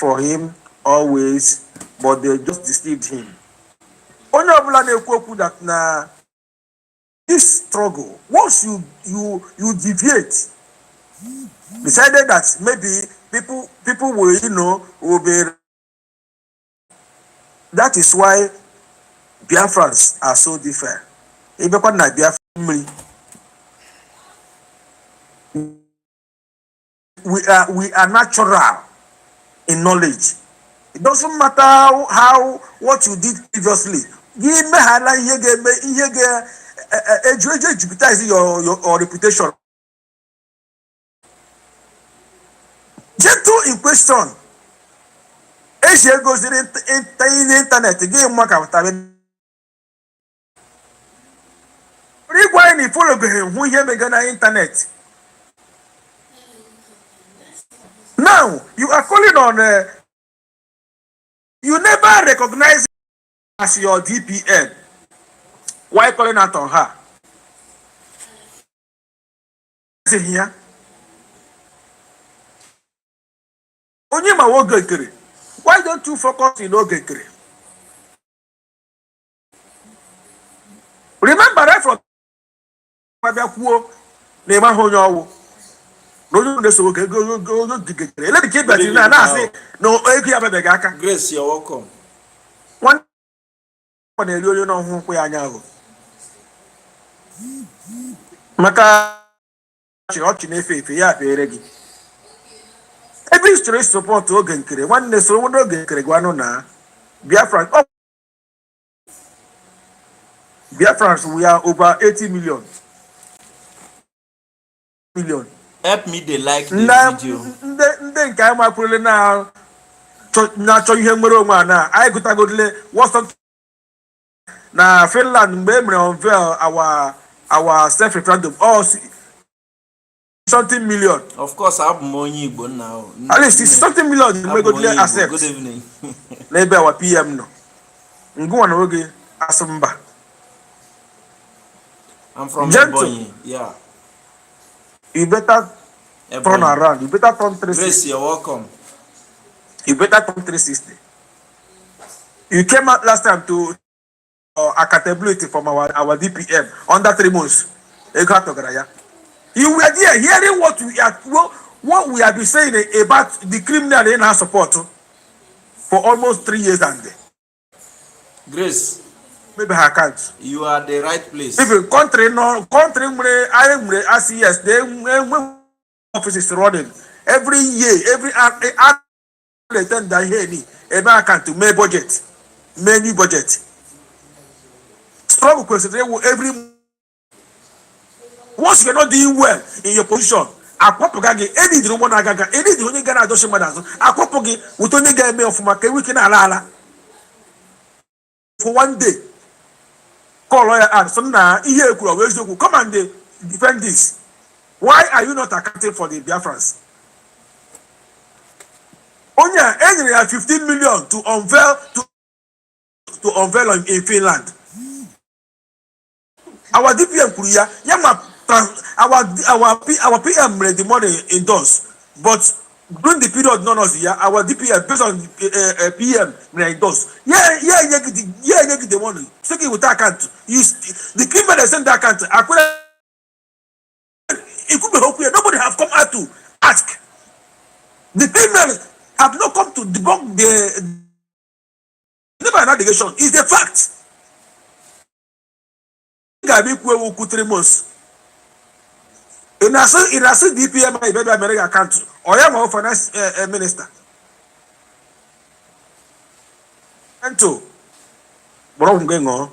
for him always, but they just deceived him. Only ọbụla na-ekwu okwu that na this struggle, once you deviate, decided that maybe people will, will be. That is why Biafrans are so different. Even na Biafran, we are natural in knowledge. It doesn't matter what you did previously. Give me jeopardize your reputation. Gentle in question. Asia goes in the internet. Game mark out. Rewind follow him who hear me gonna internet. Now you are calling on you never recognize as your DPM. Why calling out on her? Is here? Only my work. Why don't you focus in Ogekere? Remember that from Mabiakuo, Nema Honyo. No, no, so go Let the kid that you now say, no, Eki. Grace, you're welcome. One, you know who we are now. Maka, she ought to know if you are ready. Every straight support to Ogekere. One day, so one Ogekere, one na Biafran. Oh, Biafrans, we are over 80 million. Help me, they like the video. Then come up with now. Natural humor, man. I could go to what's up now. Finland, memory unveil our self referendum. Oh, something million. Of course, I have money, but now at least it's something million. We go to accept. Good evening. Maybe our PM no. Go on, okay. Asumba. I'm from Ebonyi. Yeah. You better turn around. You better turn 360. Grace, you're welcome. You better turn 360. You came out last time to accountability from our DPM under 3 months. You were there hearing what we have been saying about the criminal in our support for almost 3 years and Grace. Maybe I can't. You are the right place. Maybe country I see yes, they office is running every year, every return that here every account to make budget, new budget. Struggle question every once you're not doing well in your position. Akwapogage any the one agaga any the only Ghana adoption madazo akwapoge with only get me of my we can ala for one day. Call lawyer and some na here come and defend this. Why are you not accounting for the Biafrans? Onya any 15 million to unveil in Finland. Our DPM Korea, our PM the money endorse, but during the period none of the year, our DPM based on PM endorse. Get the money. Second with that account, the people that send that account. It could be okay. Nobody have come out to ask. The people have not come to debunk the never an allegation. It's a fact. Gabi kwe 3 months. In a DPM, I bet American account or I am a finance minister. And two, what going on?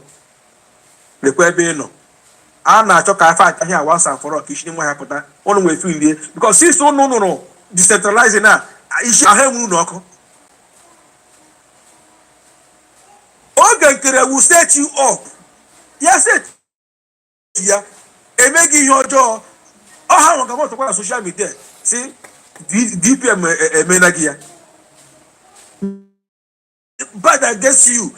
The Quebe no. I'm not talking about here once and for all. Kishini mo happen. Only way feel there because since no decentralizing now. I have no. Ogekere will set you up. Yes, it. Yeah, and making your job. Oh, how come on to social media? See, DPM menagia. But against you,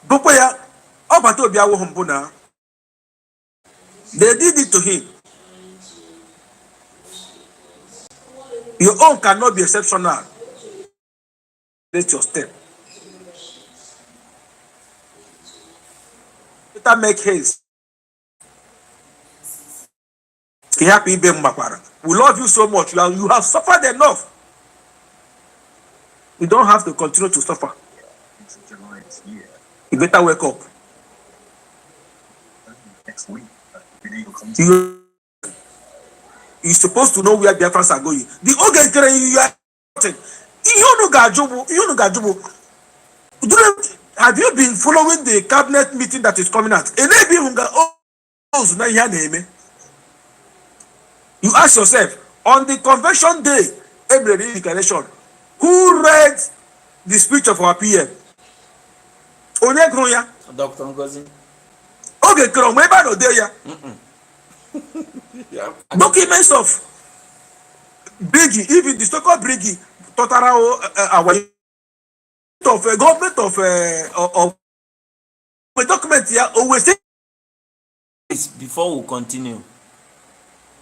Bukoya, oh, but to be our home. They did it to him. Your own cannot be exceptional. That's your step. Better make haste. Happy we love you so much. You have suffered enough. You don't have to continue to suffer. You better wake up. You you're supposed to know where Biafrans are going. The organ you are you know Gajubu. Have you been following the cabinet meeting that is coming out? You ask yourself, on the convention day, every declaration, who read the speech of our PM? Dr. Ngozi. Okay, Yeah. documents of Brigi, even the so-called Brigi, Totarao, our of government of a document here always say. Before we continue,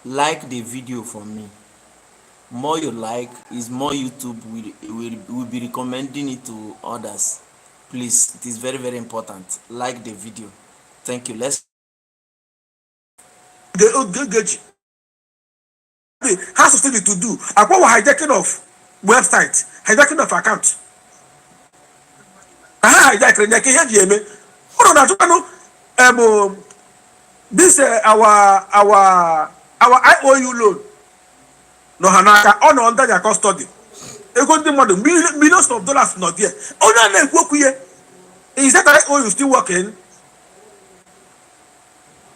like the video for me. More you like is more YouTube will be recommending it to others. Please, it is very, very important. Like the video. Thank you. Let's The has something to do. About hijacking of website, hijacking of account. This our IOU loan no hanaka on under their custody. Ego ndị mmadụ millions of dollars not there. Onye a na-ekwu okwu ihe is that IOU still working?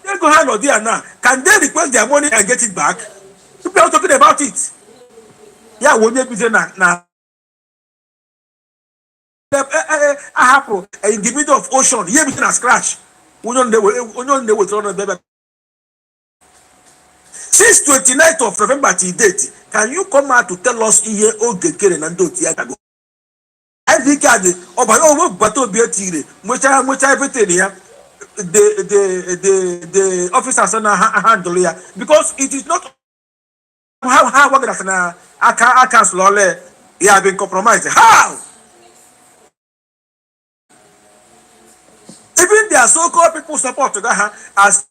Ego ha nọ there now. Can they request their money and get it back? People are talking about it. Ya onye bize na ahapụ in the middle of ocean ihe bize na scratch. Onye na-ewetara ọnụ ebe. Since 29th of November till date, can you come out to tell us ihe oge kere na ndị otu ya gago? ID card ọbara owo bata obi etire nwecha everything ya the officers na handle ya because it is not how work that na aka slowly he have been compromised. How? Even their so-called people support to that as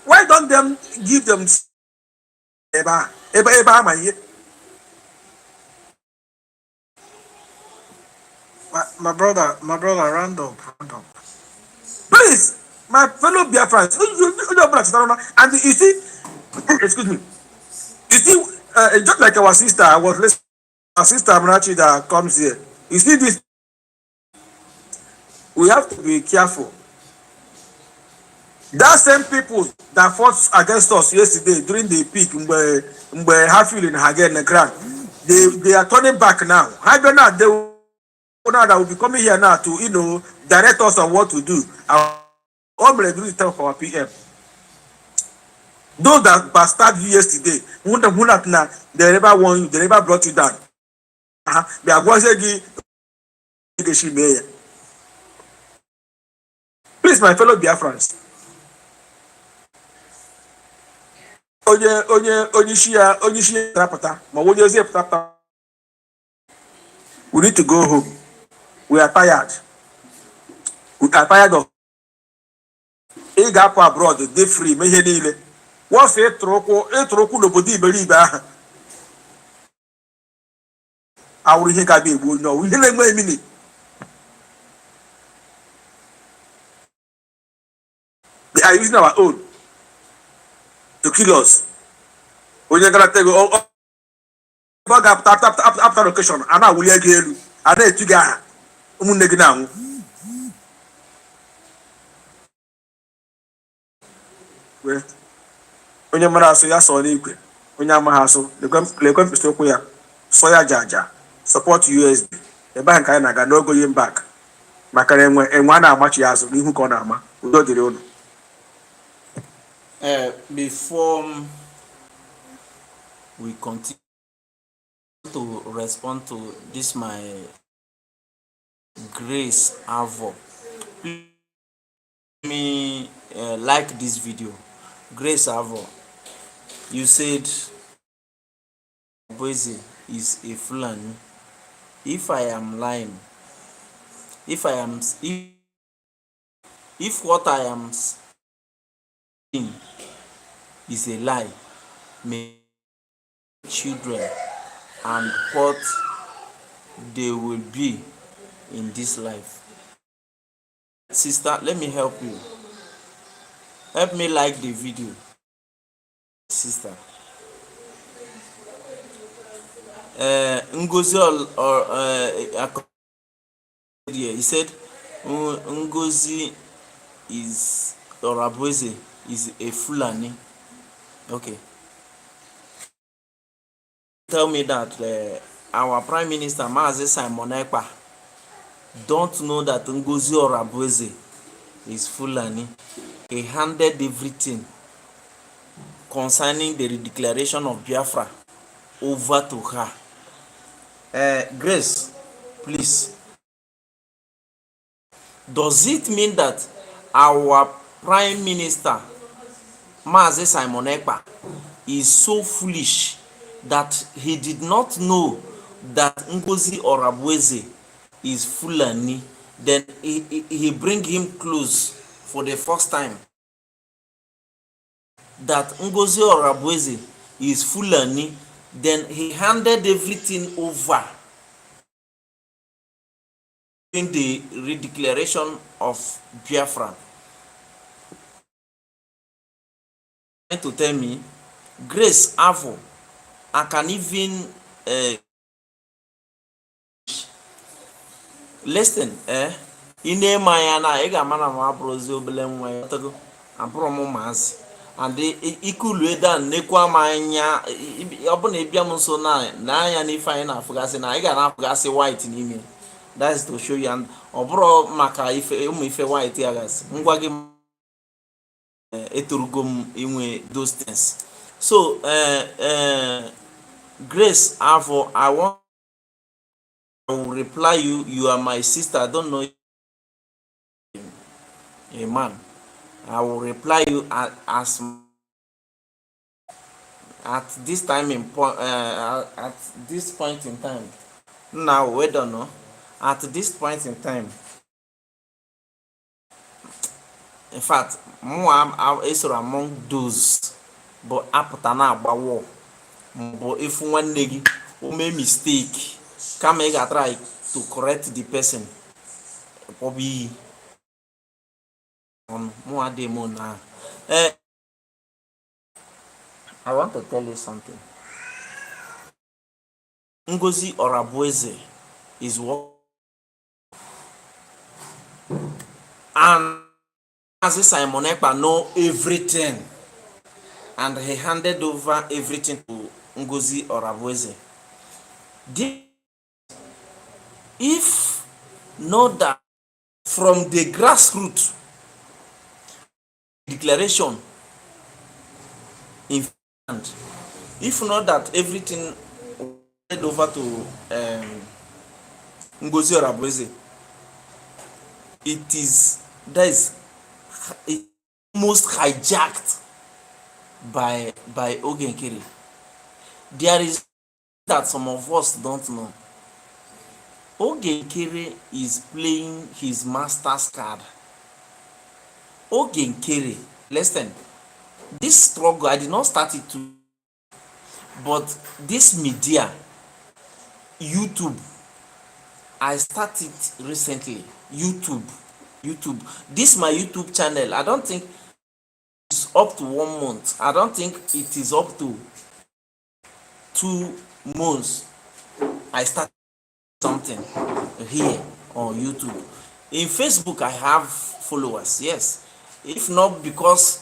why don't them give them My brother, round up. please, my fellow Biafrans, and you see, excuse me, you see, just like our sister, I was listening, our sister Amrachi that comes here. You see this, we have to be careful. That same people that fought against us yesterday during the peak, Mbe Hafil in Hagen and Grand, they are turning back now. How do not they now that will be coming here now to direct us on what to do. All we do is tell for our PM. Those that bastard you yesterday, they never won you, they never brought you down. They are going to give. Please, my fellow Biafrans. Onye rapata, we need to go home. We are tired. We are tired of ị ga-apụ abroad dey free mee ihe niile. Wọsọ ịtụrụkwụ n'obodo iberibe ahụ awụrụ ihe ga-abịa egbu onye ọwụ ihe na-enwe emini. They are using our own to kill us. Onye gara tego ọ ga-apụta after location a na-awụli ego elu a na-etu gị aha ụmụnne gị na-anwụ. Onye mara asụ ya sọ n'ikwe, onye amaghị asụ lekwe mkpịsị ụkwụ ya sọ ya jaja support USB ebe ahụ nke anyị na-aga n'ogo ihe mbak maka na enwe a na-amachi ya azụ n'ihu ka ọ na-ama. Udo dịrị unu. Before we continue to respond to this my Grace Avo, me like this video. Grace Avo, you said Boise is a Fulani. If I am lying, if I am if what I am saying is a lie, may children and what they will be in this life. Sister, let me help you. Help me like the video. Sister. Ngozi he said Ngozi is Orabueze is a Fulani. Okay. Tell me that our Prime Minister Mazi Simon Ekpa don't know that Ngozi Orabueze is Fulani. He handed everything concerning the declaration of Biafra over to her. Grace, please. Does it mean that our Prime Minister Mazi Simon Ekpa is so foolish that he did not know that Ngozi Orabueze is Fulani? Then he bring him close for the first time. That Ngozi Orabueze is Fulani, then he handed everything over in the redeclaration of Biafra. To tell me, Grace Avo, I can even listen. Ị na-eme anya na ị ga-ama na m abụrụzi obele nwa ya abụrụ m maazị and ikulue dan nekwa m anya ọ bụ na ịbịa m nso na anya n'ife anyị na-afụgasị na ị ga na-afụgasị white n'ime. That is to show you, and ọ bụrụ maka ụmụ ife white ya gasị ngwa gị etorugo m inwe those things. So Grace Avo, I will reply you. You are my sister. I don't know a man. I will reply you as at this time in at this point in time. Now we don't know. At this point in time, in fact, more is among those, but apụta na-agba war. But if one negi make mistake, come make a try to correct the person. Probably on more demo now. I want to tell you something. Ngozi Orabueze is what, and as Simon Ekpa know everything, and he handed over everything to Ngozi Orabueze. If not that from the grassroots declaration in Finland, if not that everything handed over to Ngozi Orabueze, it is almost hijacked by Ogenkere. There is that some of us don't know. Ogenkere is playing his master's card. Ogenkere, listen, this struggle, I did not start it to, but this media, YouTube, I started recently. YouTube. This my YouTube channel. I don't think it's up to 1 month. I don't think it is up to 2 months. I started something here on YouTube. In Facebook, I have followers. Yes, if not because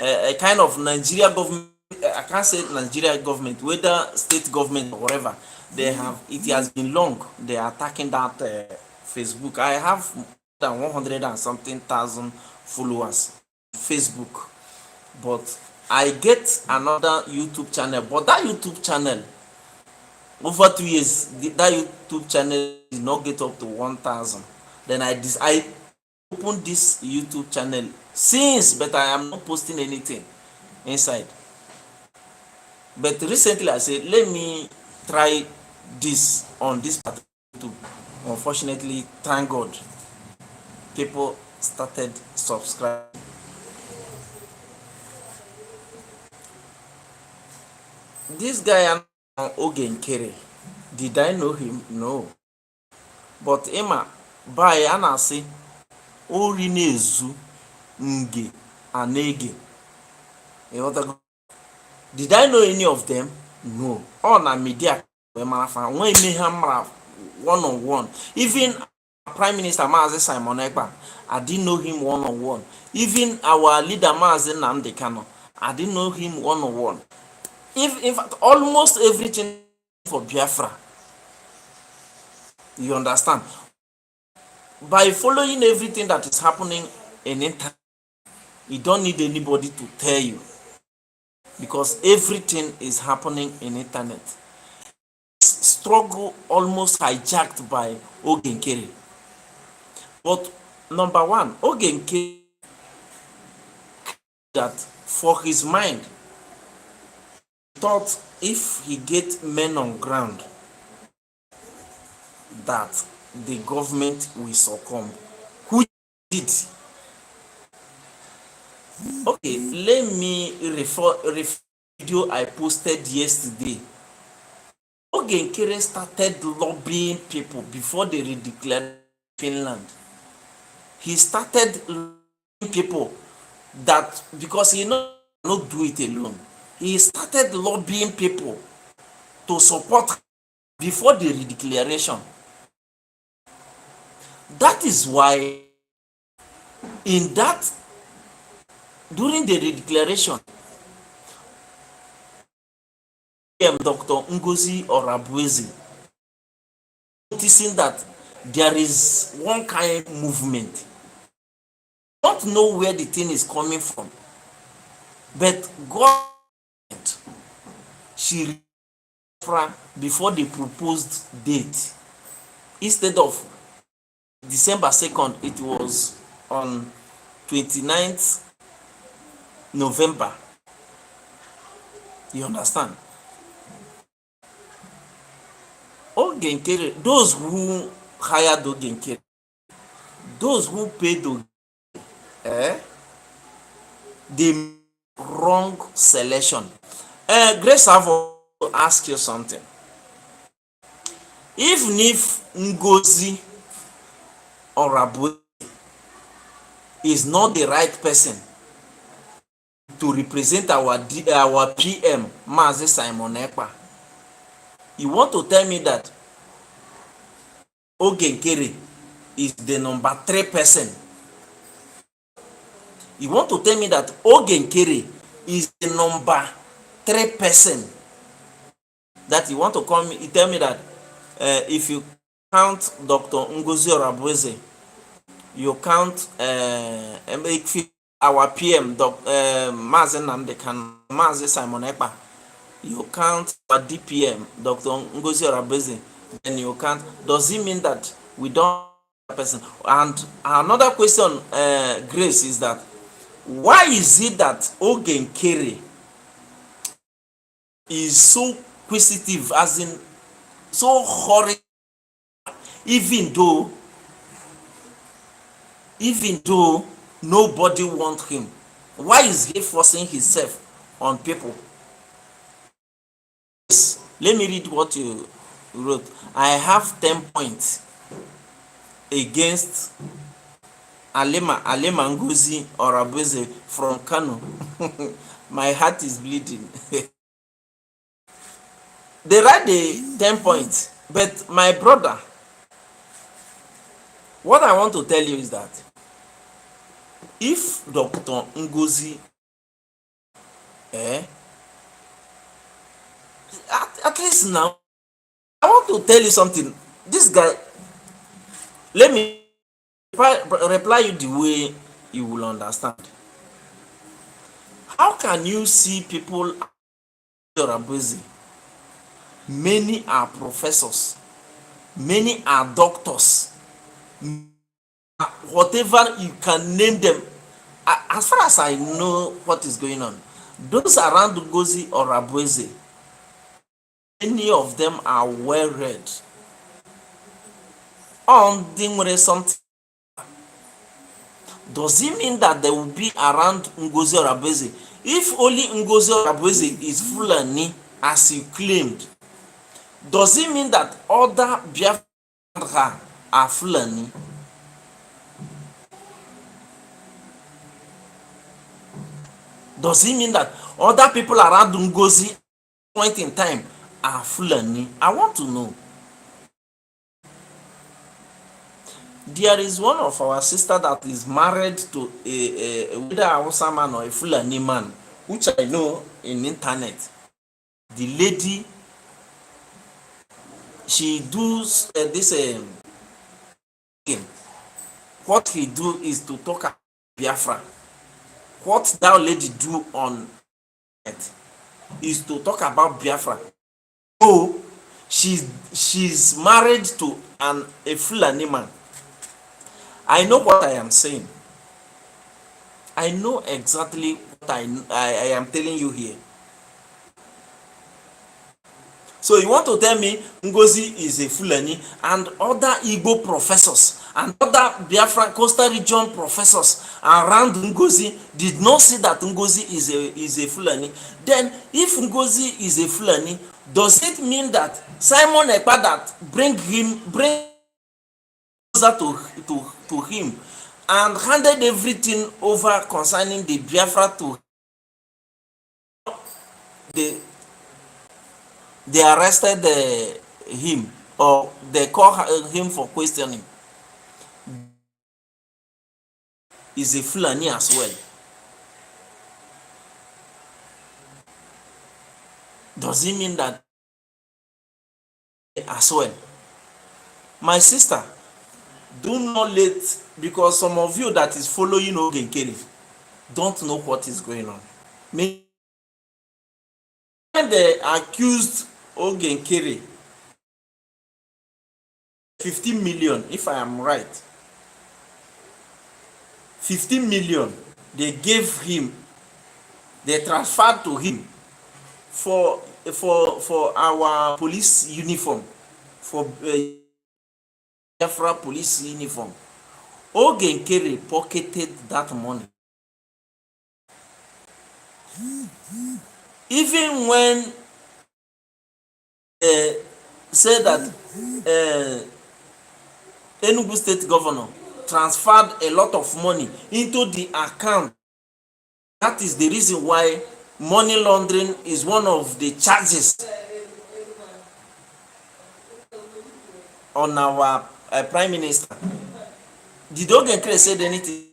a kind of Nigeria government. I can't say Nigeria government, whether state government or whatever. They have. It has been long. They are attacking that Facebook. I have more than 100 and something thousand followers on Facebook, but I get another YouTube channel. But that YouTube channel, over 2 years, that YouTube channel did not get up to 1,000. Then I opened this YouTube channel since, but I am not posting anything inside. But recently I said, let me try this on this particular YouTube. Unfortunately, thank God, people started subscribing. This guy Ogenkere, did I know him? No. But Emma, by Anasi, ori na-ezu nge anege. Did I know any of them? No. All na media when me hamra one on one. Even Prime Minister Mazi Simon Ekpa, I didn't know him one on one. Even our leader Mazi Nnamdi Kanu, I didn't know him one on one. If in fact almost everything for Biafra. You understand? By following everything that is happening in internet, you don't need anybody to tell you, because everything is happening in internet. Struggle almost hijacked by Ogenkere. But number one, Ogenkere, that for his mind, thought if he get men on ground, that the government will succumb. Who did? Okay, let me refer video I posted yesterday. Ogenkere started lobbying people before they redeclared Finland. He started lobbying people that, because he not do it alone. He started lobbying people to support before the redeclaration. That is why in that, during the redeclaration, Dr. Ngozi Orabuezi noticing that there is one kind of movement. Don't know where the thing is coming from, but God, she before the proposed date, instead of December 2nd, it was on 29th November. You understand? Ogenkere, those who hired Ogenkere, those who paid Ogenkere, the wrong selection. Grace, I will ask you something. Even if Ngozi Orabuezi is not the right person to represent our PM, Mazi Simon Ekpa, you want to tell me that Ogenkere is the number 3 person? You want to tell me that Ogenkere is the number 3 person? That you want to call me, you tell me that if you count Dr. Ngozi Orabuezi, you count our PM, Mazi Nnamdi Kanu, Mazi Simon Ekpa, you count our DPM, Dr. Ngozi Orabuezi, then you count, does it mean that we don't have a person? And another question, Grace, is that why is it that Ogenkere is so inquisitive, as in so horrid, even though nobody wants him? Why is he forcing himself on people? Let me read what you wrote. I have 10 points against Alema Ngozi Orabuezi from Kano. My heart is bleeding. They write the 10 points, but my brother, what I want to tell you is that if Dr. Ngozi, at least now, I want to tell you something. This guy, let me reply you the way you will understand. How can you see people are busy? Many are professors, many are doctors, whatever you can name them. As far as I know what is going on, those around Ngozi Orabuezi Many of them are well read. On the something, does it mean that they will be around Ngozi Orabeze? If only Ngozi Orabeze is Fulani as he claimed, does it mean that other Biafrans are Fulani? Does it mean that other people around Ngozi point in time are Fulani? I want to know. There is one of our sister that is married to a whether a Hausa man or a Fulani man, which I know in internet. The lady, she does this thing. What he do is to talk about Biafra. What that lady do on it is to talk about Biafra. So she's married to a Fulani man. I know what I am saying. I know exactly what I am telling you here. So you want to tell me Ngozi is a Fulani and other Igbo professors and other Biafra coastal region professors around Ngozi did not see that Ngozi is a Fulani? Then if Ngozi is a Fulani, does it mean that Simon Ekpa that bring closer to him and handed everything over concerning the Biafra to the they arrested him or they call him for questioning, is a Fulani as well? Does it mean that as well? My sister, do not let, because some of you that is following Ogenkere don't know what is going on. When they accused Ogenkere 15 million, if I am right, 15 million they gave him, they transferred to him for our police uniform, for Biafra police uniform. Ogenkere pocketed that money. Even when said that Enugu state governor transferred a lot of money into the account, that is the reason why money laundering is one of the charges on our prime minister. Did Ogenkere said anything?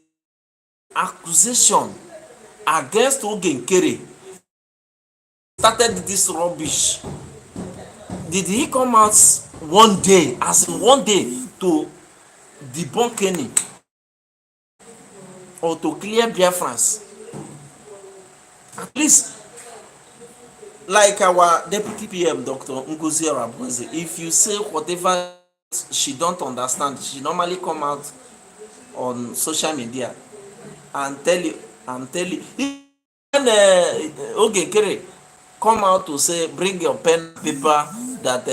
Accusation against Ogenkere started this rubbish. Did he come out one day, as in one day, to debunk any or to clear Biafrans? At least, like our deputy PM, Dr. Ngozi Orabunzi, if you say whatever she don't understand, she normally come out on social media and tell you, when Ogenkere come out to say, bring your pen paper that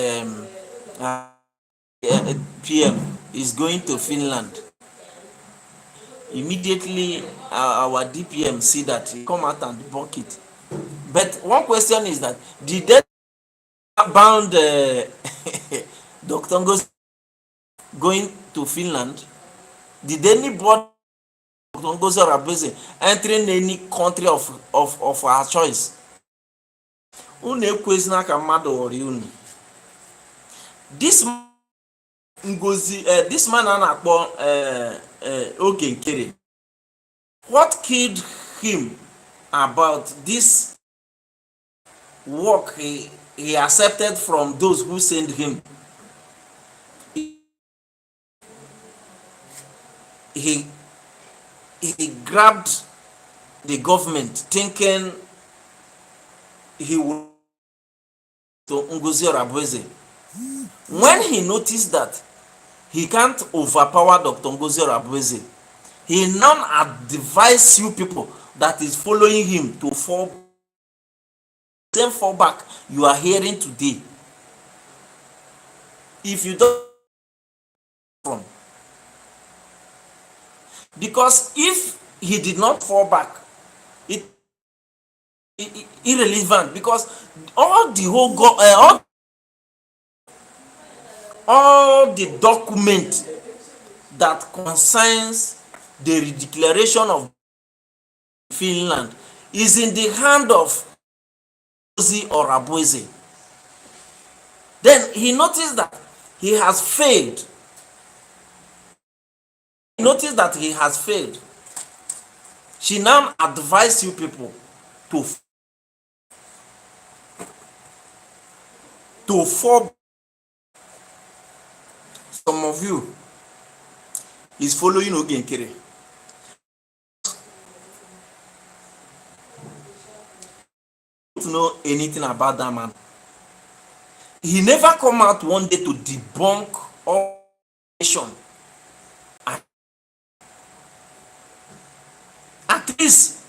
PM is going to Finland, immediately our DPM see that, he come out and debunk it. But one question is that, did they bound Dr. Ngozi going to Finland? Did anybody Dr. Ngozi Orabeze entering any country of our choice? Unu ekwezina ka mmadụ ghọrọ unu. This Ngozi, this man a na-akpọ Ogenkere, what killed him about this work he accepted from those who sent him? He grabbed the government thinking he would to Ngozi Orabeze. When he noticed that he can't overpower Dr. Ngozi Orabeze, he now advised you people that is following him to fall back you are hearing today. if you don't from, because if he did not fall back, it irrelevant, because all the whole all the document that concerns the declaration of Finland is in the hand of Ozi or Abueze. Then he noticed that he has failed. He noticed that he has failed. She now advised you people to fall. Some of you is following Ogenkere. Don't know anything about that man. He never come out one day to debunk all nation. At least,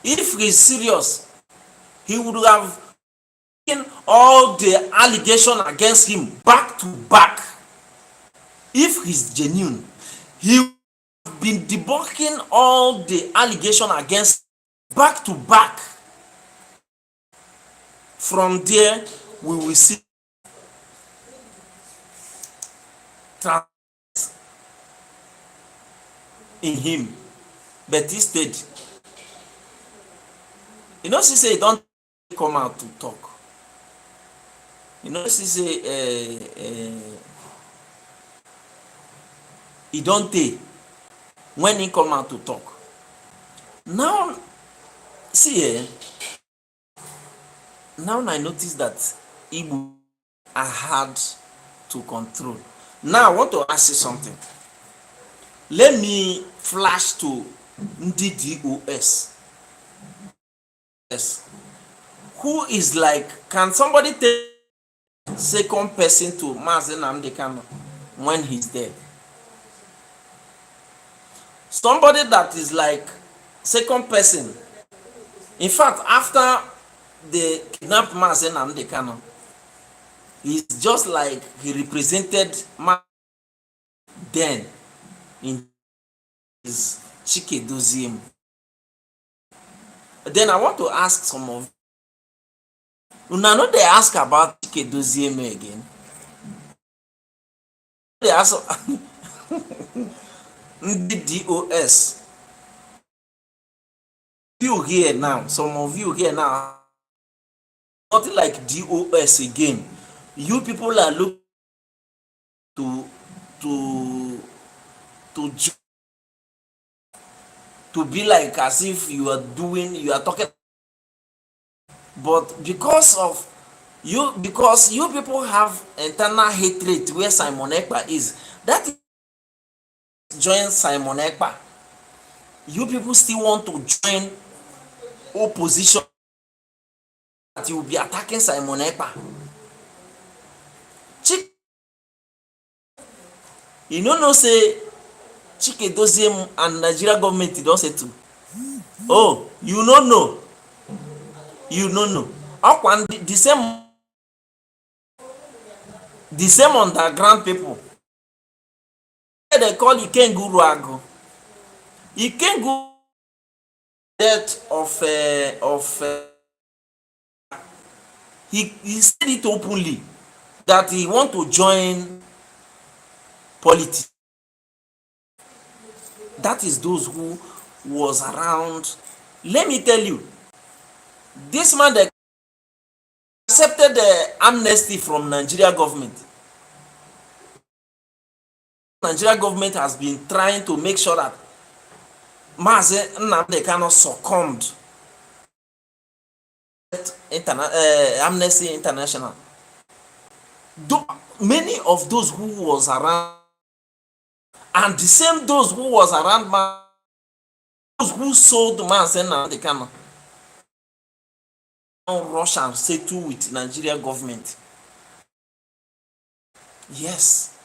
if he's serious, he would have taken all the allegation against him back to back. If he's genuine, he would have been debunking all the allegation against back to back. From there, we will see in him. But instead, you know, she say don't come out to talk. You know, she say he don't take when he come out to talk. Now, see, now I notice that Igbo are hard to control. Now I want to ask you something. Let me flash to DDoS. Yes. Who is like, can somebody take second person to Mazen Amdekano when he's dead? Somebody that is like second person. In fact, after the kidnapped Mazen Amdekano, he's just like he represented then in his Chike Doziem. Then I want to ask some of you. Now, know they ask about Chike Doziem again. They ask DOS. You here now, some of you here now, nothing like DOS again. You people are looking to be like as if you are talking, but because you people have internal hatred where Simon Ekpa is, that is join Simon Ekpa. You people still want to join opposition that you will be attacking Simon Ekpa. You know say Chike Doziem and Nigeria government don settle. Oh, you no know. Okwan the same underground people. They call Ikenguru Agu. Ikenguru death of he said it openly that he want to join politics. That is those who was around. Let me tell you, this man that accepted the amnesty from Nigeria government. Nigeria government has been trying to make sure that Mazen Nnamdi Kanu succumbed. Amnesty International. Many of those who was around, and the same those who was around, those who sold Mazen Nnamdi Kanu, rush and settle with Nigeria government. Yes.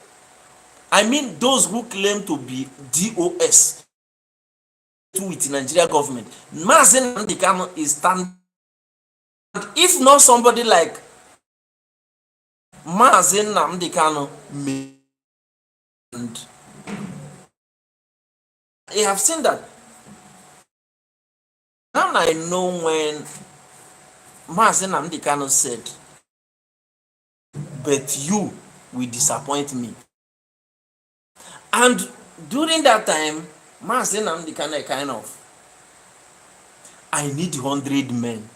I mean those who claim to be DOS with Nigeria government. Mazen Nnamdi Kanu is stand. If not somebody like Maazị Nnamdi Kanu made, and I have seen that. Now I know when Maazị Nnamdi Kanu said, but you will disappoint me. And during that time, Maazị Nnamdi Kanu kind of, I need 100 men.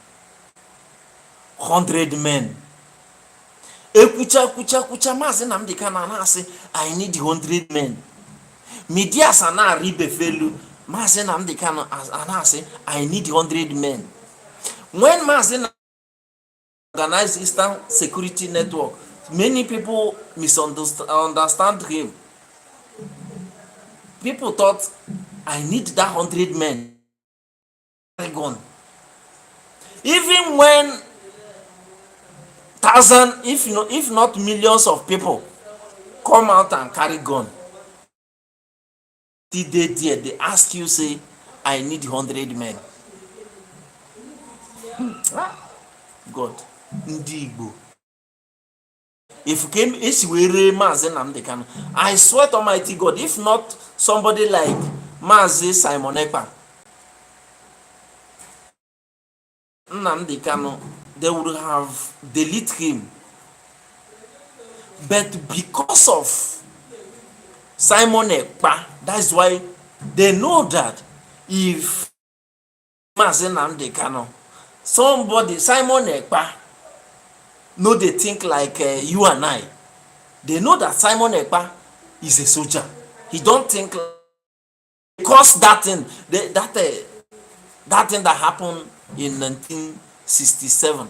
100 men. Ekwucha Maazị Nnamdi Kanu na-asị, I need 100 men. Media sana ribefelu, Maazị Nnamdi Kanu na-asị, I need 100 men. When Maazị organized Eastern Security Network, many people misunderstand him. People thought, I need that 100 men. Gone. Even when thousand, if not millions of people come out and carry gun, they ask you, say, I need 100 men. God, ndị Igbo. If you came Esiwere Maazị Nnamdi Kanu, I swear to Almighty God, if not somebody like Maazị Simon Ekpa, Nnamdi Kanu, they would have deleted him. But because of Simon Ekpa, that's why they know that if Maazị Nnamdi Kanu, somebody, Simon Ekpa, no, they think like you and I. They know that Simon Ekpa is a soldier. He don't think like, because that thing, that thing that happened in 1967.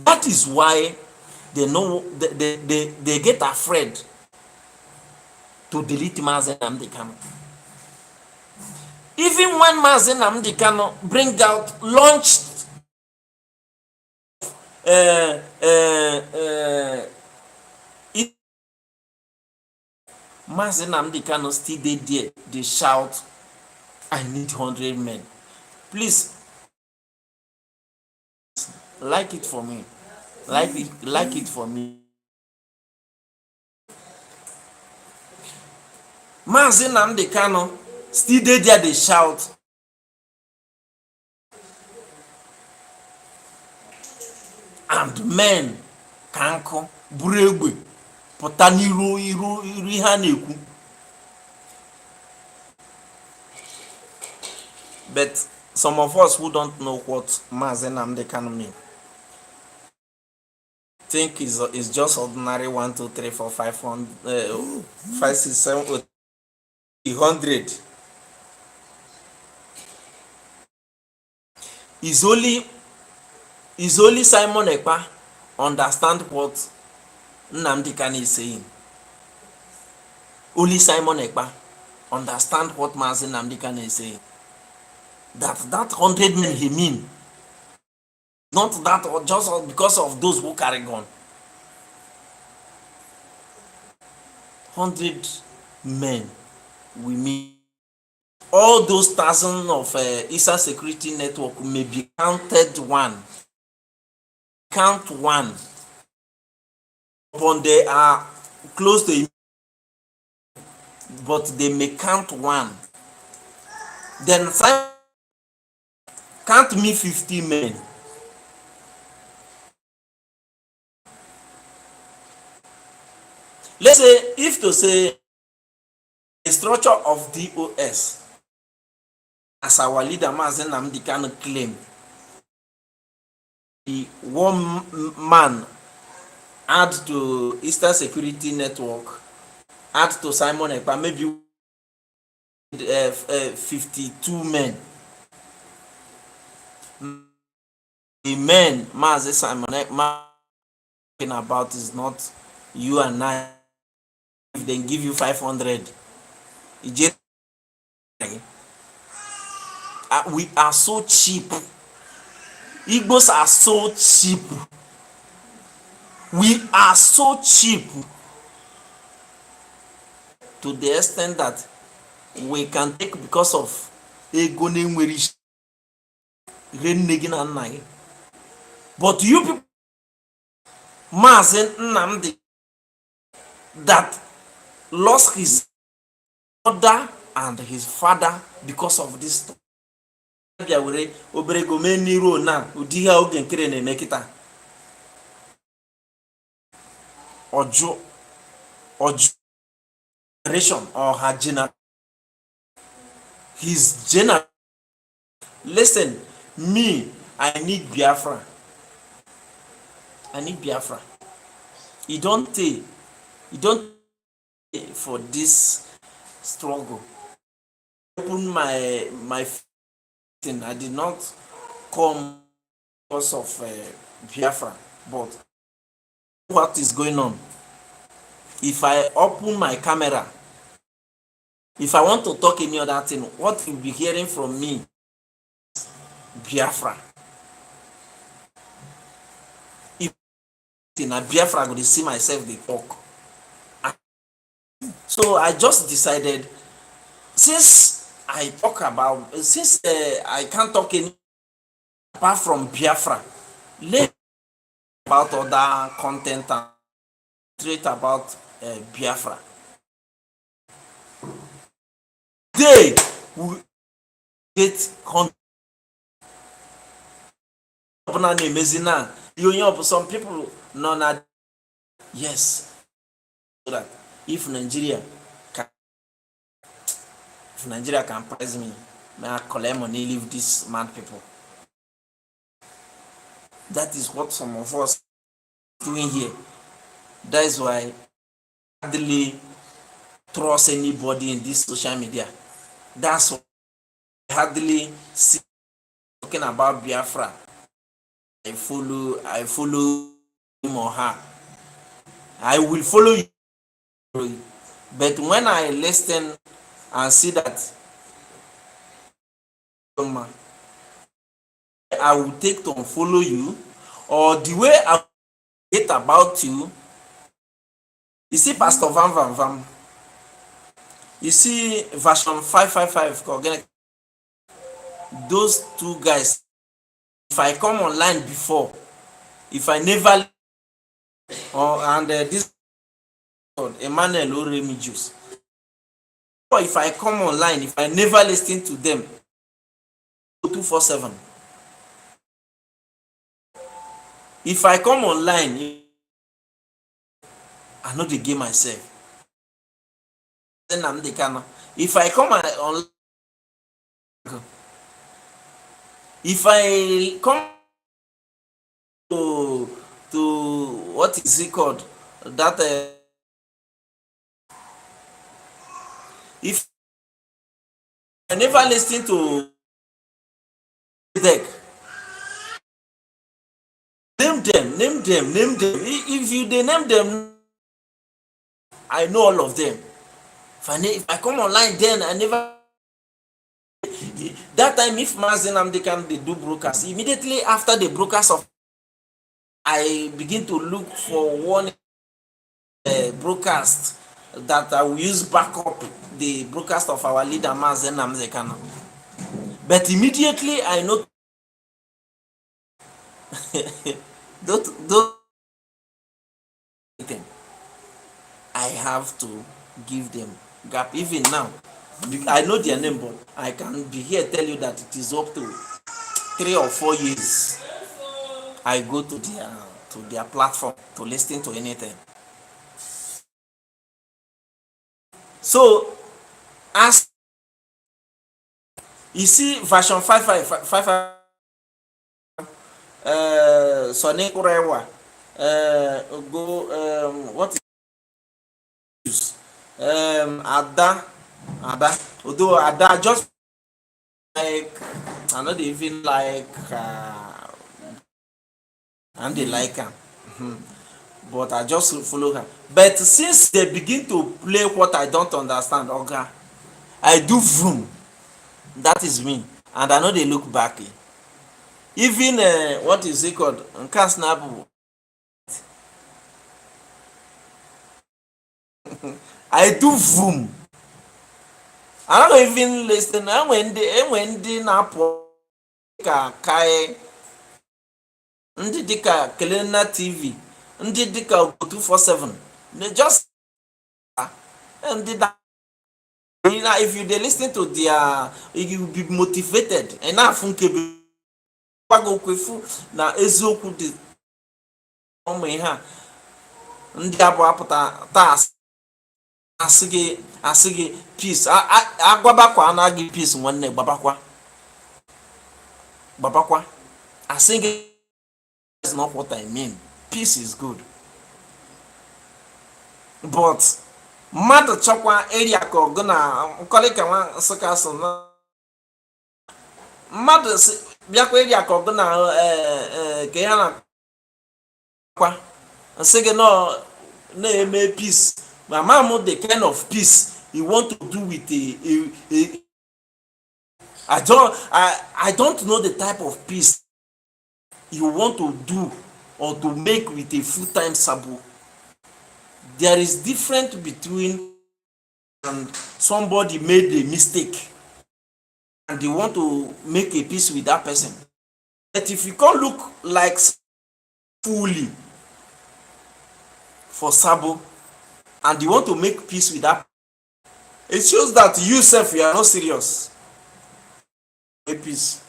That is why they know they get afraid to delete Maazị Nnamdi Kanu. Even when Maazị Nnamdi Kanu launched Maazị Nnamdi Kanu still there. They shout, I need 100 men. Please like it for me. Like it for me. Maazị Nnamdi Kanu still there. They shout. And men ka nkụ buru egbe pụta n'iru ihe a na-ekwu. But some of us who don't know what Maazị Nnamdi Kanu mean think is just ordinary 1, 2, 3, 4, 5, 5, 6, 7, 8, 100. Is only Simon Ekpa understand what Nnamdi Kanu is saying. Only Simon Ekpa understand what Maazị Nnamdi Kanu is saying. That 100 men he mean, not that just because of those who carry gun. 100 men we mean. All those thousands of Eastern Security Network may be counted one. Count one. Upon they are close to, but they may count one. Then count me 50 men. Let's say, if to say the structure of DOS, as our leader Maazị Nnamdi Kanu claim, the one man add to Eastern Security Network, add to Simon Ekpa, maybe 52 men. The men Maazị Simon Ekpa talking about is not you and I. If they give you 500, we are so cheap. Igbos are so cheap. We are so cheap to the extent that we can take because of ego nwere ire nne gị na nna gị. But you people Mazen Nnamdi that lost his mother and his father because of this. Bịa were obere gome n'iru na ụdị ihe oge nkere na-eme kịta. Oju generation or her generation, his generation. Listen, me, I need Biafra. I need Biafra. You don't take for this struggle. Open my thing. I did not come because of Biafra, but what is going on? If I open my camera, if I want to talk any other thing, what you'll be hearing from me, Biafra. If in a Biafra, I'm going to see myself they talk. So I just decided, since I can't talk any apart from Biafra, let about other content and straight about Biafra. They will get content. Some people know that, yes, so that if Nigeria can prize me, may I collect money, leave these mad people. That is what some of us doing here. That is why I hardly trust anybody in this social media. That's why I hardly see talking about Biafra. I follow him or her. I will follow you. But when I listen and see that, I will take to follow you, or the way I get about you. You see Pastor Vam, you see version 555, those two guys, if I come online before, if I never and this Emmanuel Oremigius, or if I come online, if I never listen to them 247, if I come online, I know the game myself. Then I'm the kind. If I come online, if I come to what is it called, that if I never listen to deck, name them. If you they name them, I know all of them. If I come online, then I never. That time, if Mazen Amdekan they do broadcast, immediately after the broadcast of, I begin to look for one broadcast that I will use backup the broadcast of our leader Mazen Amdekan. But immediately I know those I have to give them gap. Even now, I know their name, but I can be here tell you that it is up to 3 or 4 years I go to their platform to listen to anything. So as you see version 555, Sonic Rewa, what is Ada, although Ada just like, I know they even like and they like her, but I just follow her. But since they begin to play what I don't understand, okay, I do vroom. That is me, and I know they look back. Even what is it called? Nkasnabu. I do vroom. I don't even listen. And when they na ka kai, ndi dika Kelena TV, ndị dịka 247 just ndị if you dey listen to their, you will be motivated na-afụ nkebe gwago okwefu na eziokwu dị ụmụ ihe a ndị abụ apụta taa asị gị peace agwabakwa anaghị peace nwanne gbabakwa asị gị is not what I mean. Peace is good, but mmadụ chọkwa area ka ọgụ na nkọlịka nwa nsụka so na mmadụ bịakwa area ka ọgụ na ka ya na kwa nsị gị na-eme peace ma mam the kind of peace you want to do with a I don't know the type of peace you want to do or to make with a full-time sabo. There is difference between and somebody made a mistake and they want to make a peace with that person. But if you can't look like fully for sabo and you want to make peace with that, it shows that you self you are not serious. A peace.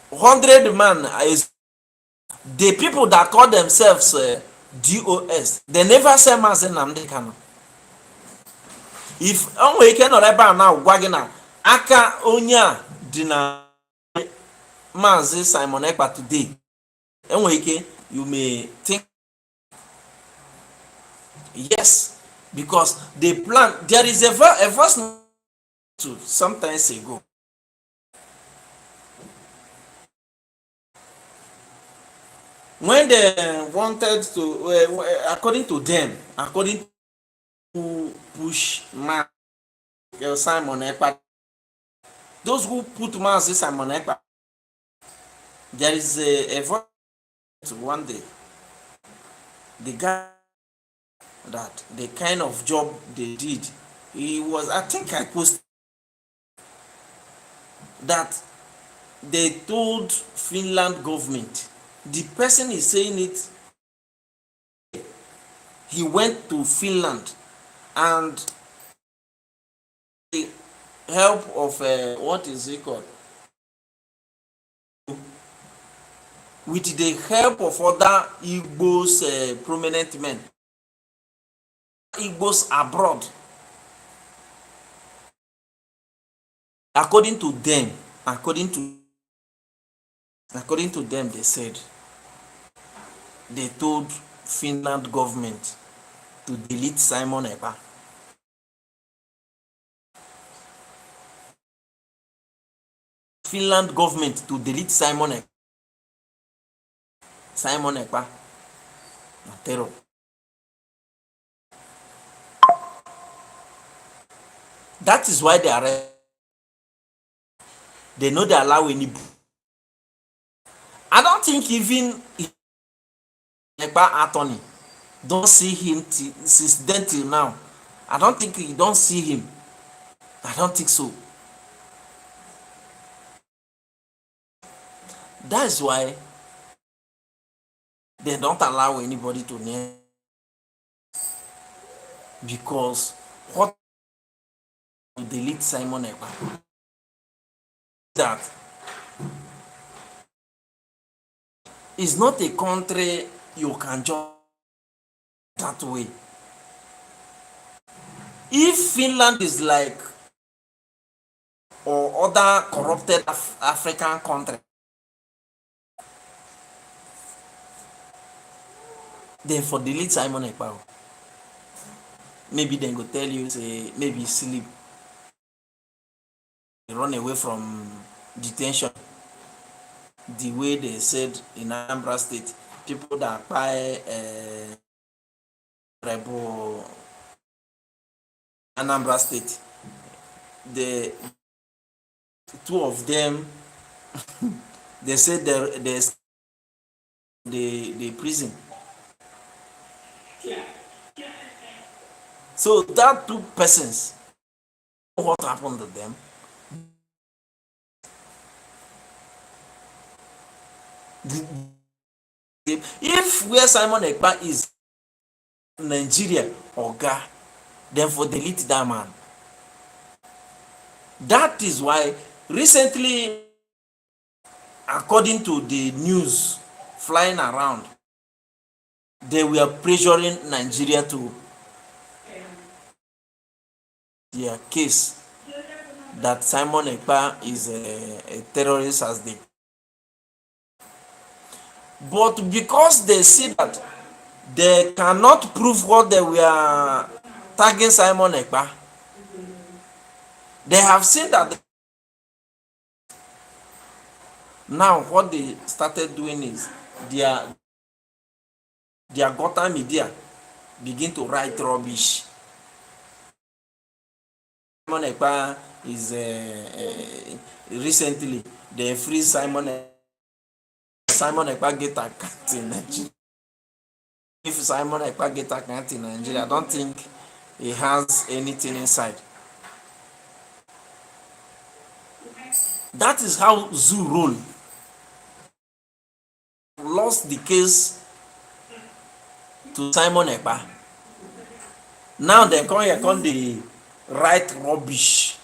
100 man is the people that call themselves DOS. They never say Mazi Nnamdi Kanu. If onwe ike nọ ebe a na-agwa gị na aka onye a dị na Mazi Simon Ekpa today, enwe ike you may think yes, because they plan. There is a verse to sometimes ago. When they wanted to, according to them, according to push Simon Ekpa, those who put Mazi Simon Ekpa, there is a voice one day. The guy that the kind of job they did, he was, I think I posted that they told Finland government, the person is saying it, he went to Finland and the help of what is it called, with the help of other Igbos prominent men, Igbos abroad, according to them, they said they told Finland government to delete Simon Ekpa. Finland government to delete Simon Ekpa. Terror. That is why they are. They know they allow any. I don't think even Ekpa attorney don't see him since then till now. I don't think he don't see him. I don't think so. That's why they don't allow anybody to name, because what to delete Simon Ekpa, that is not a country you can just that way. If Finland is like or other corrupted African country, then for delete Simon Ekpa, maybe then go tell you say maybe sleep, run away from detention, the way they said in Anambra State, people that buy rebel Anambra State, the two of them they said there's the prison. So that two persons, what happened to them? If where Simon Ekpa is Nigeria oga, then for delete that man. That is why recently, according to the news flying around, they were pressuring Nigeria to their case that Simon Ekpa is a terrorist as they. But because they see that they cannot prove what they were tagging Simon Ekpa, they have seen that now what they started doing is their gutter media begin to write rubbish. Simon Ekpa is recently they free Simon Ekpa get account in Nigeria. If Simon Ekpa get account in Nigeria, I don't think he has anything inside. That is how Zoo roll. Lost the case to Simon Ekpa. Now they come here, come they write rubbish.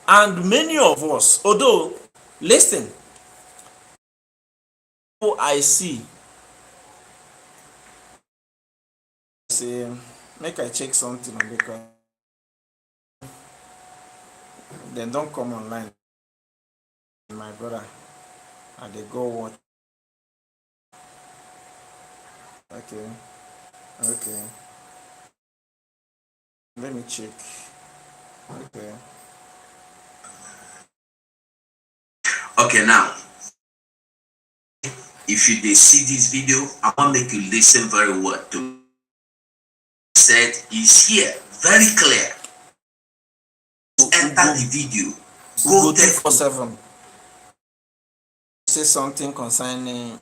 And many of us, although, listen, I see, say, make I check something on because they don't come online. My brother, and they go watch. Okay, okay. Let me check. Okay. Okay, now, if you dey see this video, I want make you listen very well to said is here very clear. Enter the video. Go 247. Say something concerning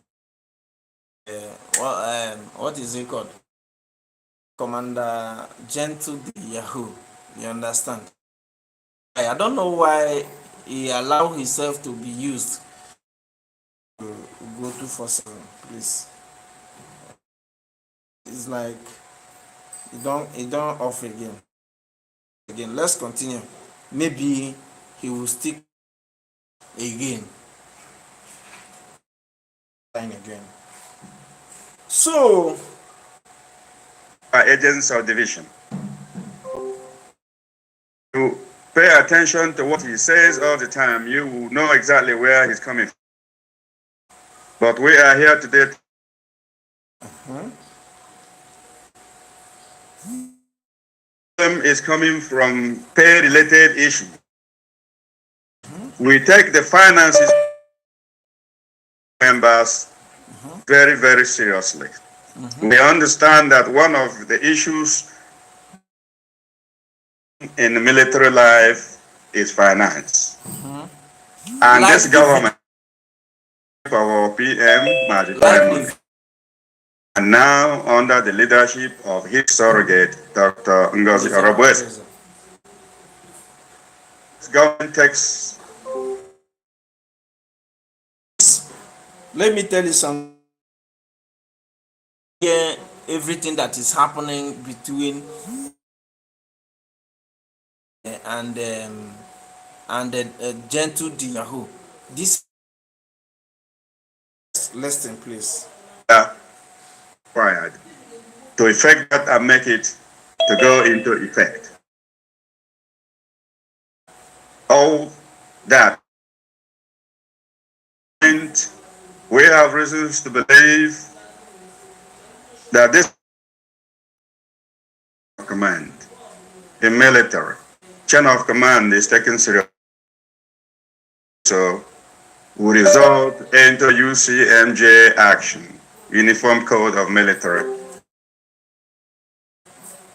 what is it called? Commander Gentle Yahoo. You understand? I don't know why he allowed himself to be used. Go 247, please. It's like it don't off again. Let's continue. Maybe he will stick again. Again. So Agents of division. You pay attention to what he says all the time. You will know exactly where he's coming from. But we are here today. Is coming from pay-related issue. We take the finances members very, very seriously. We understand that one of the issues in the military life is finance. And like this government, our PM, Maji and now under the leadership of his surrogate, Dr. Ngozi Orobwes. This government takes. Let me tell you something. Here, everything that is happening between and Gentle Yahoo. This listen, please. Required to effect that and make it to go into effect. All that. And we have reasons to believe that this command, the military chain of command is taken seriously. So will result into UCMJ action, Uniform Code of Military.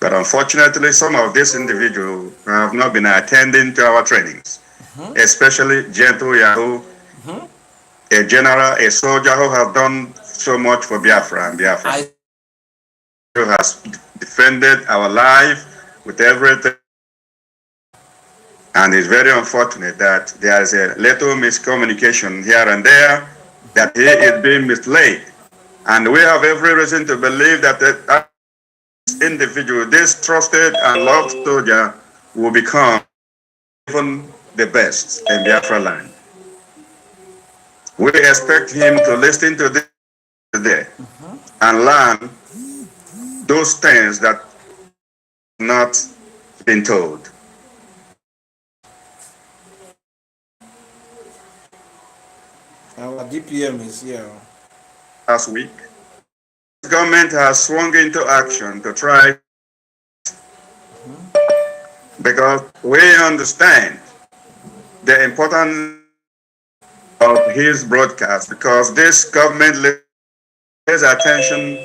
But unfortunately, some of these individuals have not been attending to our trainings, especially Gentle Yahoo, a general, a soldier who has done so much for Biafra and Biafra. Who has defended our life with everything. And it's very unfortunate that there is a little miscommunication here and there, that he is being misled. And we have every reason to believe that this individual, this trusted and loved soldier, will become even the best in Biafra land. We expect him to listen to this today and learn those things that not been told. Our DPM is here. Last week, the government has swung into action to try, because we understand the importance of his broadcast, because this government pays attention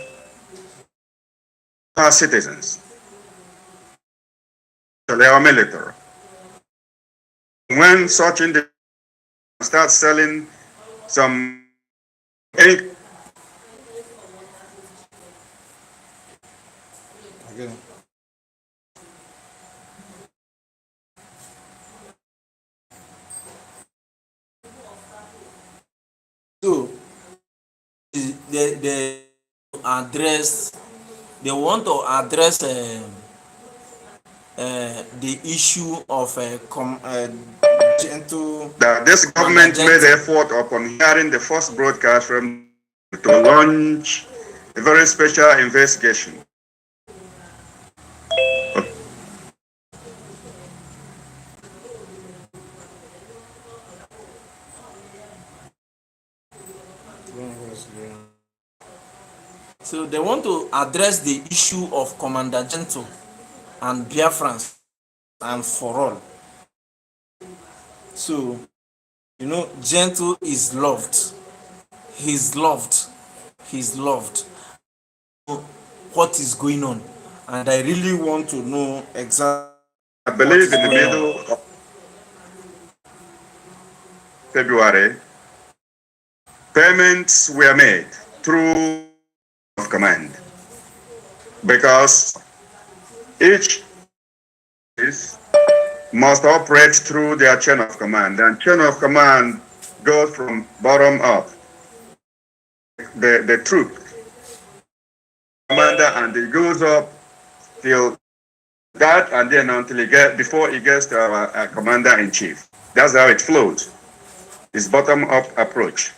to our citizens, to their military. When such individuals start selling some Okay. So they address they want to address the issue of Gentle. that this Commander government made Gentle. effort upon hearing the first broadcast from to launch a very special investigation. So they want to address the issue of Commander Gentle and Biafrans and for all. So Gentle is loved. He's loved. He's loved. What is going on? And I really want to know exactly I what believe is in the going middle on. of February, payments were made through of command, because each must operate through their chain of command, and chain of command goes from bottom up. The troop commander, and it goes up till that, and then until before it gets to our commander in chief. That's how it flows. It's bottom up approach.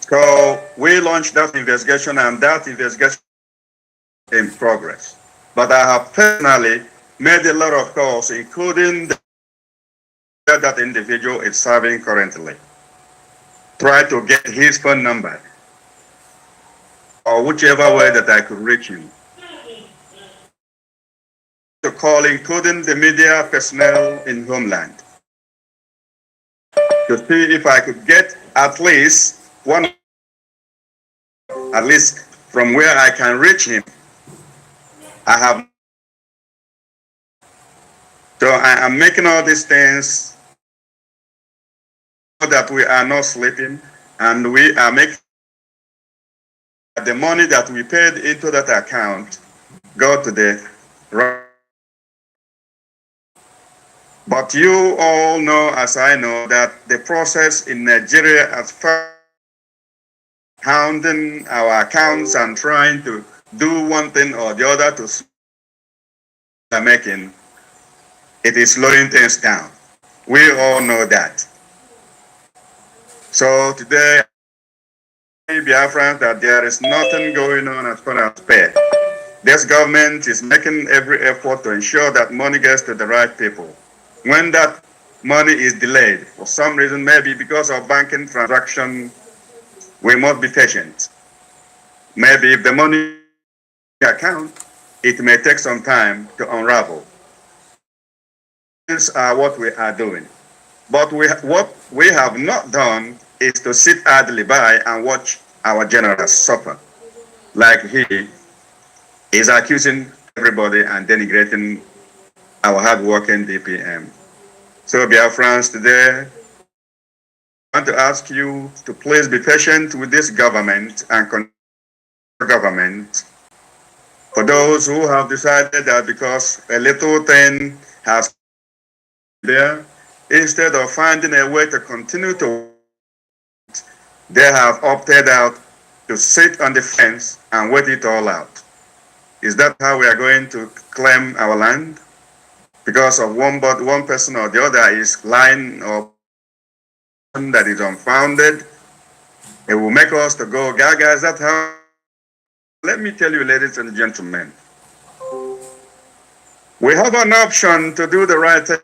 So we launched that investigation, and that investigation is in progress. But I have personally made a lot of calls, including that individual is serving currently. Try to get his phone number, or whichever way that I could reach him. To call, including the media personnel in Homeland, to see if I could get at least one, at least from where I can reach him. I have, so I am making all these things so that we are not sleeping, and we are making the money that we paid into that account go to the right. But you all know, as I know, that the process in Nigeria, as far as hounding our accounts and trying to do one thing or the other to making, it is slowing things down. We all know that. So today, Biafrans, that there is nothing going on as far as pay. This government is making every effort to ensure that money gets to the right people. When that money is delayed, for some reason, maybe because of banking transaction, we must be patient. Maybe if the money account, it may take some time to unravel. These are what we are doing. But what we have not done is to sit idly by and watch our generals suffer, like he is accusing everybody and denigrating our hardworking DPM. So, Biafrans, today, I want to ask you to please be patient with this government and government For those who have decided that because a little thing has there, instead of finding a way to continue to, they have opted out to sit on the fence and wait it all out. Is that how we are going to claim our land? Because of one person or the other is lying or that is unfounded, it will make us to go gaga. Is that how? Let me tell you, ladies and gentlemen, we have an option to do the right thing.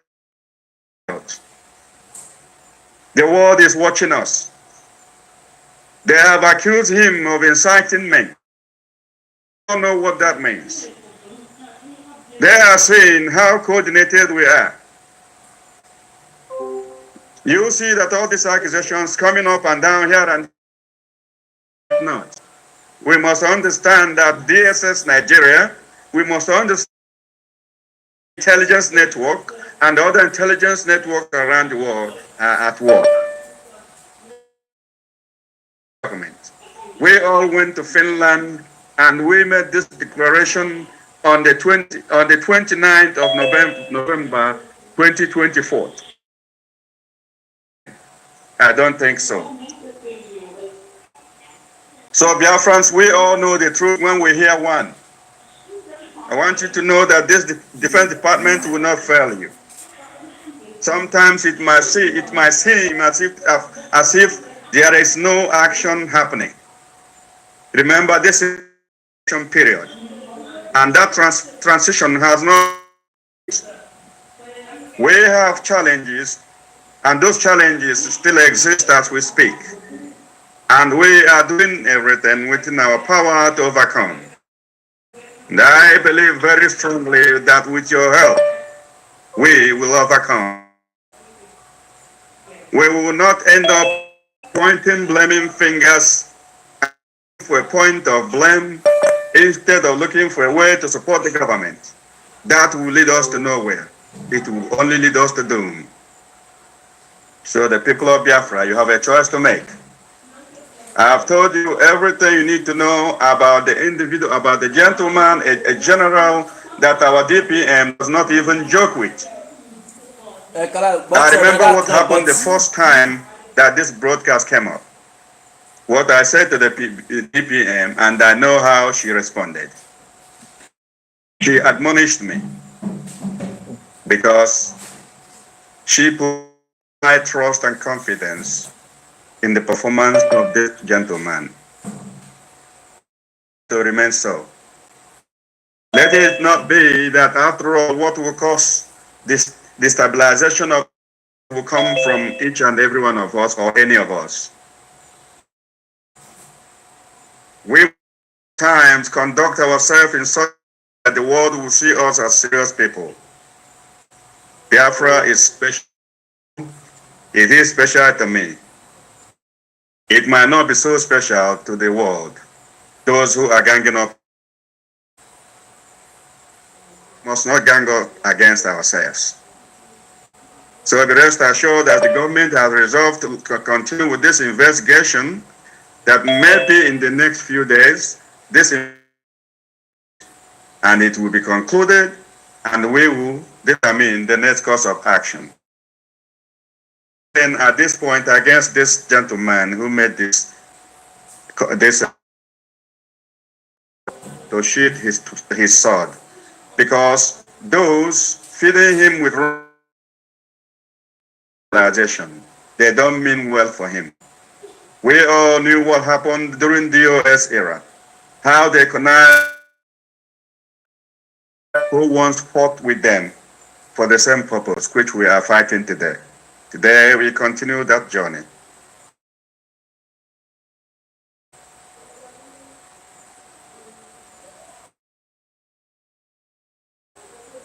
The world is watching us. They have accused him of inciting men. I don't know what that means. They are saying how coordinated we are. You see that all these accusations coming up and down here and not. We must understand that DSS Nigeria, we must understand intelligence network and other intelligence networks around the world are at work. We all went to Finland and we made this declaration on the 29th of November 2024. I don't think so. So Biafrans, we all know the truth when we hear one. I want you to know that this Defense Department will not fail you. Sometimes it might seem as if there is no action happening. Remember, this is a transition period, and that transition has not. We have challenges, and those challenges still exist as we speak. And we are doing everything within our power to overcome. And I believe very strongly that with your help, we will overcome. We will not end up pointing blaming fingers for a point of blame instead of looking for a way to support the government. That will lead us to nowhere. It will only lead us to doom. So the people of Biafra, you have a choice to make. I have told you everything you need to know about the individual, about the gentleman, a general that our DPM does not even joke with. I remember what happened the first time that this broadcast came up. What I said to the DPM, and I know how she responded. She admonished me because she put high trust and confidence in the performance of this gentleman. To remain so. Let it not be that after all, what will cause this destabilization of will come from each and every one of us or any of us. We times conduct ourselves in such that the world will see us as serious people. Biafra is special. It is special to me. It might not be so special to the world. Those who are ganging up must not gang up against ourselves. So the rest assured that the government has resolved to continue with this investigation, that maybe in the next few days, and it will be concluded, and we will determine the next course of action. Then at this point, against this gentleman who made this to sheath his sword, because those feeding him with realization, they don't mean well for him. We all knew what happened during the DOS era, how they connived who once fought with them for the same purpose which we are fighting today. Today we continue that journey.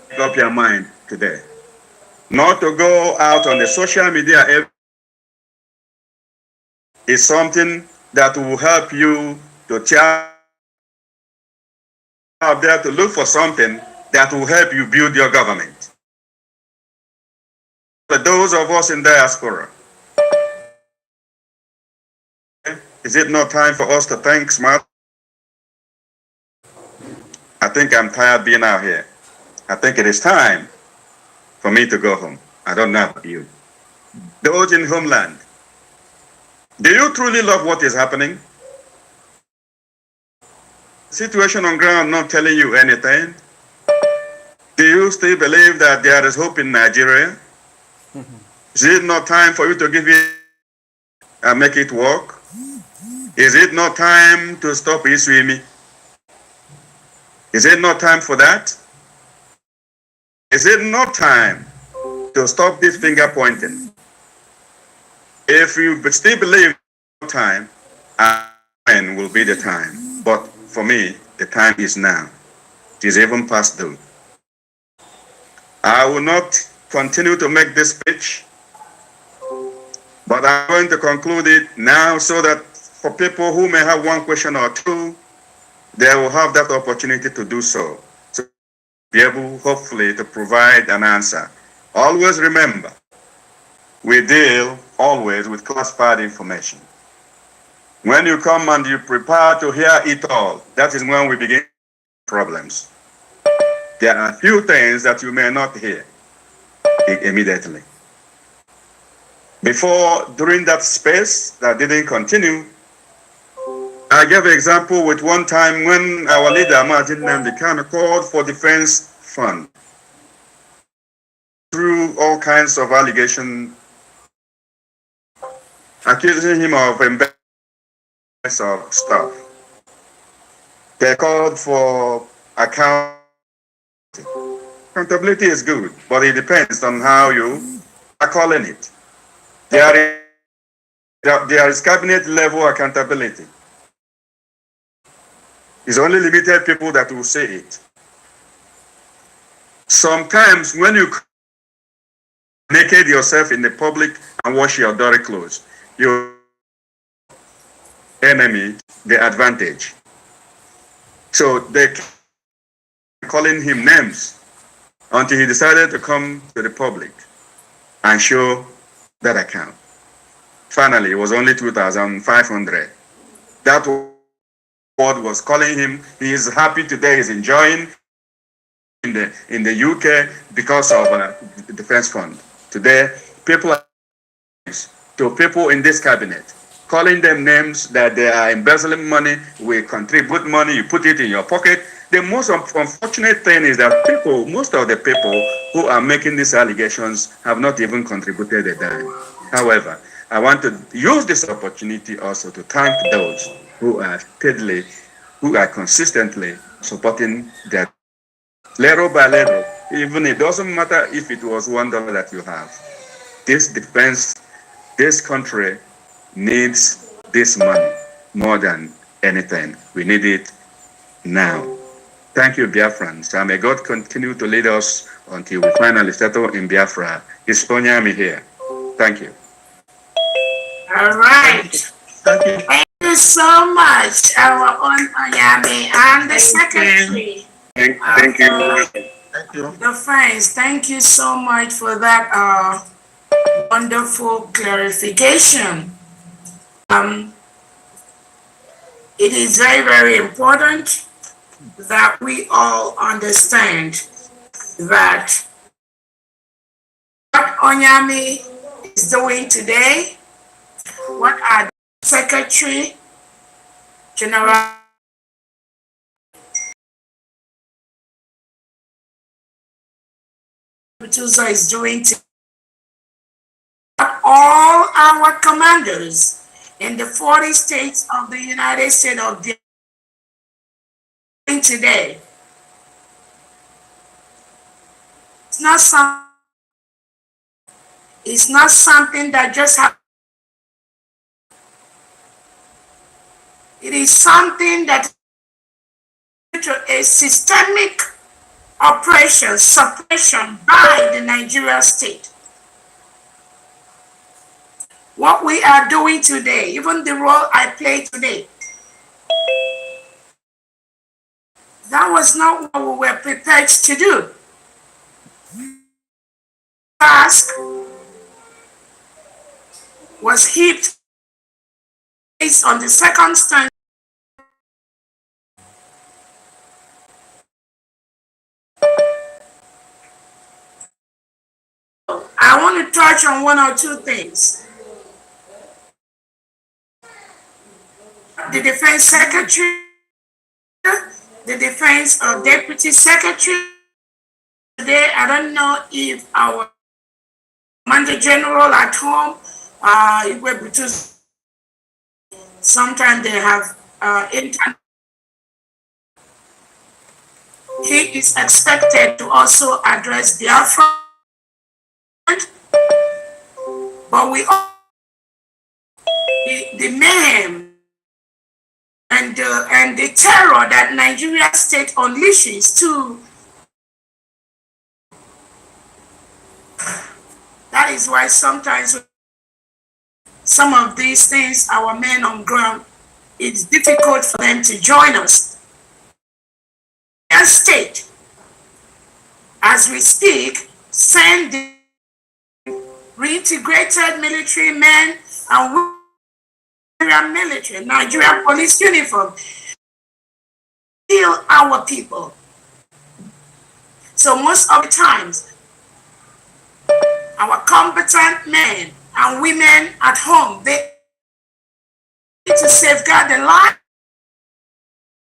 Make up your mind today. Not to go out on the social media is something that will help you to try out there to look for something that will help you build your government. For those of us in diaspora, is it not time for us to think smart? I think I'm tired being out here. I think it is time for me to go home. I don't know about you. Those in homeland, do you truly love what is happening? Situation on ground not telling you anything? Do you still believe that there is hope in Nigeria? Is it not time for you to give it and make it work? Is it not time to stop Iswimi? Is it not time for that? Is it not time to stop this finger pointing? If you still believe time, when will be the time? But for me, the time is now. It is even past due. I will not continue to make this speech, but I'm going to conclude it now so that for people who may have one question or two, they will have that opportunity to do so. So be able, hopefully, to provide an answer. Always remember, we deal always with classified information. When you come and you prepare to hear it all, that is when we begin problems. There are few things that you may not hear immediately. Before, during that space that didn't continue, I gave an example with one time when our leader, Martin Namdekano, called for defense fund through all kinds of allegations, accusing him of embezzlement of stuff. They called for accountability is good, but it depends on how you are calling it. There is cabinet level accountability. It's only limited people that will say it. Sometimes when you naked yourself in the public and wash your dirty clothes, your enemy the advantage. So they calling him names until he decided to come to the public and show that account. Finally, it was only 2,500. That word was calling him. He is happy today. He's enjoying in the UK because of the defense fund. Today, people are to people in this cabinet, calling them names that they are embezzling money. We contribute money. You put it in your pocket. The most unfortunate thing is that most of the people who are making these allegations have not even contributed a dime. However, I want to use this opportunity also to thank those who are steadily, who are consistently supporting their little by little. Even it doesn't matter if it was $1 that you have. This defense, this country needs this money more than anything. We need it now. Thank you, Biafrans. And may God continue to lead us until we finally settle in Biafra. It's Onyami here. Thank you. All right. Thank you. Thank you so much, our own Onyami and the secretary. Thank you. Thank you. The friends, thank you so much for that wonderful clarification. It is very, very important that we all understand that what Onyami is doing today, what our Secretary General Butuza is doing today, what all our commanders in the 40 states of the United States of the today. It's not something that just happens. It is something that to a systemic oppression, suppression by the Nigerian state. What we are doing today, even the role I play today, that was not what we were prepared to do. Task was heaped based on the circumstance touch on one or two things. The Defense Secretary, the Defense Deputy Secretary. Today, I don't know if our Commander General at home, sometimes they have internet. He is expected to also address Biafran, but the mayhem and the terror that Nigeria state unleashes to. That is why sometimes some of these things, our men on ground, it's difficult for them to join us. Our state, as we speak, send the reintegrated military men and Nigerian military, Nigerian police uniform, kill our people. So most of the times, our competent men and women at home, they need to safeguard the life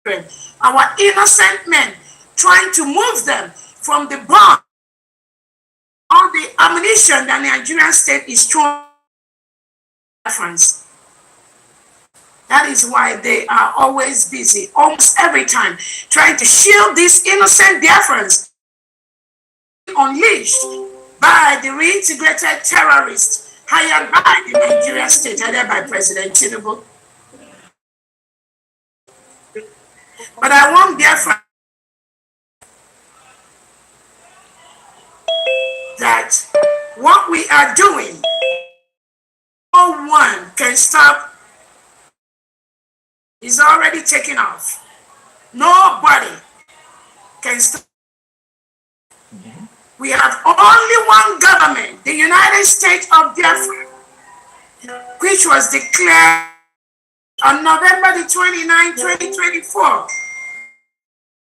of our innocent men, trying to move them from the bomb or the ammunition that the Nigerian state is throwing. That is why they are always busy, almost every time, trying to shield these innocent Biafrans unleashed by the reintegrated terrorists hired by the Nigerian state, headed by President Tinubu. But I want Biafra that what we are doing, no one can stop. Is already taken off. Nobody can stop. We have only one government, the United States of Biafra, which was declared on November the 29th, 2024.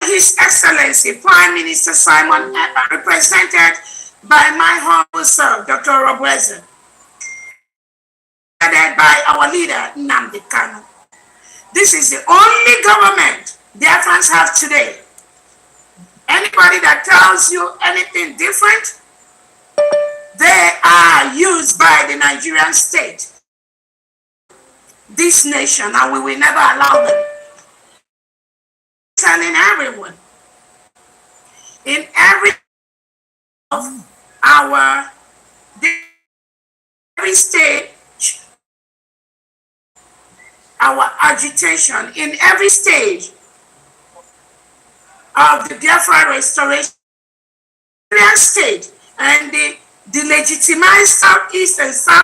His Excellency Prime Minister Simon Ekpa, represented by my humble self, Dr. Robweze, headed by our leader, Nnamdi Kanu. This is the only government Biafrans have today. Anybody that tells you anything different, they are used by the Nigerian state, this nation, and we will never allow them. Telling everyone, in every of our every stage, our agitation, in every stage of the Biafra restoration state and the legitimized Southeast and South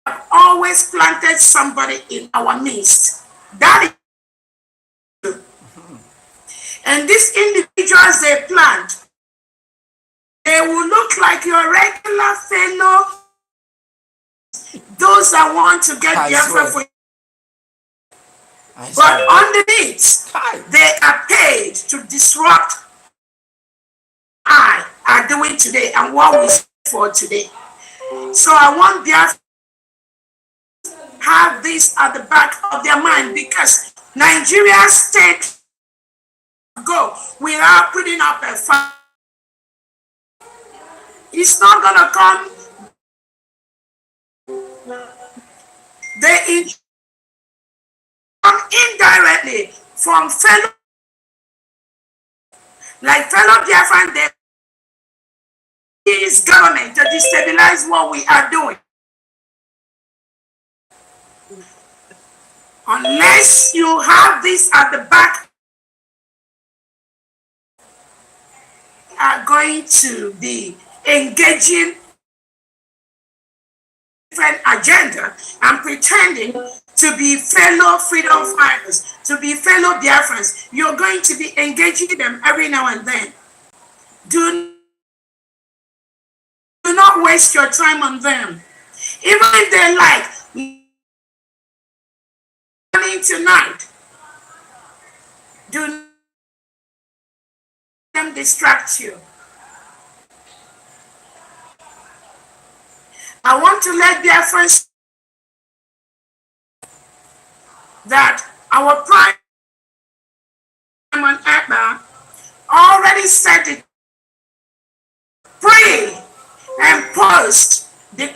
have always planted somebody in our midst. That is true. And these individuals they plant, they will look like your regular fellow, those that want to get Biafra for you. But underneath, they are paid to disrupt I are doing today and what we see for today. So I want Biafra to have this at the back of their mind, because Nigeria state go without putting up a fight. It's not gonna come. They come indirectly from fellow, like fellow Biafran, they use government to destabilize what we are doing. Unless you have this at the back, are going to be engaging different agenda and pretending to be fellow freedom fighters, to be fellow Biafrans. You're going to be engaging them every now and then. Do not waste your time on them. Even if they like tonight, do not let them distract you. I want to let Biafrans that our Prime Minister already said it pre and post the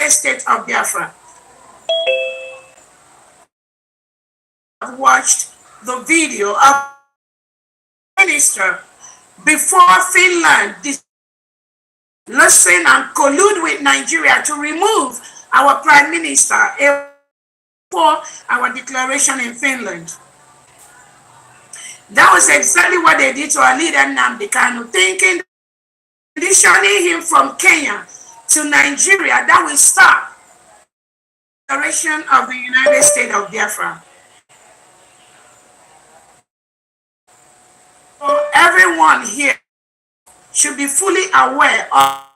state of Biafra. I've watched the video of the minister before Finland listen and collude with Nigeria to remove our prime minister for our declaration in Finland. That was exactly what they did to our leader Nnamdi Kanu, thinking conditioning him from Kenya to Nigeria, that will stop the declaration of the United States of Biafra. So everyone here should be fully aware of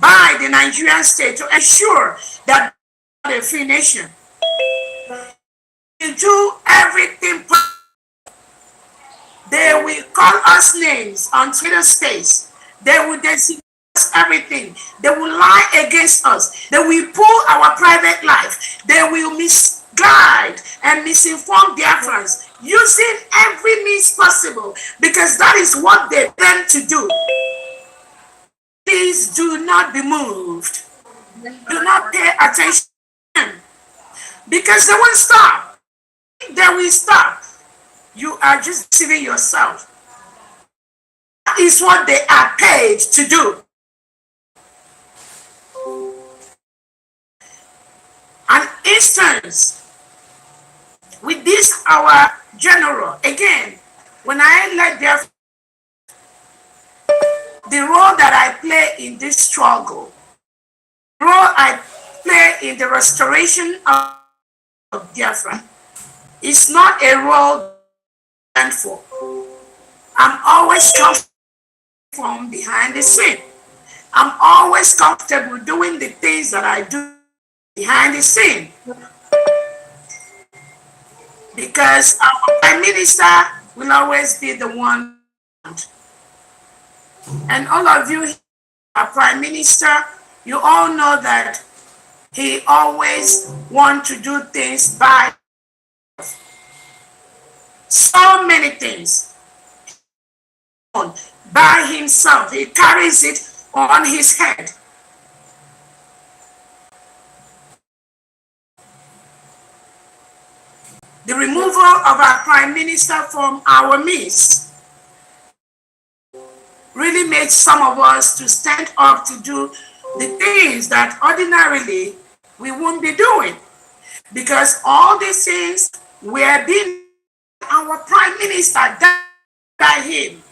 by the Nigerian state to ensure that the free nation will do everything. They will call us names on Twitter space. They will designate us everything. They will lie against us. They will pull our private life. They will misguide and misinform Biafrans using every means possible, because that is what they plan to do. Please do not be moved. Do not pay attention, because they won't stop. They will stop. You are just deceiving yourself. That is what they are paid to do. An instance with this, our general, again, when I let the role that I play in this struggle, the role I play in the restoration of Biafra, is not a role planned for. I'm always comfortable from behind the scene. I'm always comfortable doing the things that I do behind the scene, because our prime minister will always be the one. And all of you, our prime minister, you all know that he always wants to do things by so many things by himself. He carries it on his head. The removal of our prime minister from our midst really made some of us to stand up to do the things that ordinarily we wouldn't be doing, because all these things were being our prime minister by him,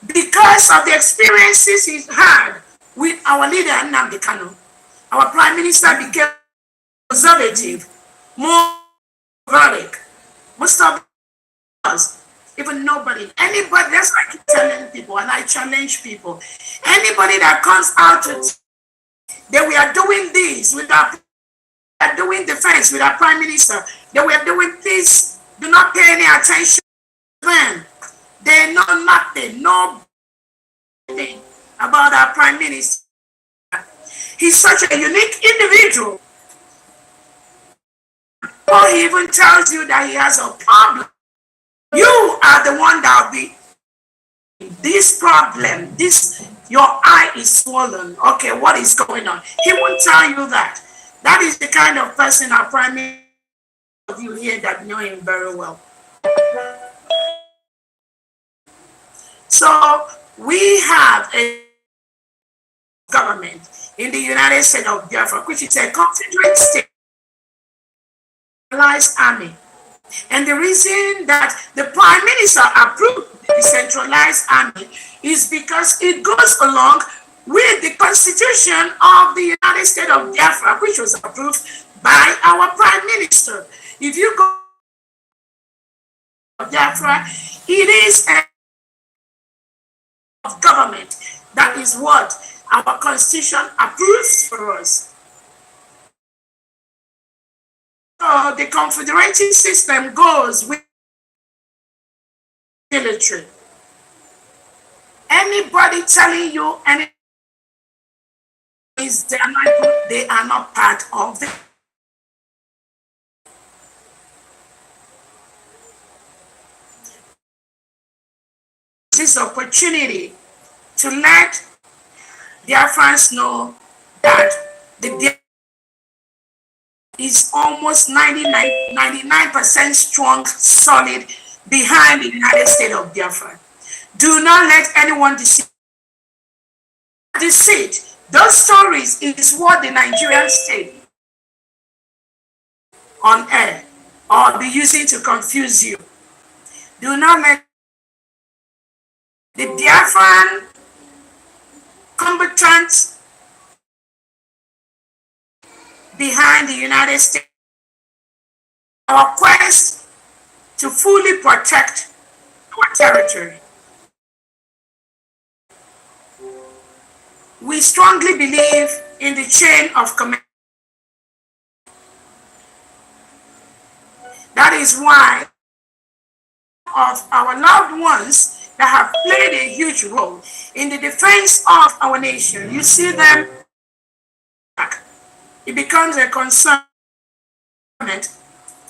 because of the experiences he's had with our leader Nnamdi Kanu. Our prime minister became conservative, more erratic. Most of us, even nobody, anybody, that's why I keep telling people, and I challenge people, anybody that comes out to that we are doing this with our doing defense with our prime minister, that we are doing this, do not pay any attention to them. They know nothing, nothing about our prime minister. He's such a unique individual. Or he even tells you that he has a problem. You are the one that will be this problem, this, your eye is swollen. Okay, what is going on? He won't tell you that. That is the kind of person our prime minister of you here that know him very well. So we have a government in the United States of Biafra, which is a confederate state army. And the reason that the prime minister approved the decentralized army is because it goes along with the constitution of the United States of Biafra, which was approved by our prime minister. If you go to Biafra, it is a government. That is what our constitution approves for us. So the confederating system goes with military. Anybody telling you anything is they are not part of this opportunity to let Biafrans know that the is almost 99% strong, solid behind the United States of Biafra. Do not let anyone deceive. Those stories is what the Nigerian state on air or be using to confuse you. Do not let the Biafran combatants behind the United States. Our quest to fully protect our territory. We strongly believe in the chain of command. That is why of our loved ones that have played a huge role in the defense of our nation. You see them, it becomes a concern,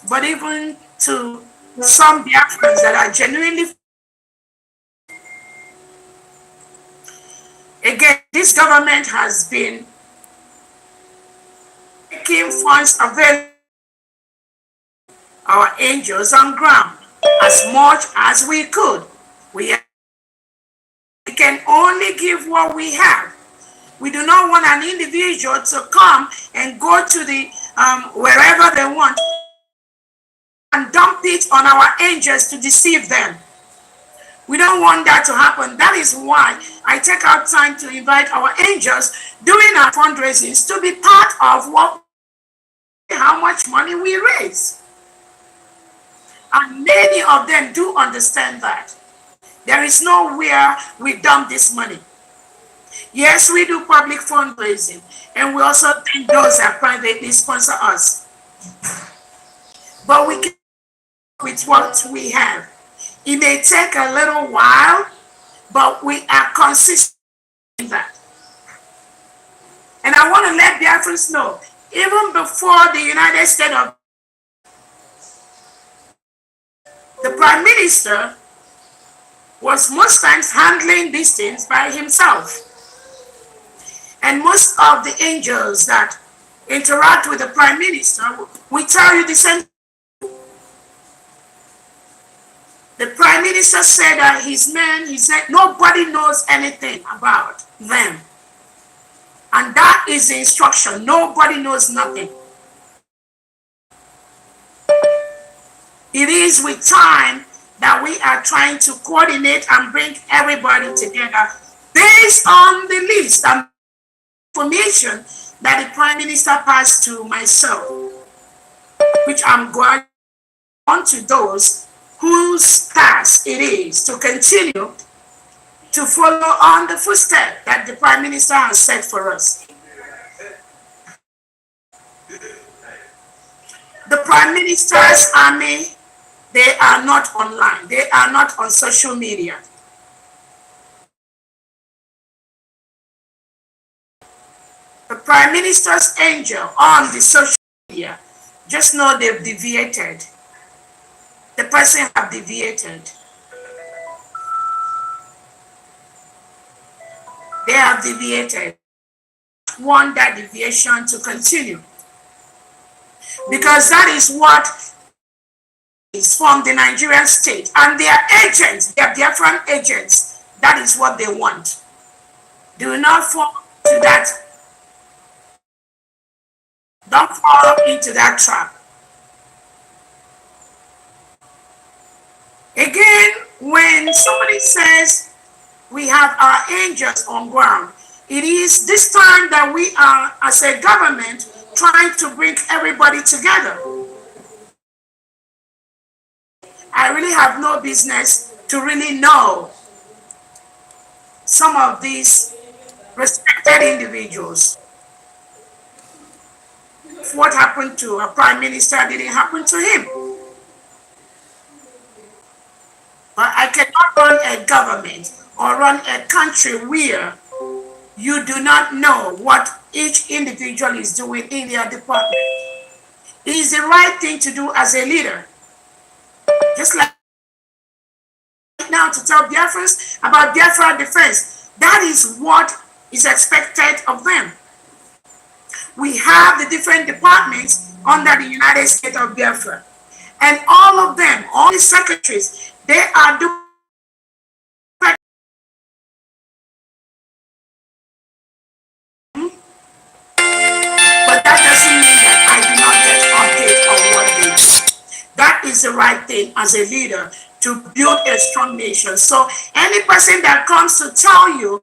but even to some Biafrans that are genuinely. Again, this government has been making funds available our angels on ground as much as we could. We can only give what we have. We do not want an individual to come and go to the wherever they want and dump it on our angels to deceive them. We don't want that to happen. That is why I take out time to invite our angels during our fundraisings to be part of how much money we raise. And many of them do understand that. There is nowhere we dump this money. Yes, we do public fundraising, and we also thank those that privately sponsor us. But we can with what we have. It may take a little while, but we are consistent in that. And I want to let Biafrans know, even before the United States of the Prime Minister was most times handling these things by himself. And most of the angels that interact with the Prime Minister will tell you the same. The Prime Minister said that his men, he said, nobody knows anything about them. And that is the instruction. Nobody knows nothing. It is with time that we are trying to coordinate and bring everybody together based on the list and information that the Prime Minister passed to myself, which I'm going on to those whose task it is to continue to follow on the footsteps that the Prime Minister has set for us. The Prime Minister's army, they are not online. They are not on social media. The Prime Minister's angel on the social media, just know they've deviated. The person have deviated. They have deviated. Want that deviation to continue. Because that is what is from the Nigerian state. And their agents, their Biafran agents, that is what they want. Do not fall into that. Don't fall into that trap. Again, when somebody says we have our angels on ground, it is this time that we are, as a government, trying to bring everybody together. I really have no business to really know some of these respected individuals. What happened to a prime minister didn't happen to him. But I cannot run a government or run a country where you do not know what each individual is doing in their department. It is the right thing to do as a leader. Just like now to tell Biafrans about Biafra defense. That is what is expected of them. We have the different departments under the United States of Biafra. And all of them, all the secretaries, they are doing. But that doesn't mean that I do not get update on what they do. That is the right thing as a leader to build a strong nation. So any person that comes to tell you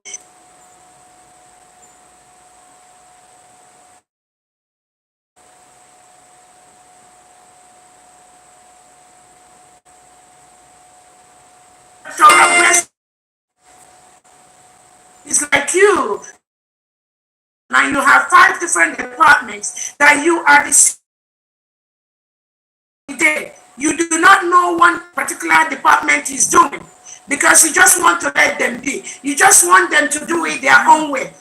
it's like you. Now you have 5 different departments that you are the day. You do not know one particular department is doing because you just want to let them be. You just want them to do it their own way.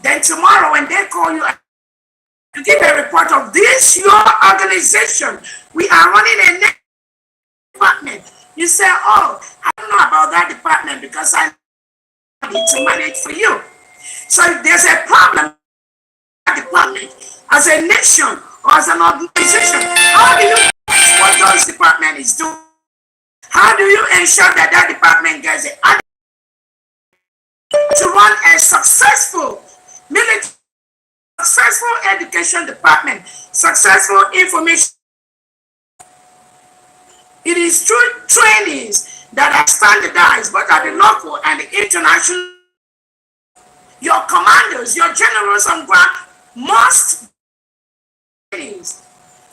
Then tomorrow when they call you to give a report of this, your organization, we are running a department. You say, oh, I don't know about that department because I need to manage for you. So if there's a problem in that department, as a nation or as an organization, how do you manage what those department is doing? How do you ensure that that department gets it to run a successful military, successful education department, successful information? It is through trainings that are standardized, both at the local and the international. Your commanders, your generals on ground must trainings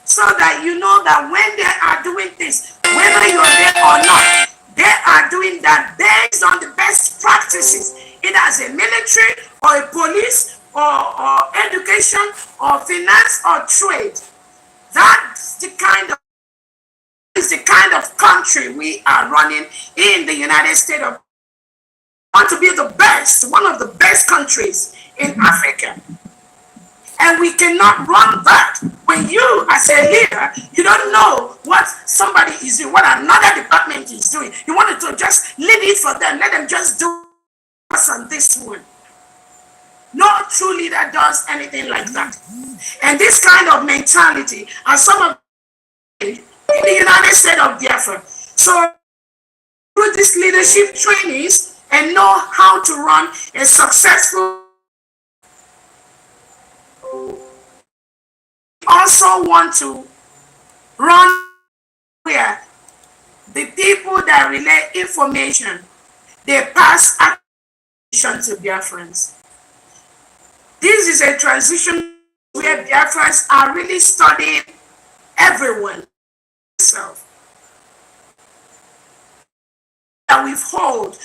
so that you know that when they are doing this, whether you're there or not, they are doing that based on the best practices, either as a military or a police or education or finance or trade. That's the kind of country we are running in the United States of. Want to be the best, one of the best countries in Africa. And we cannot run that when you, as a leader, you don't know what somebody is doing, what another department is doing. You wanted to just leave it for them, let them just do this and this one. No true leader does anything like that. And this kind of mentality, and some of in the United States of Biafra. So through these leadership trainings and know how to run a successful. Also want to run where the people that relay information, they pass action to Biafrans. This is a transition where Biafrans are really studying everyone. That we've held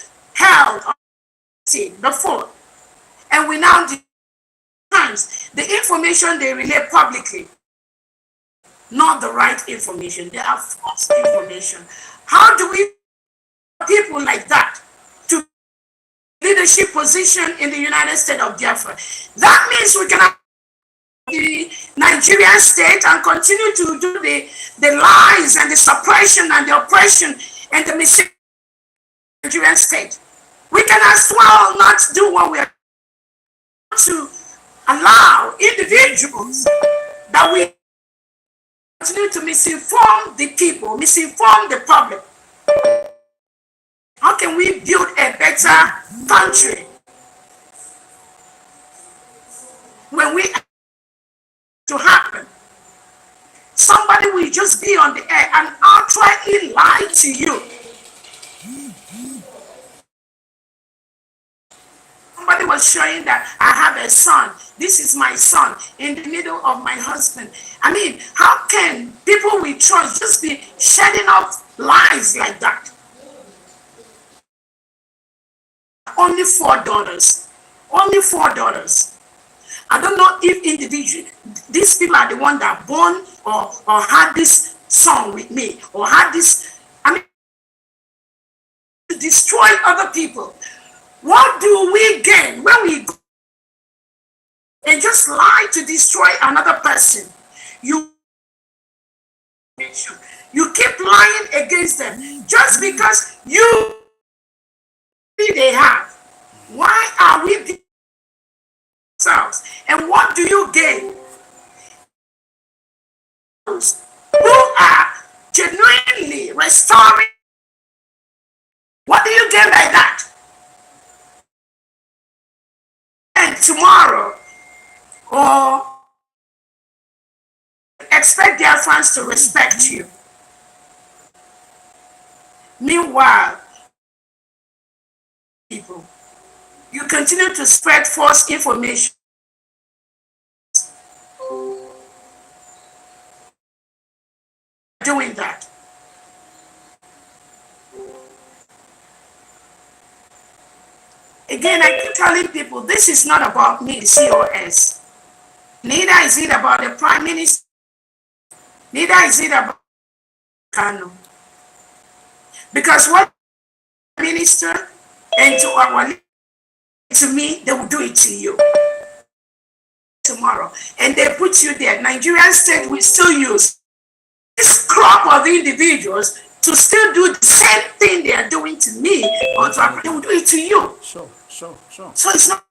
before, and we now times the information they relay publicly, not the right information. They are false information. How do we people like that to leadership position in the United States of Biafra? That means we can the Nigerian state and continue to do the lies and the suppression and the oppression and the misinformation Nigerian state. We can as well not do what we are to allow individuals that we continue to misinform the people, misinform the public. How can we build a better country when we to happen? Somebody will just be on the air and outrightly lie to you. Somebody was showing that I have a son. This is my son in the middle of my husband. I mean, how can people we trust just be shedding off lies like that? Only 4 daughters. Only 4 daughters. I don't know if individually these people are the ones that born or had this son with me or had this. I mean, to destroy other people. What do we gain when we go and just lie to destroy another person. You keep lying against them just because they have. Why are we ourselves? And what do you gain? Those who are genuinely restoring, what do you gain by that? And tomorrow, or expect their fans to respect you. Meanwhile, people, you continue to spread false information. Doing that. Again, I keep telling people this is not about me, COS. Neither is it about the Prime Minister. Neither is it about Kano. Because what the Minister and to me, they will do it to you tomorrow. And they put you there. Nigerian state will still use this crop of individuals to still do the same thing they are doing to me, or they will do it to you. Sure. So it's not.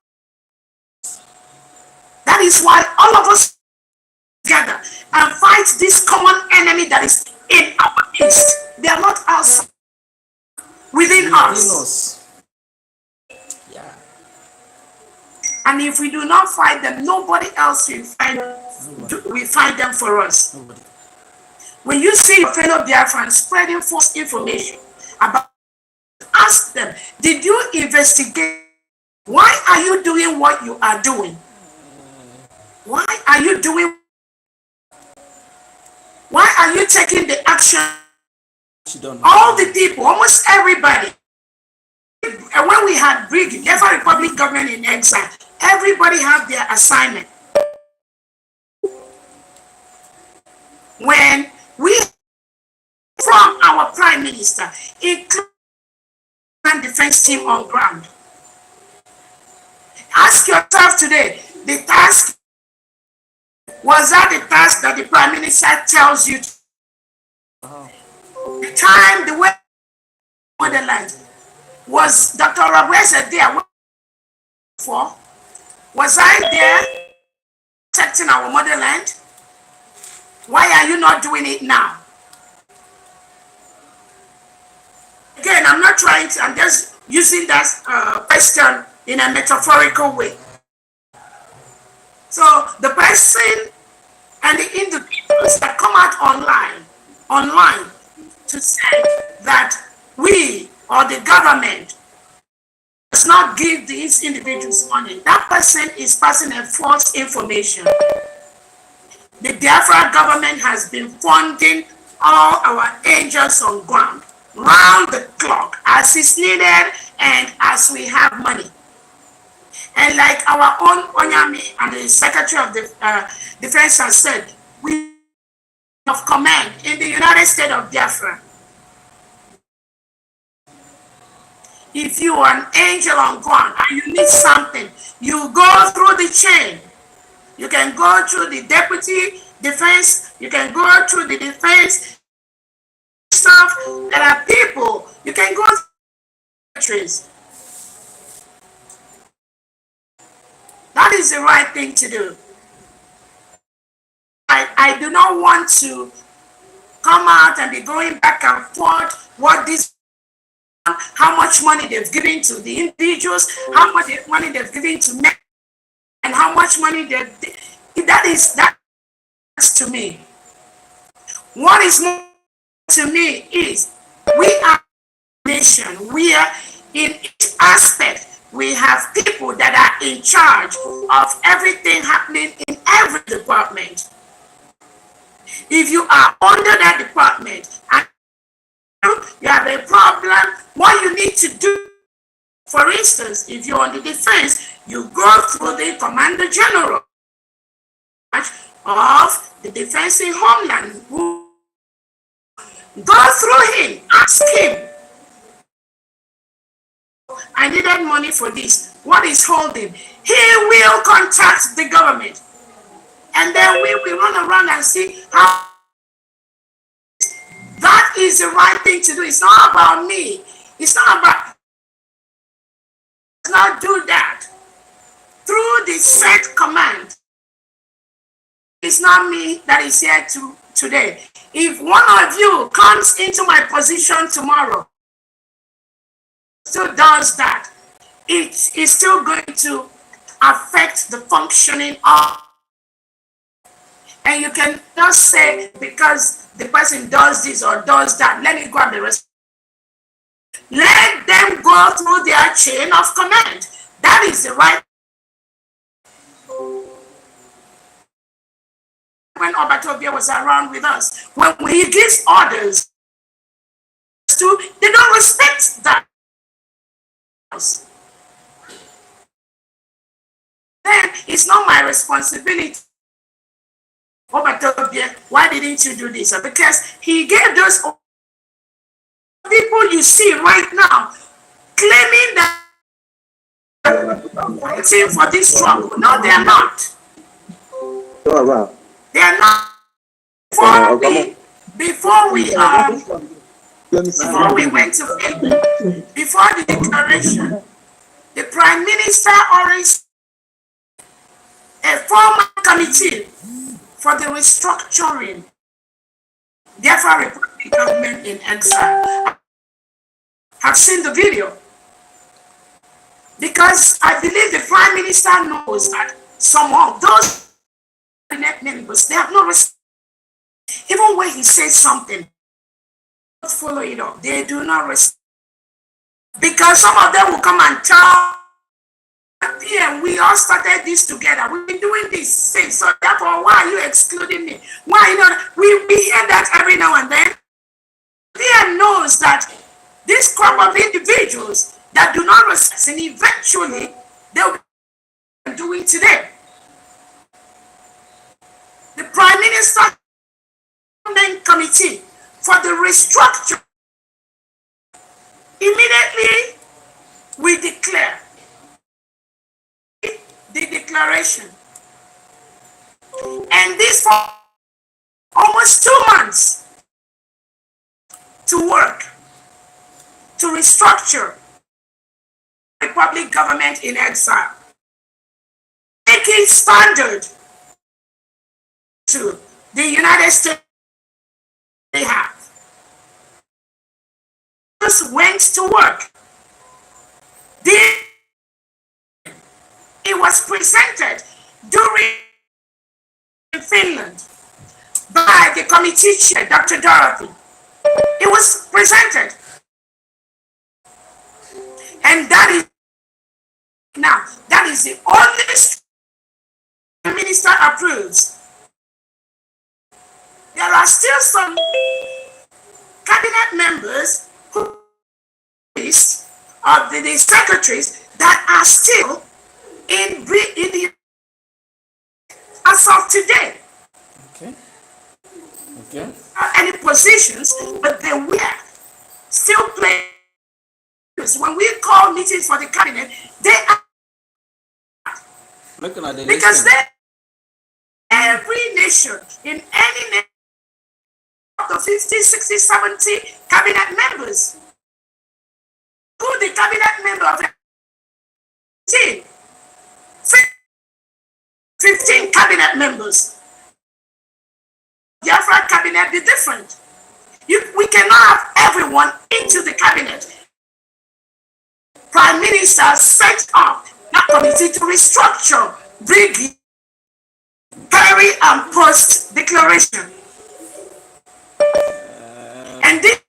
That is why all of us together and fight this common enemy that is in our midst. They are not outside, within us. Yeah. And if we do not fight them, nobody else will fight them for us. Nobody. When you see your fellow Biafrans spreading false information about, ask them, did you investigate? Why are you doing what you are doing? Why are you doing? Why are you taking the action? All the people, almost everybody. And when we had Brigade, Biafra Republic government in exile, everybody had their assignment. When we, from our Prime Minister, including the defense team on ground, ask yourself today, the task, was that the task that the Prime Minister tells you to? The time, the way, motherland, was Dr. Rabweza there for? Was I there protecting our motherland? Why are you not doing it now? Again, I'm not trying to, I'm just using that question in a metaphorical way. So the person and the individuals that come out online to say that we or the government does not give these individuals money, that person is passing a false information. The Biafra government has been funding all our angels on ground, round the clock, as is needed and as we have money. And like our own Onyami and the Secretary of the Defense has said, we of command in the United States of Biafra. If you are an angel on ground and you need something, you go through the chain. You can go through the deputy defense, you can go through the defense staff. There are people, you can go through. That is the right thing to do. I do not want to come out and be going back and forth what this, how much money they've given to the individuals, how much money they've given to men, and how much money that to me. What is more to me is we are a nation. We are in each aspect. We have people that are in charge of everything happening in every department. If you are under that department and you have a problem, what you need to do, for instance, if you're on the defense, you go through the Commander General of the Defense in Homeland. Go through him, ask him, I needed money for this. what is holding. He will contact the government, and then we will run around and see how that is the right thing to do. It's not about me. It's not about, not do that through the set command. It's not me that is here today. If one of you comes into my position tomorrow, still does that, it is still going to affect the functioning of. And you can just say because the person does this or does that, let me grab the rest. Let them go through their chain of command. That is the right. When Obatobia was around with us, when he gives orders to, they don't respect that. Then it's not my responsibility. Obatobia, why didn't you do this? Because he gave those people you see right now claiming that fighting for this struggle. No, they are not. They are not. Before we went to Finland, before the declaration, the Prime Minister arranged a formal committee for the restructuring. Biafran Republic government in exile. Have seen the video because I believe the Prime Minister knows that some of those members, they have no respect. Even when he says something, don't follow it up. They do not respect. Because some of them will come and tell, yeah, we all started this together. We've been doing this since. So therefore, why are you excluding me? Why not? We hear that every now and then. PM knows that this crop of individuals that do not respect, and eventually they'll be doing today. The Prime Minister Committee for the restructure. Immediately, we declare the declaration. And this for almost 2 months to work, to restructure the Republic government in exile. Making standard to the United States they have. Just went to work. It was presented during Finland by the committee chair, Dr. Dorothy. It was presented. And that is now, that is the only the minister approves. There are still some cabinet members who list of the secretaries that are still in the as of today. Okay. Not any positions, but they were still playing. When we call meetings for the cabinet, they are because every nation in any nation up to 50, 60, 70 cabinet members. Who the cabinet member of the 15 cabinet members. Biafran cabinet be different. We cannot have everyone into the cabinet. Prime Minister set up that committee to restructure, bring peri and post declaration. And these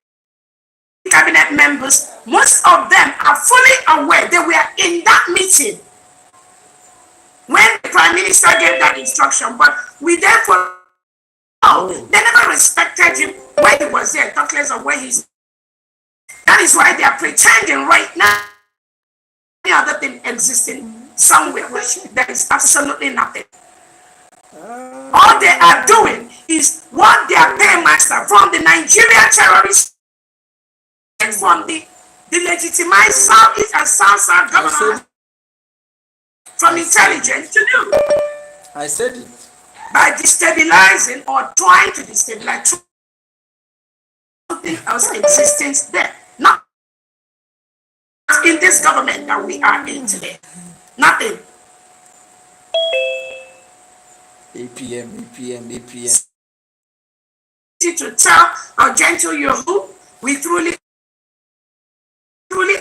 cabinet members, most of them are fully aware they were in that meeting when the Prime Minister gave that instruction, but we therefore they never respected him when he was there, talk less of where he's. That is why they are pretending right now any other thing existing somewhere, which there is absolutely nothing. All they are doing is what their paymaster from the Nigerian terrorists and from the legitimized Southeast and South government from intelligence to do. I said it. By destabilizing or trying to destabilize something else existence there. Not in this government that we are in today. Nothing. APM. To tell our gentle Yahoo, we truly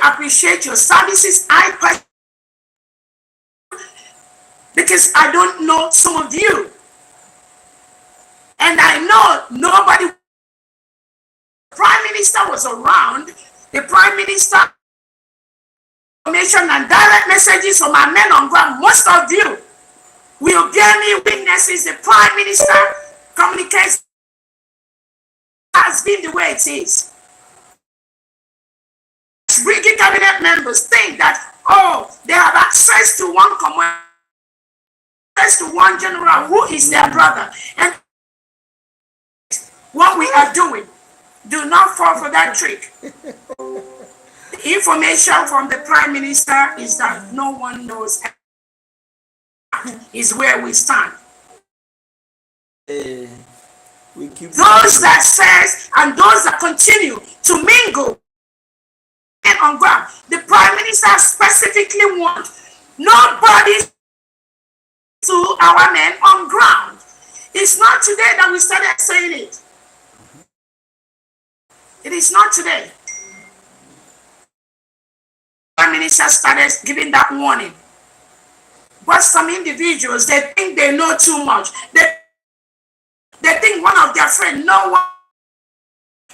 appreciate your services. Because I don't know some of you, and I know nobody. The Prime Minister was around. The Prime Minister information and direct messages from our men on ground. Most of you will bear me witnesses. The Prime Minister communicates has been the way it is. Bringing cabinet members think that, oh, they have access to one command, access to one general who is their brother. And what we are doing, do not fall for that trick. The information from the Prime Minister is that no one knows is where we stand. We keep those that says and those that continue to mingle and on ground. The Prime Minister specifically wants nobody to our men on ground. It's not today that we started saying it. It is not today. Prime Minister started giving that warning. But some individuals, they think they know too much. They think one of their friends, no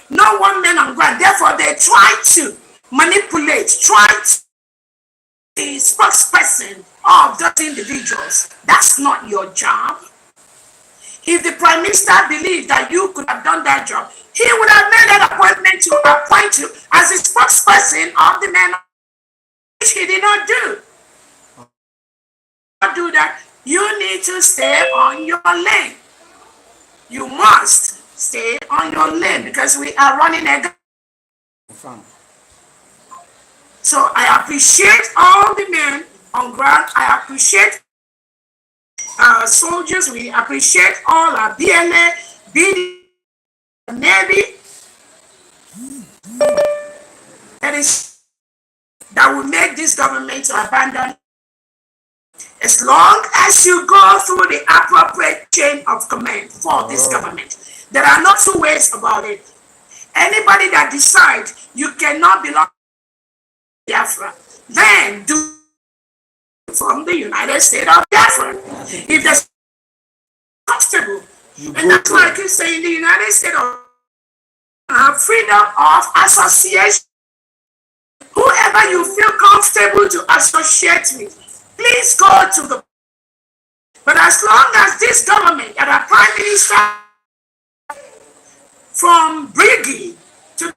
one man on ground. Therefore, they try to manipulate, try to be spokesperson of those individuals. That's not your job. If the Prime Minister believed that you could have done that job, he would have made an appointment to appoint you as a spokesperson of the men, which he did not do. Do that. You need to stay on your lane. You must stay on your lane because we are running a. So I appreciate all the men on ground. I appreciate our soldiers. We appreciate all our BLA, BD, Navy. That will make this government to abandon. As long as you go through the appropriate chain of command for this government, there are no two ways about it. Anybody that decides you cannot belong to Biafra, then do from the United States of Biafra. If that's comfortable, and that's why I keep saying the United States of freedom of association. Whoever you feel comfortable to associate with, please go to the. But as long as this government and our Prime Minister, from Briggy to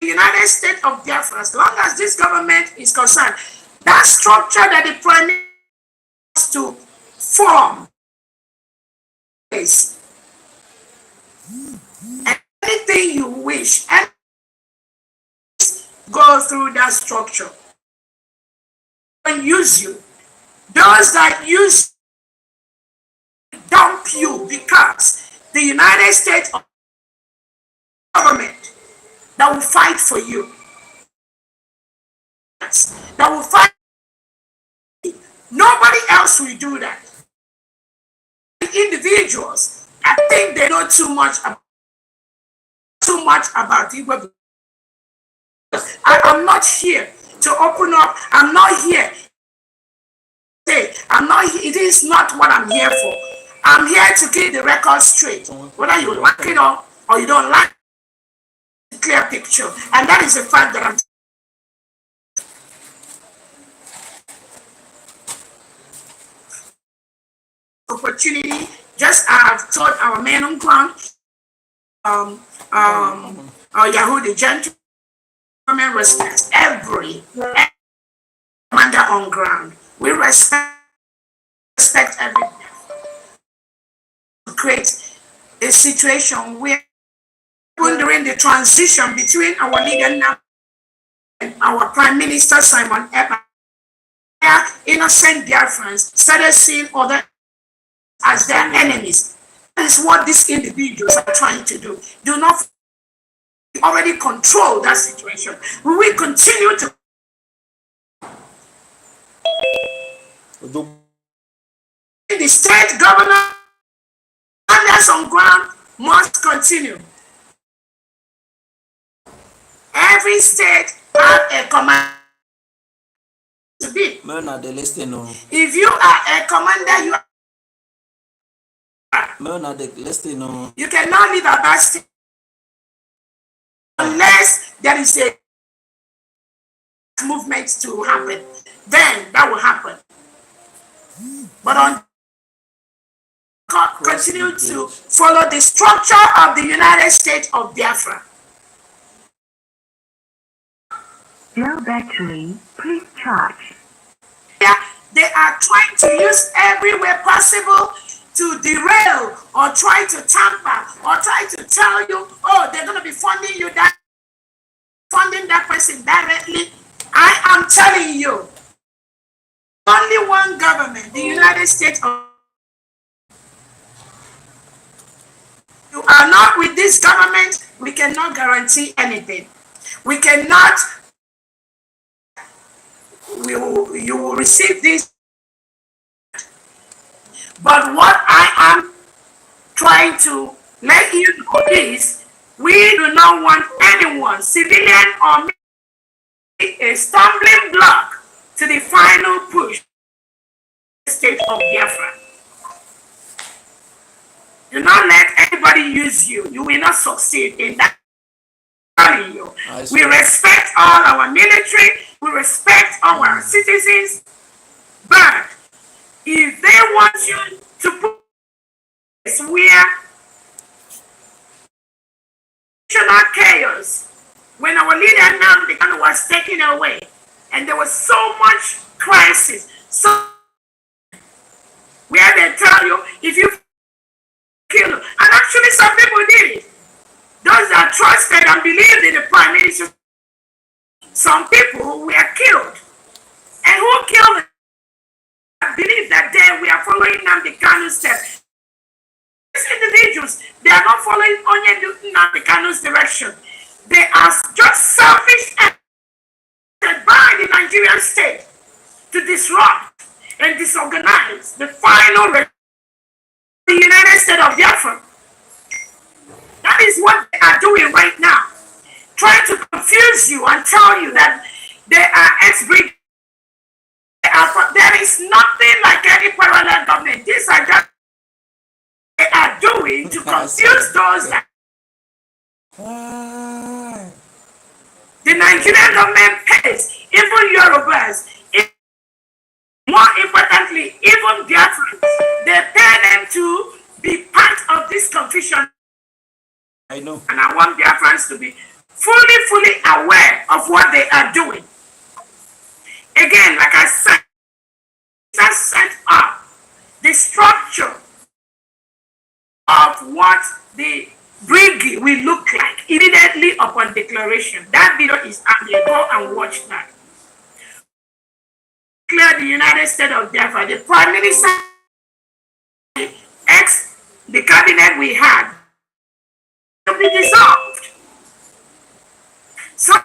the United States of Biafra, as long as this government is concerned, that structure that the Prime Minister wants to form is anything you wish and go through that structure and use you. Those that use dump you because the United States government that will fight for you, that will fight. Nobody else will do that. Individuals, I think they know too much about it. I'm not here to open up. I'm not here. I'm not. It is not what I'm here for. I'm here to keep the record straight. Whether you like it or you don't like it, clear picture, and that is the fact that I'm. Opportunity, just I've told our men on ground, Yahoo the gentleman respects every commander on ground. We respect every to create a situation where during the transition between our leader now and our Prime Minister Simon Epa, innocent Biafrans started seeing other as their enemies. That is what these individuals are trying to do. Do not already control that situation. We will continue to. The state governor others on ground must continue. Every state has a command to be. If you are a commander, you cannot leave a bad state unless there is a movement to happen. Then that will happen. But on continue to follow the structure of the United States of Biafra. Low battery, please charge. They are trying to use every way possible to derail or try to tamper or try to tell you, oh, they're going to be funding you that, funding that person directly. I am telling you, only one government, the United States of. You are not with this government, we cannot guarantee anything. We cannot, you will receive this. But what I am trying to let you know is, we do not want anyone, civilian or a stumbling block to the final push state of Biafra. Do not let anybody use you. You will not succeed in that. We respect all our military, we respect our citizens, but if they want you to put where national chaos, when our leader Nnamdi Kanu was taken away, and there was so much crisis, so where they tell you if you kill, and actually some people did it. Those that trusted and believed in the prime minister, some people were killed. And who killed them? I believe that we are following Nnamdi Kanu's steps. These individuals, they are not following only Nnamdi Kanu's direction. They are just selfish and by the Nigerian state to disrupt and disorganize the final the United States of Biafra. That is what they are doing right now. Trying to confuse you and tell you that they are ex-brigade. There is nothing like any parallel government. These are just they are doing to confuse those that the Nigerian government pays, even Yorubas, more importantly, even Biafrans, they pay them to be part of this confusion. I know. And I want Biafrans to be fully aware of what they are doing. Again, like I said, that set up the structure of what the brigade will look like immediately upon declaration. That video is out there. Go and watch that. Declare the United States of Biafra. The Prime Minister, the cabinet we had, to be dissolved. Some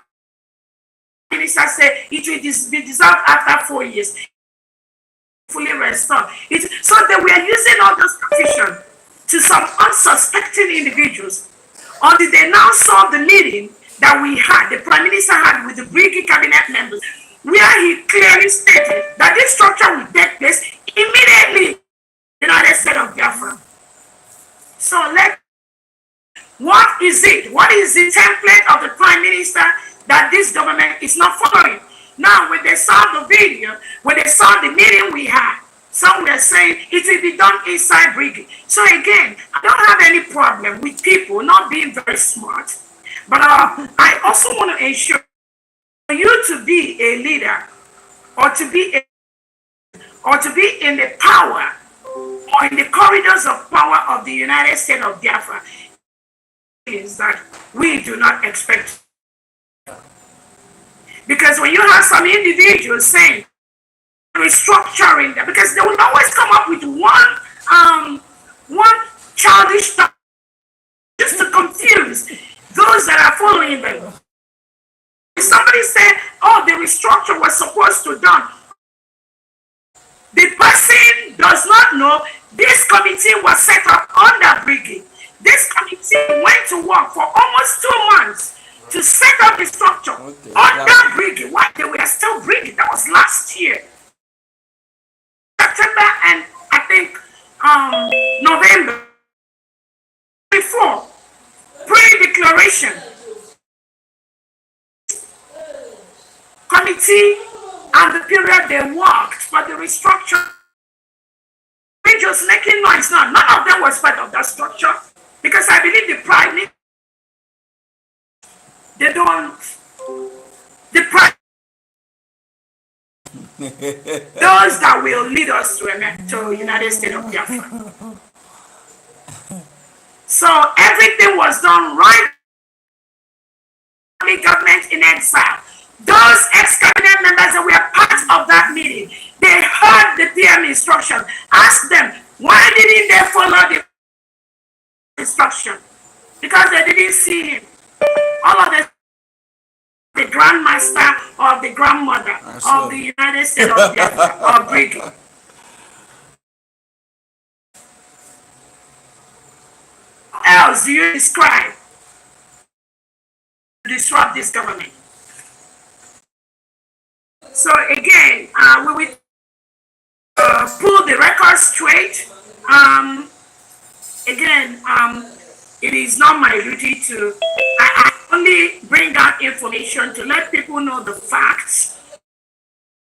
ministers say it will be dissolved after 4 years. Fully restored. So they were using all those provisions to some unsuspecting individuals until they now saw the meeting that we had, the Prime Minister had with the brigade cabinet members, where he clearly stated that this structure will take place immediately in the United States of Biafra. So what is it? What is the template of the Prime Minister that this government is not following? Now, when they saw the video, when they saw the meeting we had, some were saying it will be done inside brigade. So again, I don't have any problem with people not being very smart, but I also want to ensure for you to be a leader or to be in the power or in the corridors of power of the United States of Biafra is that we do not expect. Because when you have some individuals saying restructuring them, because they will always come up with one childish thought just to confuse those that are following them. If somebody said, "Oh, the restructure was supposed to done," the person does not know this committee was set up under Brigade. This committee went to work for almost 2 months to set up the structure under Brigade. Why they were still Brigade? That was last year, September, and I think November before pre-declaration committee and the period they worked for the restructure. Just making noise now. None of them was part of that structure, because I believe the prime minister, they don't, the prime, those that will lead us to United States of Biafra. So everything was done right. Government in exile. Those ex-cabinet members that were part of that meeting, they heard the PM instruction. Ask them, why didn't they follow the instruction? Because they didn't see him. All of the grandmaster or the grandmother of the United States of Biafra or Brigade. What else do you describe to disrupt this government? So again, we will pull the record straight. Again, it is not my duty to, I only bring out information to let people know the facts,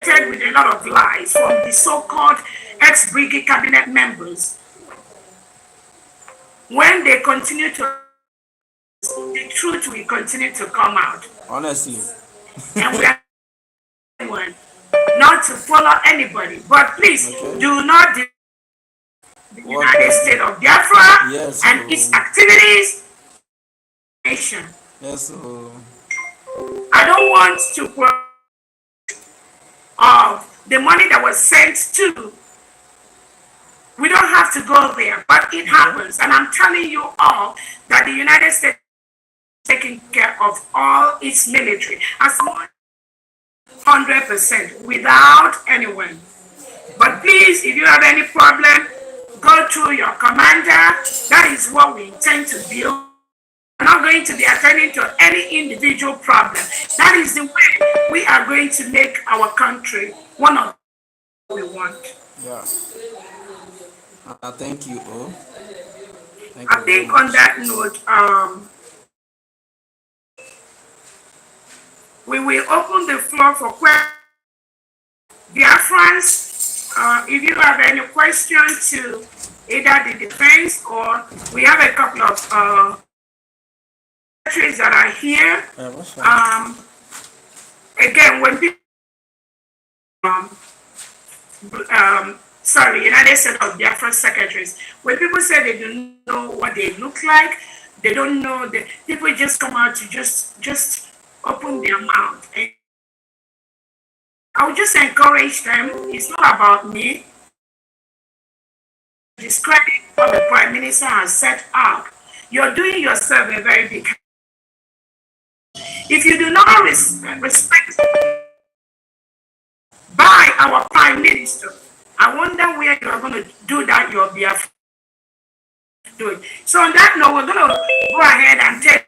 with a lot of lies from the so-called ex-Brigade cabinet members. When they continue to, the truth will continue to come out. Honestly. And we are not to follow anybody, but please do not the United States of Biafra and its activities. Nation. Yes. I don't want to the money that was sent to. We don't have to go there, but it happens, and I'm telling you all that the United States is taking care of all its military as much 100% without anyone. But please, if you have any problem, go to your commander. That is what we intend to build. We're not going to be attending to any individual problem. That is the way we are going to make our country one of we want. Yeah. Thank you. I think on that note, we will open the floor for questions. Biafrans, if you have any questions to either the defense or we have a couple of secretaries that are here. Again, when people, United States of Biafra secretaries, when people say they don't know what they look like, they don't know, the people just come out to just open their mouth. And I would just encourage them. It's not about me. Describing what the Prime Minister has set up. You're doing yourself a very big. If you do not respect by our Prime Minister, I wonder where you are going to do that. You'll be doing. So on that note, we're going to go ahead and take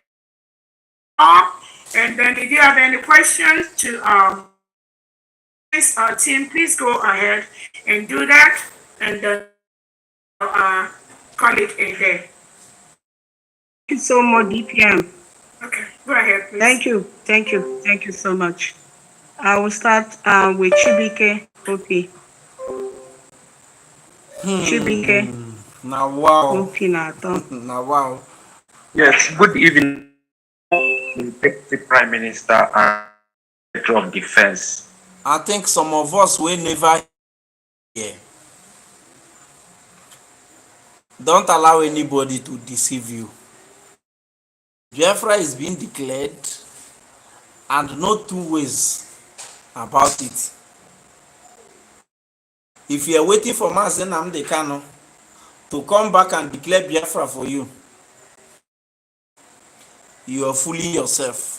up. And then if you have any questions to this team, please go ahead and do that, and call it a day. Thank you so much, DPM. Okay, go ahead, please. Thank you so much. I will start with Chibike. Okay. Chibike. Now wow. Okay, now wow. Yes, good evening, the Prime Minister and Secretary of Defense. I think some of us will never hear. Don't allow anybody to deceive you. Biafra is being declared, and no two ways about it. If you are waiting for Mazi Nnamdi Kanu to come back and declare Biafra for you, you are fooling yourself.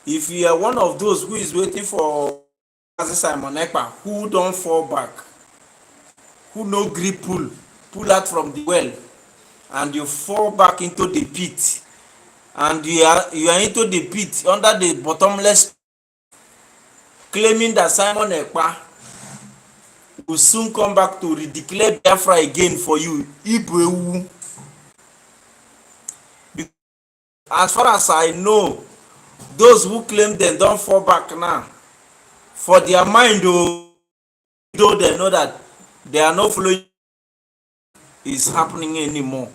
If you are one of those who is waiting for Mazi Simon Ekpa, who don't fall back, who no grip pull out from the well, and you fall back into the pit, and you are into the pit under the bottomless, claiming that Simon Ekpa will soon come back to redeclare Biafra again for you. Ibu. As far as I know, those who claim them don't fall back now, for their mind, though they know that they are not following is happening anymore.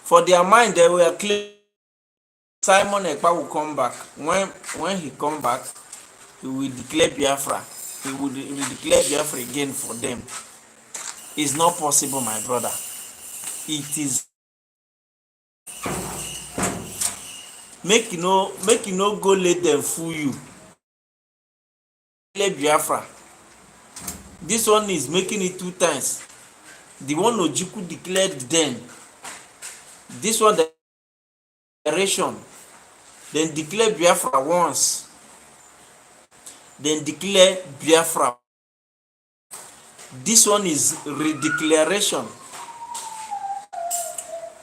For their mind, they were claiming Simon Ekpa will come back. When he come back, he will declare Biafra. He will declare Biafra again for them. It's not possible, my brother. It is. Make you no go let them fool you. Declare Biafra. This one is making it 2 times. The one Ojukwu declared then. This one declaration. Then declare Biafra once. Then declare Biafra. This one is redeclaration.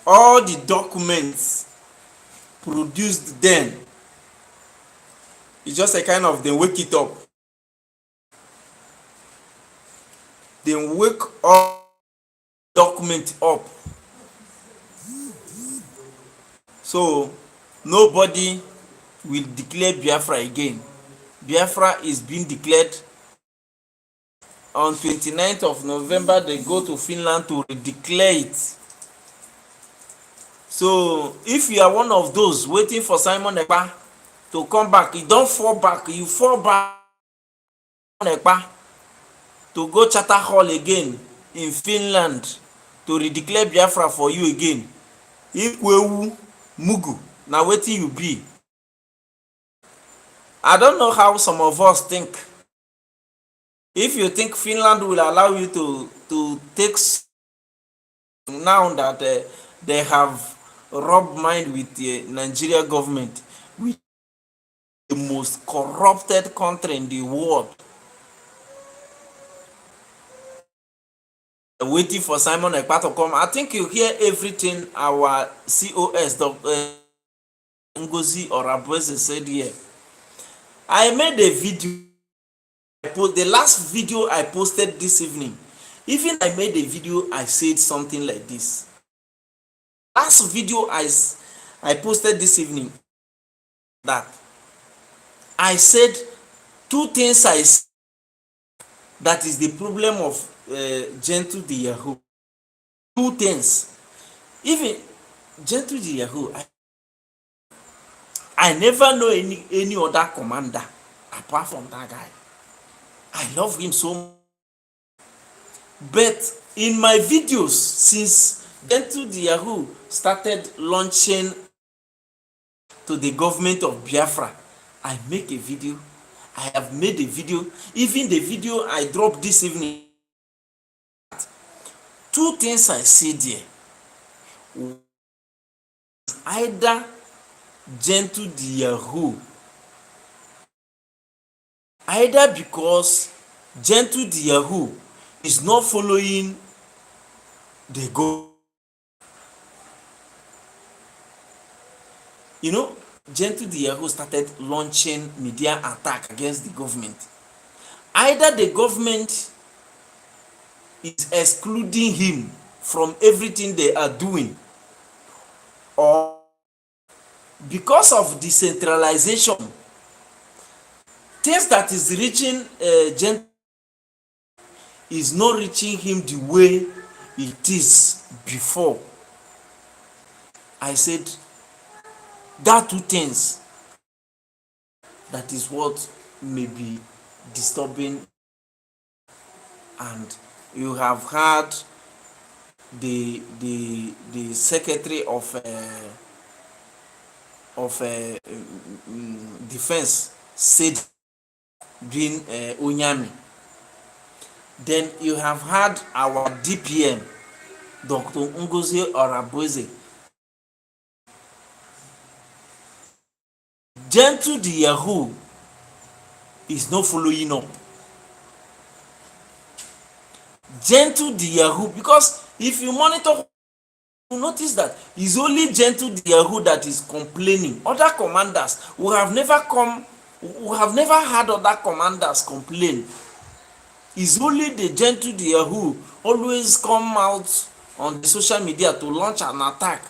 All the documents produced then, it's just a kind of, they wake it up. They wake all document up. So nobody will declare Biafra again. Biafra is being declared on 29th of November. They go to Finland to declare it. So if you are one of those waiting for Simon Ekpa to come back, you don't fall back, you fall back Ekpa to go Charter Hall again in Finland to redeclare Biafra for you again. Ikwewu Mugu, now wetin you be. I don't know how some of us think. If you think Finland will allow you to take, now that they have rubbed mind with the Nigeria government, with the most corrupted country in the world, waiting for Simon Ekpa to come. I think you hear everything our COS, Dr. Ngozi Orabweze, said here. I made a video. The last video I posted this evening, even I made a video, I said something like this. Last video I posted this evening, that I said 2 things that is the problem of Gentle the Yahoo. 2 things. Even Gentle the Yahoo, I never know any other commander apart from that guy. I love him so much. But in my videos, since Gentle the Yahoo started launching to the government of Biafra, I make a video. I have made a video. Even the video I dropped this evening. 2 things I see there. Either Gentle the Yahoo, either because Gentle the Yahoo is not following the goal. You know, Gentle the Yahoo started launching media attack against the government. Either the government is excluding him from everything they are doing, or because of decentralization, things that is reaching Gentle is not reaching him the way it is before. I said that 2 things, that is what may be disturbing. And you have had the secretary of defense said during Onyami, Then you have had our DPM, Dr. Ngozi Oraboze. Gentle the Yahoo is not following up. Gentle the Yahoo, because if you monitor, you notice that it's only Gentle the Yahoo that is complaining. Other commanders, we have never had other commanders complain. It's only the Gentle the Yahoo always come out on the social media to launch an attack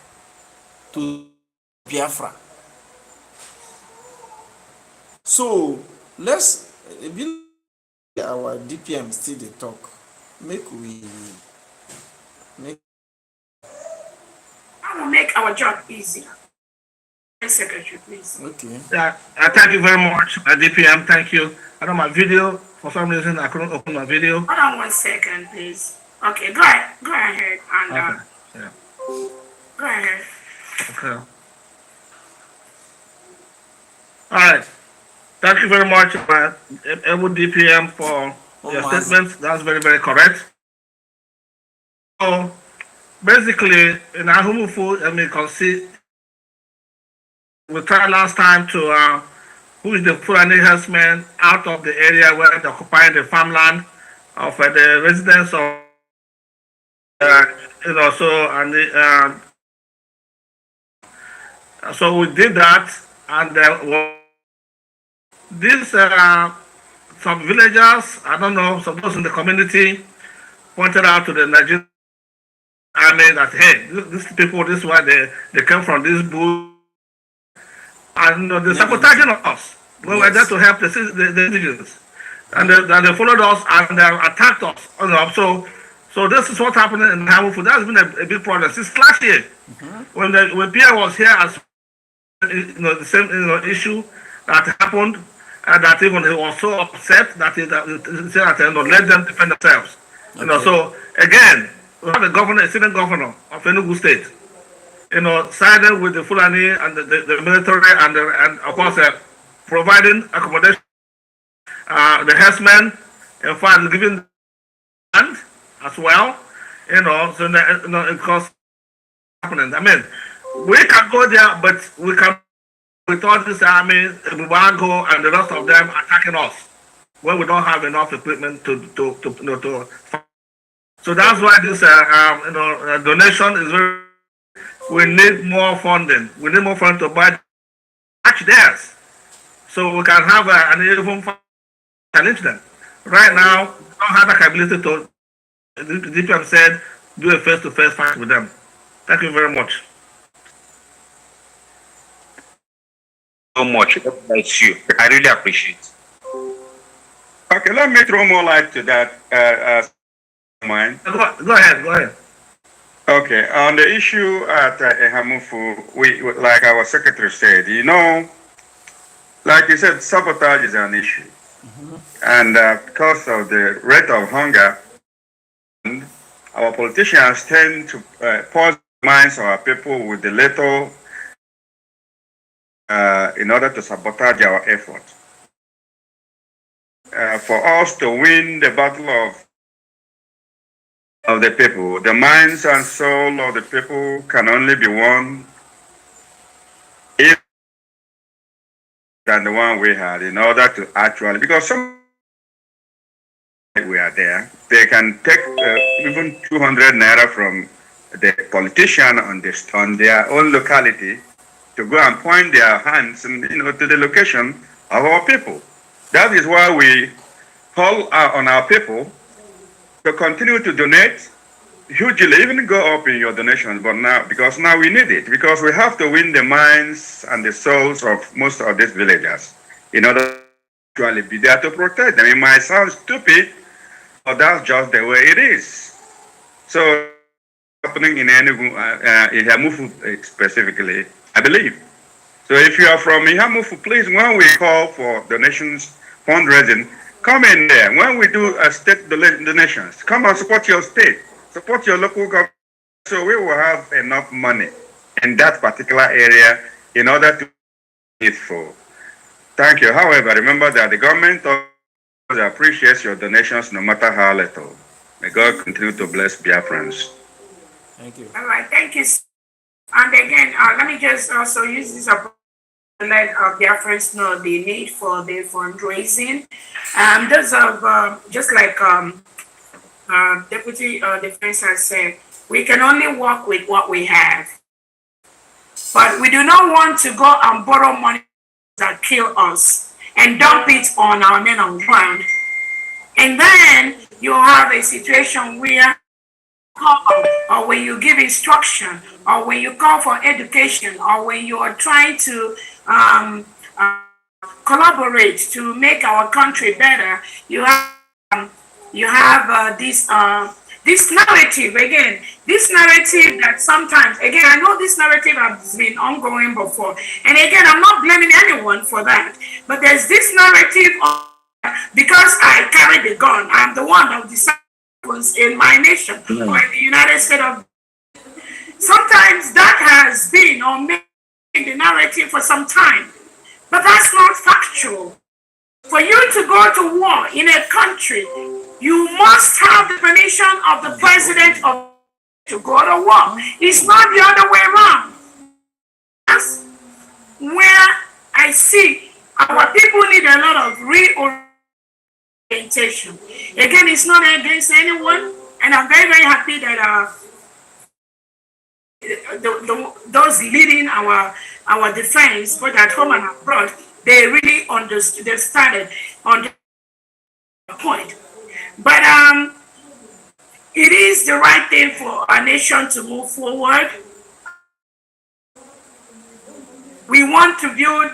to Biafra. So let's our DPM still dey talk. Make we make. I will make our job easier. Secretary, please. Okay. Yeah, thank you very much, DPM. Thank you. I know my video, for some reason, I couldn't open my video. Hold on 1 second, please. Okay, go ahead. Go ahead. And, Okay. Yeah. go ahead. Okay. All right. Thank you very much, Ebu DPM, for your statements. That's very, very correct. So, basically, in Ahumufu, we tried last time to push the Fulani herdsmen out of the area where they're occupying the farmland of the residents of, so we did that, and these some villagers, I don't know, some those in the community pointed out to the Nigerian army that, hey, these people, this is why they came from this bush, and they're sabotaging us. We were there to help the indigenous, and they followed us and they attacked us. So this is what's happening in Hamufu. That's been a big problem since last year. When Pierre was here, as the same issue that happened, and that even he was so upset that he said that let them defend themselves. So again, we have a governor, a sitting governor of Enugu State, siding with the Fulani and the military and of course providing accommodation, the herdsmen, in fact giving land as well, so it costs happening. I mean, we can go there, but we can with all this army, Bubago and the rest of them attacking us when we don't have enough equipment to so that's why this donation is very. We need more funding. We need more funding to buy theirs, so we can have an even challenge them. Right now, we don't have the capability to. The DPM said, do a face-to-face fight with them. Thank you very much. So much. That's you. I really appreciate it. Okay, let me throw more light to that. Mine. Go ahead. Okay, on the issue at Ehamufu, we, like our secretary said, like you said, sabotage is an issue. And because of the rate of hunger, our politicians tend to poison the minds of our people with the little in order to sabotage our effort. For us to win the battle of the people, the minds and soul of the people can only be won if than the one we had in order to actually, because some we are there, they can take even 200 naira from the politician on their own locality to go and point their hands and, to the location of our people. That is why we call on our people to continue to donate hugely, even go up in your donations, but because now we need it, because we have to win the minds and the souls of most of these villagers in order to actually be there to protect them. It might sound stupid, but that's just the way it is. So, happening in Ihamufu specifically, I believe. So if you are from Ihamufu, please, when we call for donations, fundraising, come in there. When we do state donations, come and support your state, support your local government, so we will have enough money in that particular area in order to be faithful. Thank you. However, remember that the government of I appreciate your donations no matter how little. May God continue to bless Biafrans. Thank you. All right, thank you. And again, let me just also use this opportunity to let Biafrans know the need for the fundraising. Those of just like Deputy Defense has said, we can only work with what we have. But we do not want to go and borrow money that kill us and dump it on our men on ground. And then you have a situation where or when you give instruction, or when you call for education, or when you are trying to collaborate to make our country better, you have this narrative again. This narrative that sometimes again, I know this narrative has been ongoing before, and again, I'm not blaming anyone for that. But there's this narrative of because I carry the gun, I'm the one that decided in my nation or in the United States of. Sometimes that has been or made the narrative for some time, but that's not factual. For you to go to war in a country, you must have the permission of the president of to go to war. It's not the other way around. That's where I see our people need a lot of reorientation. Again, it's not against anyone, and I'm very, very happy that those leading our defense, both at home and abroad, they really understood, they started on the point. But it is the right thing for our nation to move forward. We want to build,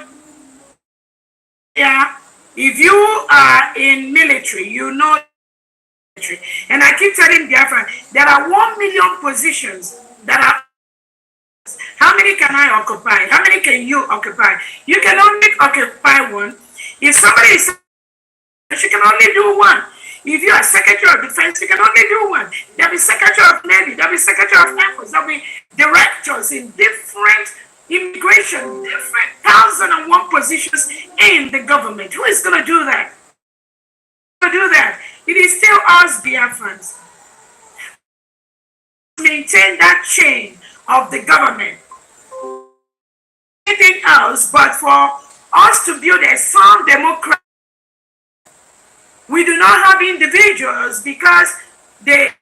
yeah, if you are in military, you know, and I keep telling Biafra, there are 1 million positions that are. How many can I occupy? How many can you occupy? You can only occupy one. If somebody is, you can only do one. If you are Secretary of Defense, you can only do one. There'll be Secretary of Navy, there'll be Secretary of Air Force, there'll be directors in different immigration, different 1,001 positions in the government. Who is going to do that? It is still us, Biafrans. Maintain that chain of the government. Anything else, but for us to build a sound democracy, we do not have individuals because they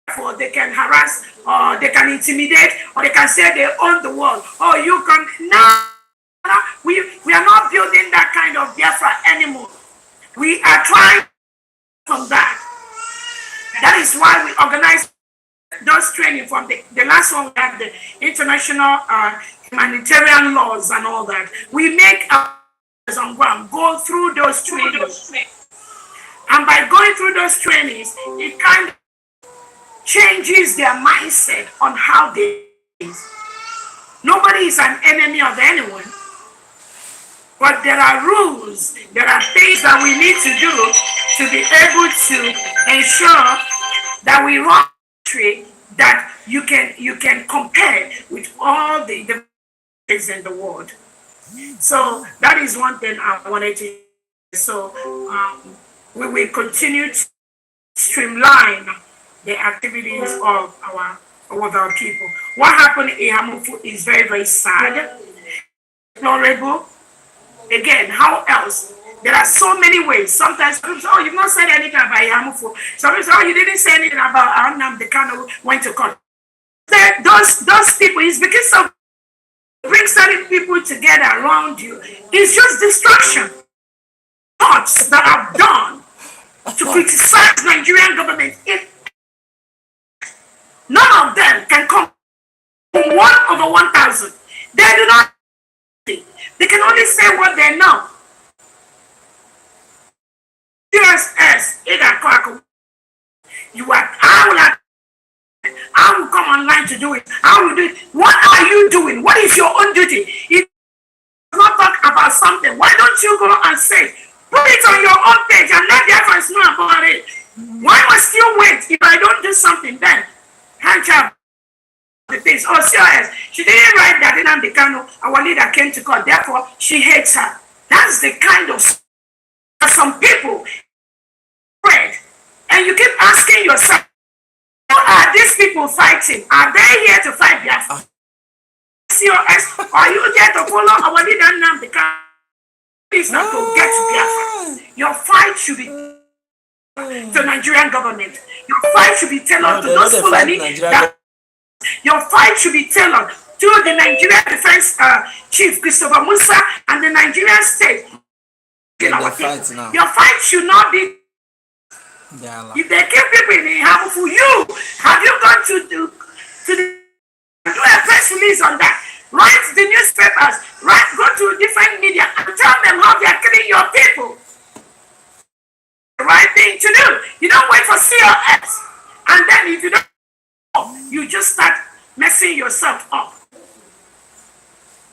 can harass or they can intimidate or they can say they own the world. Oh, you can now. We are not building that kind of Biafra anymore. We are trying from that. That is why we organize those training from the last one. We have the international humanitarian laws and all that. We make our on ground go through those trainings, and by going through those trainings, it kind of changes their mindset on how they is. Nobody is an enemy of anyone, but there are rules, there are things that we need to do to be able to ensure that we run a country that you can compare with all the countries in the world. So that is one thing I wanted to. So we will continue to streamline the activities of our people. What happened in Hamufu is very, very sad, deplorable. Again, how else? There are so many ways. Sometimes people say, oh, you've not said anything about Hamufu. Sometimes, oh, you didn't say anything about Arnam Dekano went to court. Those people, it's because of bring certain people together around you. It's just destruction. Thoughts that are done to criticize Nigerian government. None of them can come from 1/1,000. They do not. They can only say what they know. USS, you are. I will come online to do it. I will do it. What are you doing? What is your own duty? If you not talk about something, why don't you go and say, put it on your own page and let the others know about it? Why must you wait? If I don't do something, then hand job the things. Oh, CIS, she didn't write that in Ambikano, our leader came to court, therefore she hates her. That's the kind of some people read, and you keep asking yourself, who are these people fighting? Are they here to fight Biafra? COS, are you here to follow our leader now? Because it's not to get to Biafra. Your fight should be to Nigerian government. Your fight should be tailored to those Fulani. Your fight should be tailored to the Nigerian Defense Chief Christopher Musa and the Nigerian state. Your fight should not be. If they kill people in harmful, have you gone to do a press release on that? Write the newspapers, go to different media and tell them how they are killing your people. The right thing to do. You don't wait for COS, and then if you don't, you just start messing yourself up.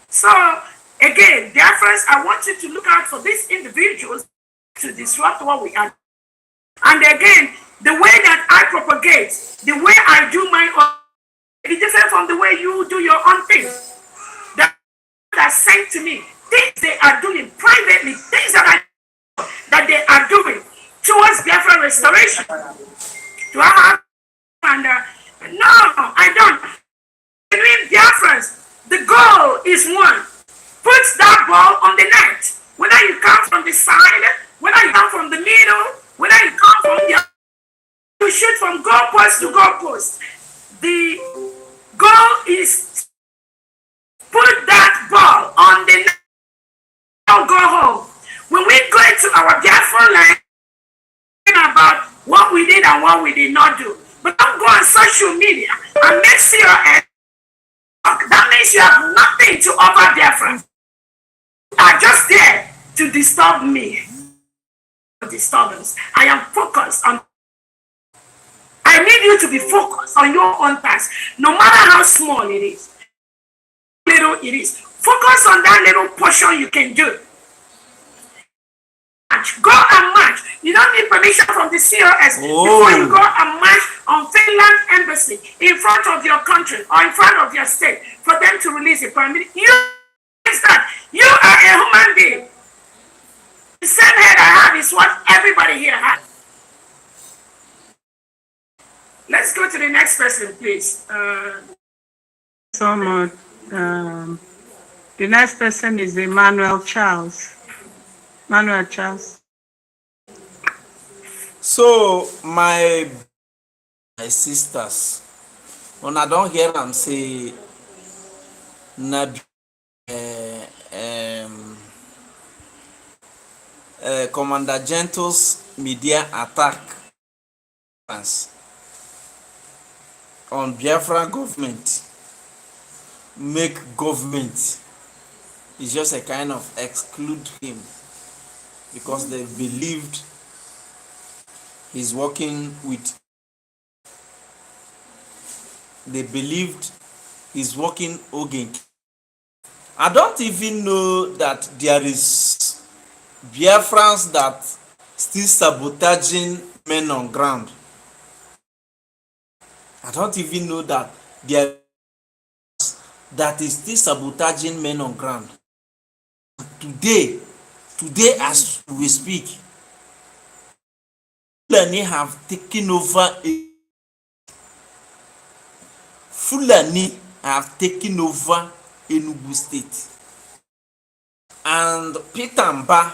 So again, Biafrans, I want you to look out for these individuals to disrupt what we are. And again, the way that I propagate, the way I do my own, is different from the way you do your own thing. That sent to me, things they are doing privately, things that they are doing towards Biafra restoration. Do I have? And no, I don't. Between Biafrans, the goal is one. Put that ball on the net. Whether you come from the side, whether you come from the middle, whether you come from the other, you shoot from goalpost to goalpost. The goal is put that ball on the net. Don't go home. When we go into our Biafra land, about what we did and what we did not do. But don't go on social media and make COS. That means you have nothing to offer Biafra. You are just there to disturb me. Disturbance. I am focused on. I need you to be focused on your own task, no matter how small it is, little it is. Focus on that little portion you can do. Go and march. You don't need permission from the COS before you go and march on Finland embassy in front of your country or in front of your state for them to release a permit. You are a human being. The same head I have is what everybody here has. Let's go to the next person, please. So much. The next person is Emmanuel Charles. Manuel Charles. So my sisters, when I don't hear them say na Commander Gentle's media attack on Biafra government make government is just a kind of exclude him because they believed he's working with again. I don't even know that there is Biafrans that still sabotaging men on ground. I don't even know that there is still sabotaging men on ground. Today as we speak, Fulani have taken over Enugu State. And Peter Mba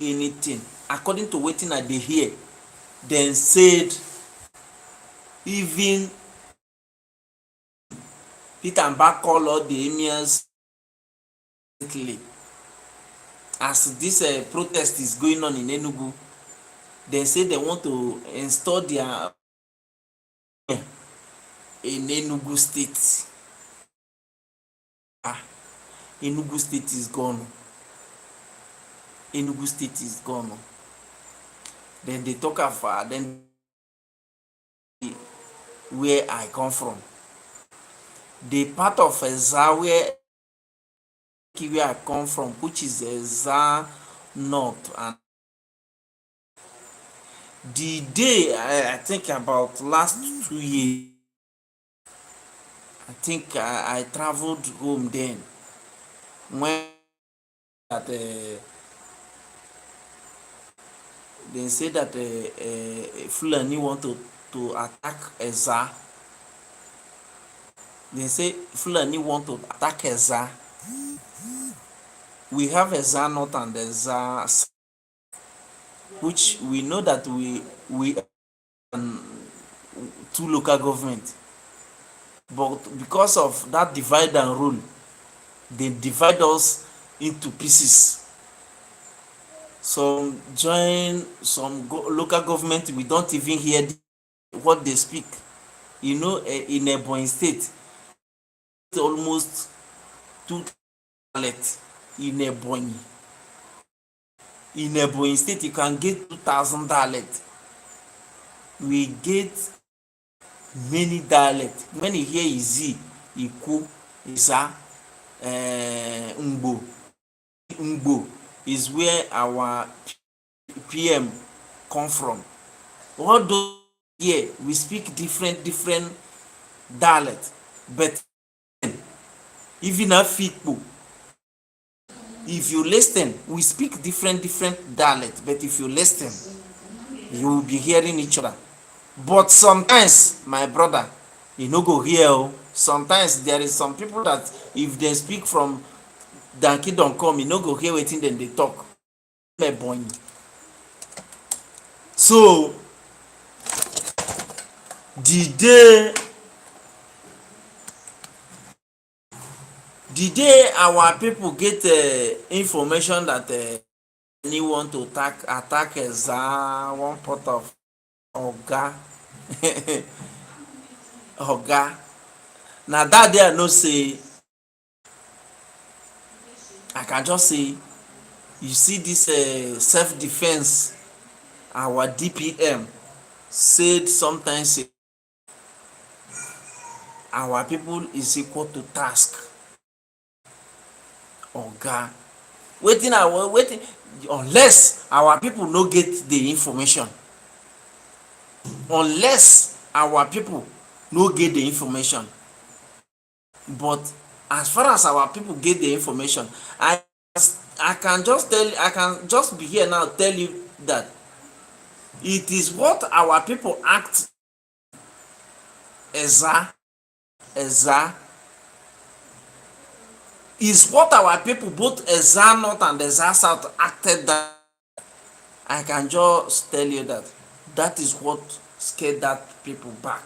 anything. According to wetin I dey hear, dem said even Peter Mba call all the emirs as this protest is going on in Enugu. They say they want to install their in Enugu State. Enugu State is gone. Then they talk of then where I come from. The part of Eza where I come from, which is Eza North, and the day I think about last 2 years, I think I traveled home then when that they say that Fulani want to attack Eza. They say Fulani want to attack Eza. We have Eza North and Eza South, which we know that we two local government, but because of that divide and rule, they divide us into pieces. Some join some local government, we don't even hear what they speak. You know, in Ebonyi state, almost 2 dialects in Ebonyi. In Ebonyi state, you can get 2,000 dialects. We get many dialects. When you hear Izi, Iku, Isa, Ngbo is where our PM come from. All those here, we speak different dialects, but even Afikpo, if you listen, we speak different dialects, but if you listen, you will be hearing each other. But sometimes, my brother, you no go hear. Sometimes there is some people that if they speak from Danki don come, you no go hear wetin dem dey talk. So the day our people get information that they want to attack Eza, one part of Oga, Oga. Now that day I know say, I can just say, you see this self-defense, our DPM said sometimes our people is equal to task. Oga, waiting unless our people no get the information. Unless our people no get the information. But as far as our people get the information, I can just be here now tell you that it is what our people act Eza is what our people, both Eza North and Eza South, acted that. I can just tell you that that is what scared that people back.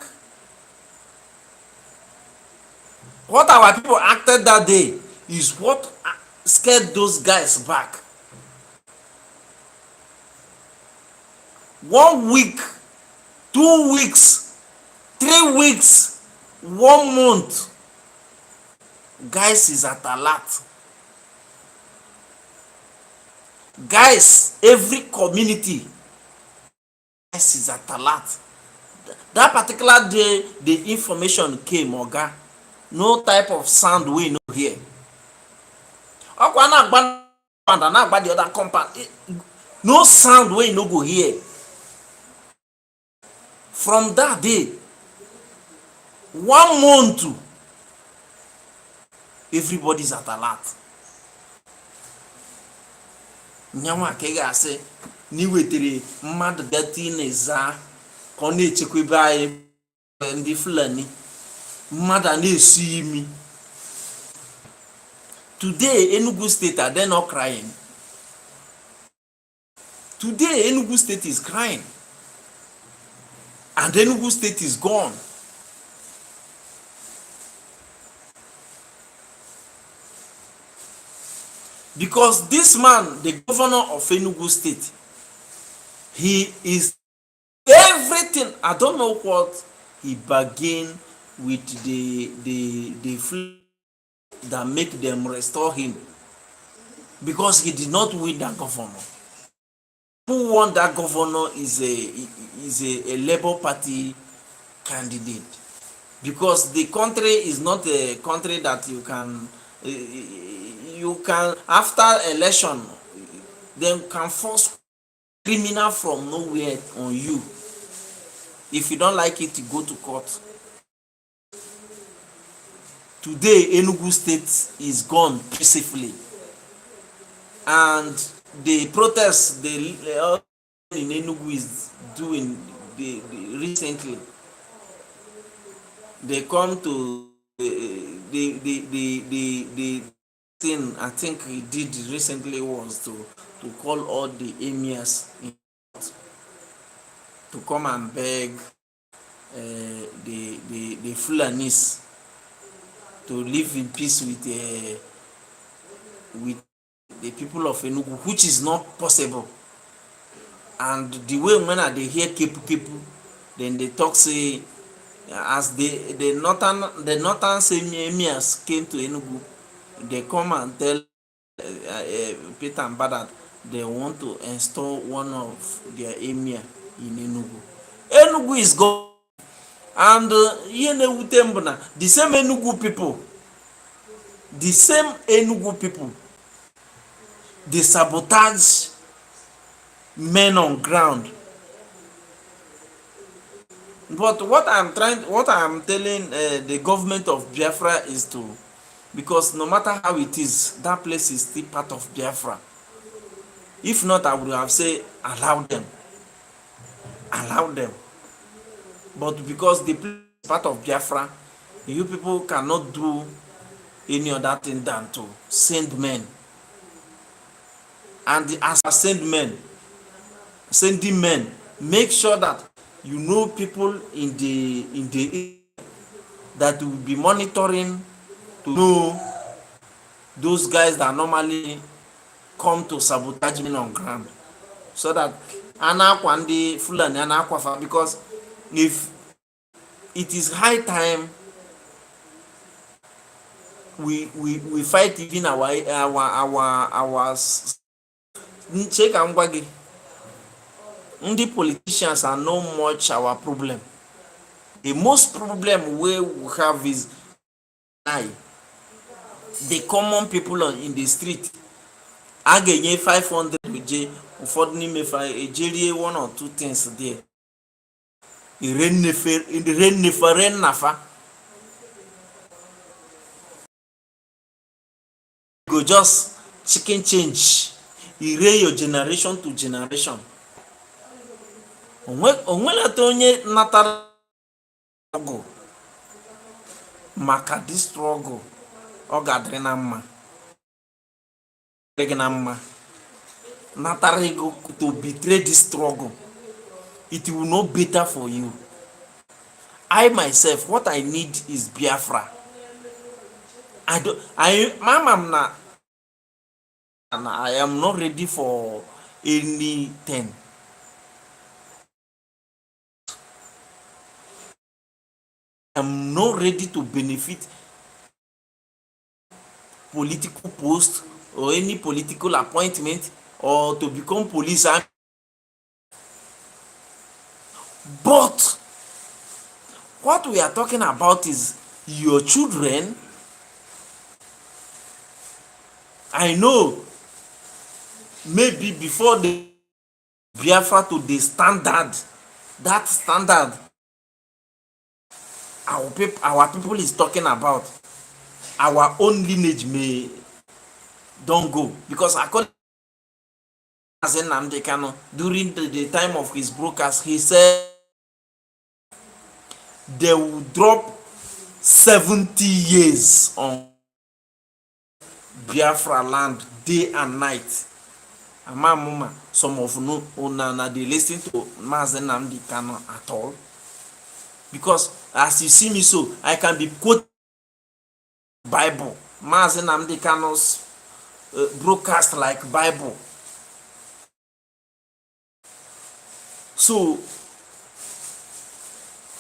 What our people acted that day is what scared those guys back. 1 week, 2 weeks, 3 weeks, 1 month, guys is at alert. Guys, every community, guys is at alert. That particular day the information came, Oga, no type of sound we no hear. Okwa na agba the other compound, no sound we no go hear. From that day, 1 month, everybody's at alert. Nyanwa ka ị ga-asị na iwetere mmadụ deti na-eza ka ọ na-echekwebe anyị ndị Fulani, mmadụ a na-esu imi. Today Enugu State, are they not crying? Today Enugu State is crying, and Enugu State is gone. Because this man, the governor of Enugu State, he is everything. I don't know what he bargained with the that make them restore him, because he did not win that governor. Who won that governor is a Labour Party candidate, because the country is not a country that you can after election then can force criminal from nowhere on you. If you don't like it, you go to court. Today Enugu State is gone peacefully, and the protests, in Enugu is doing recently. They come to the thing I think he did recently was to call all the emirs to come and beg the Fulanis to live in peace with the people of Enugu, which is not possible. And the way when they hear kepu, then they talk say as the northern emirs came to Enugu, they come and tell Peter and Bad that they want to install one of their emir in Enugu. Enugu is gone. And ihe na-ewute m bụ na the same Enugu people they sabotage men on ground. But what I'm telling the government of Biafra is to, because no matter how it is, that place is still part of Biafra. If not, I would have said allow them. But because the place is part of Biafra, you people cannot do any other thing than to send men. And as I sending men, make sure that you know people in the area that will be monitoring to know those guys that normally come to sabotage men on ground, so that anakwa ndị Fulani anakwafa, because if it is high time we fight even our check and gwagi. The politicians are not much our problem. The most problem we have is the common people in the street. I get 500 ụfọdụ n'ime ejerie one or two things there. Ire nafa go just chicken change. Ire your generation to generation. Onwelata onye natara struggle maka this struggle ọ ga-adịrị na mma natara ego to betray this struggle, it will not better for you. I myself, what I need is Biafra. I am not ready for anything. I'm not ready to benefit political post or any political appointment or to become police. But what we are talking about is your children. I know maybe before the Biafra to the standard, that standard our people is talking about, our own lineage may don't go, because according to Nnamdi Kanu, during the time of his broadcast, he said they will drop 70 years on Biafra land day and night. Mama, some of you una they listen to Mazen Nnamdi Kanu at all, because as you see me so, I can be quoting Bible. Mazen Nnamdi Kanu's broadcast like Bible. So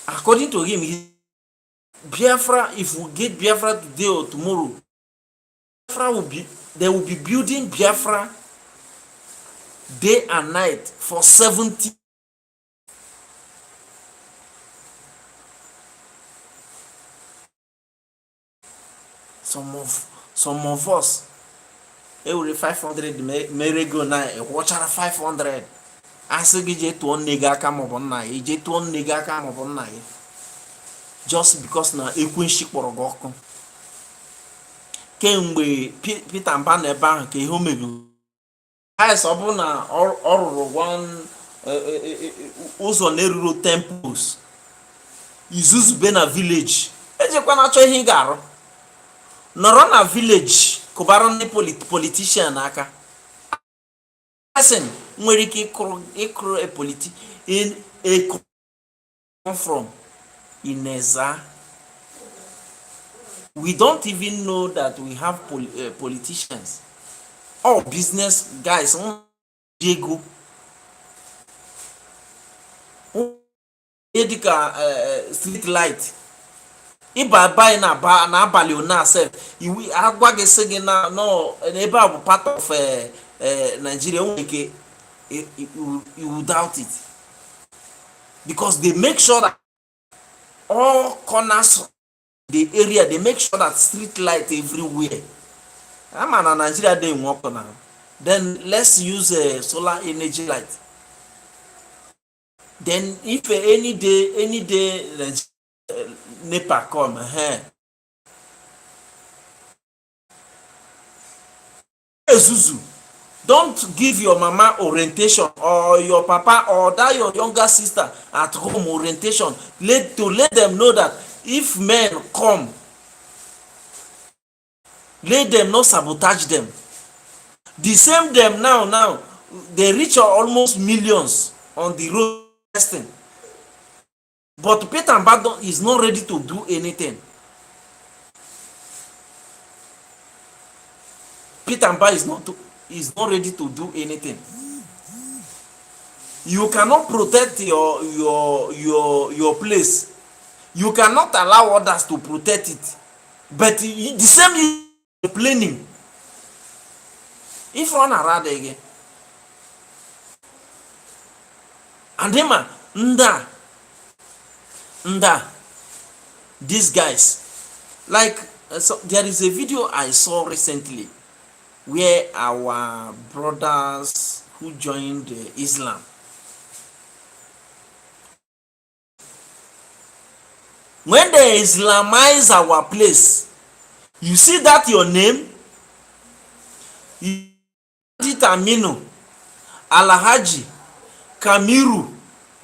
according to him, Biafra, if we get Biafra today or tomorrow, they will be building Biafra day and night for 70. Some of us, every 500 merego na watch out 500. Asị gị jee tụọ nne gị aka maọbụ nna ya, jee tụọ nne gị aka maọbụ nna ya, just because na ekwenshi kpọrọ gị ọkụ. Kemgbe Peter Mba na ebe ahụ ka ihe o mebiri, ọ bụ na ọ rụrụ one ụzọ na-eruru temples izuzube na village ejekwa na-achọ ihe ị ga-arụ nọrọ na village kụbara ndị politician aka person nwere ike ịkụrụ come from Ineza. We don't even know that we have politicians or business guys. Diego dịka street light ịba buy na abalị ona sef agwa gị sị gị na no ebe a bụ part of Nigeria nwere ike you will doubt it because they make sure that all corners of the area, they make sure that street light everywhere. I'm an Nigeria day work now. Then let's use solar energy light. Then if any day NEPA come, Zuzu, don't give your mama orientation or your papa or that your younger sister at home orientation. Let them know that if men come, let them not sabotage them. The same them now they reach almost millions on the road testing. But Peter Mbadon is not ready to do anything. Peter Mbadon is not ready to do anything. You cannot protect your place. You cannot allow others to protect it. But the same planning. If one around again. And then these guys, like so there is a video I saw recently where our brothers who joined Islam, when they Islamize our place, you see that your name, Aminu, Alhaji, Kamiru,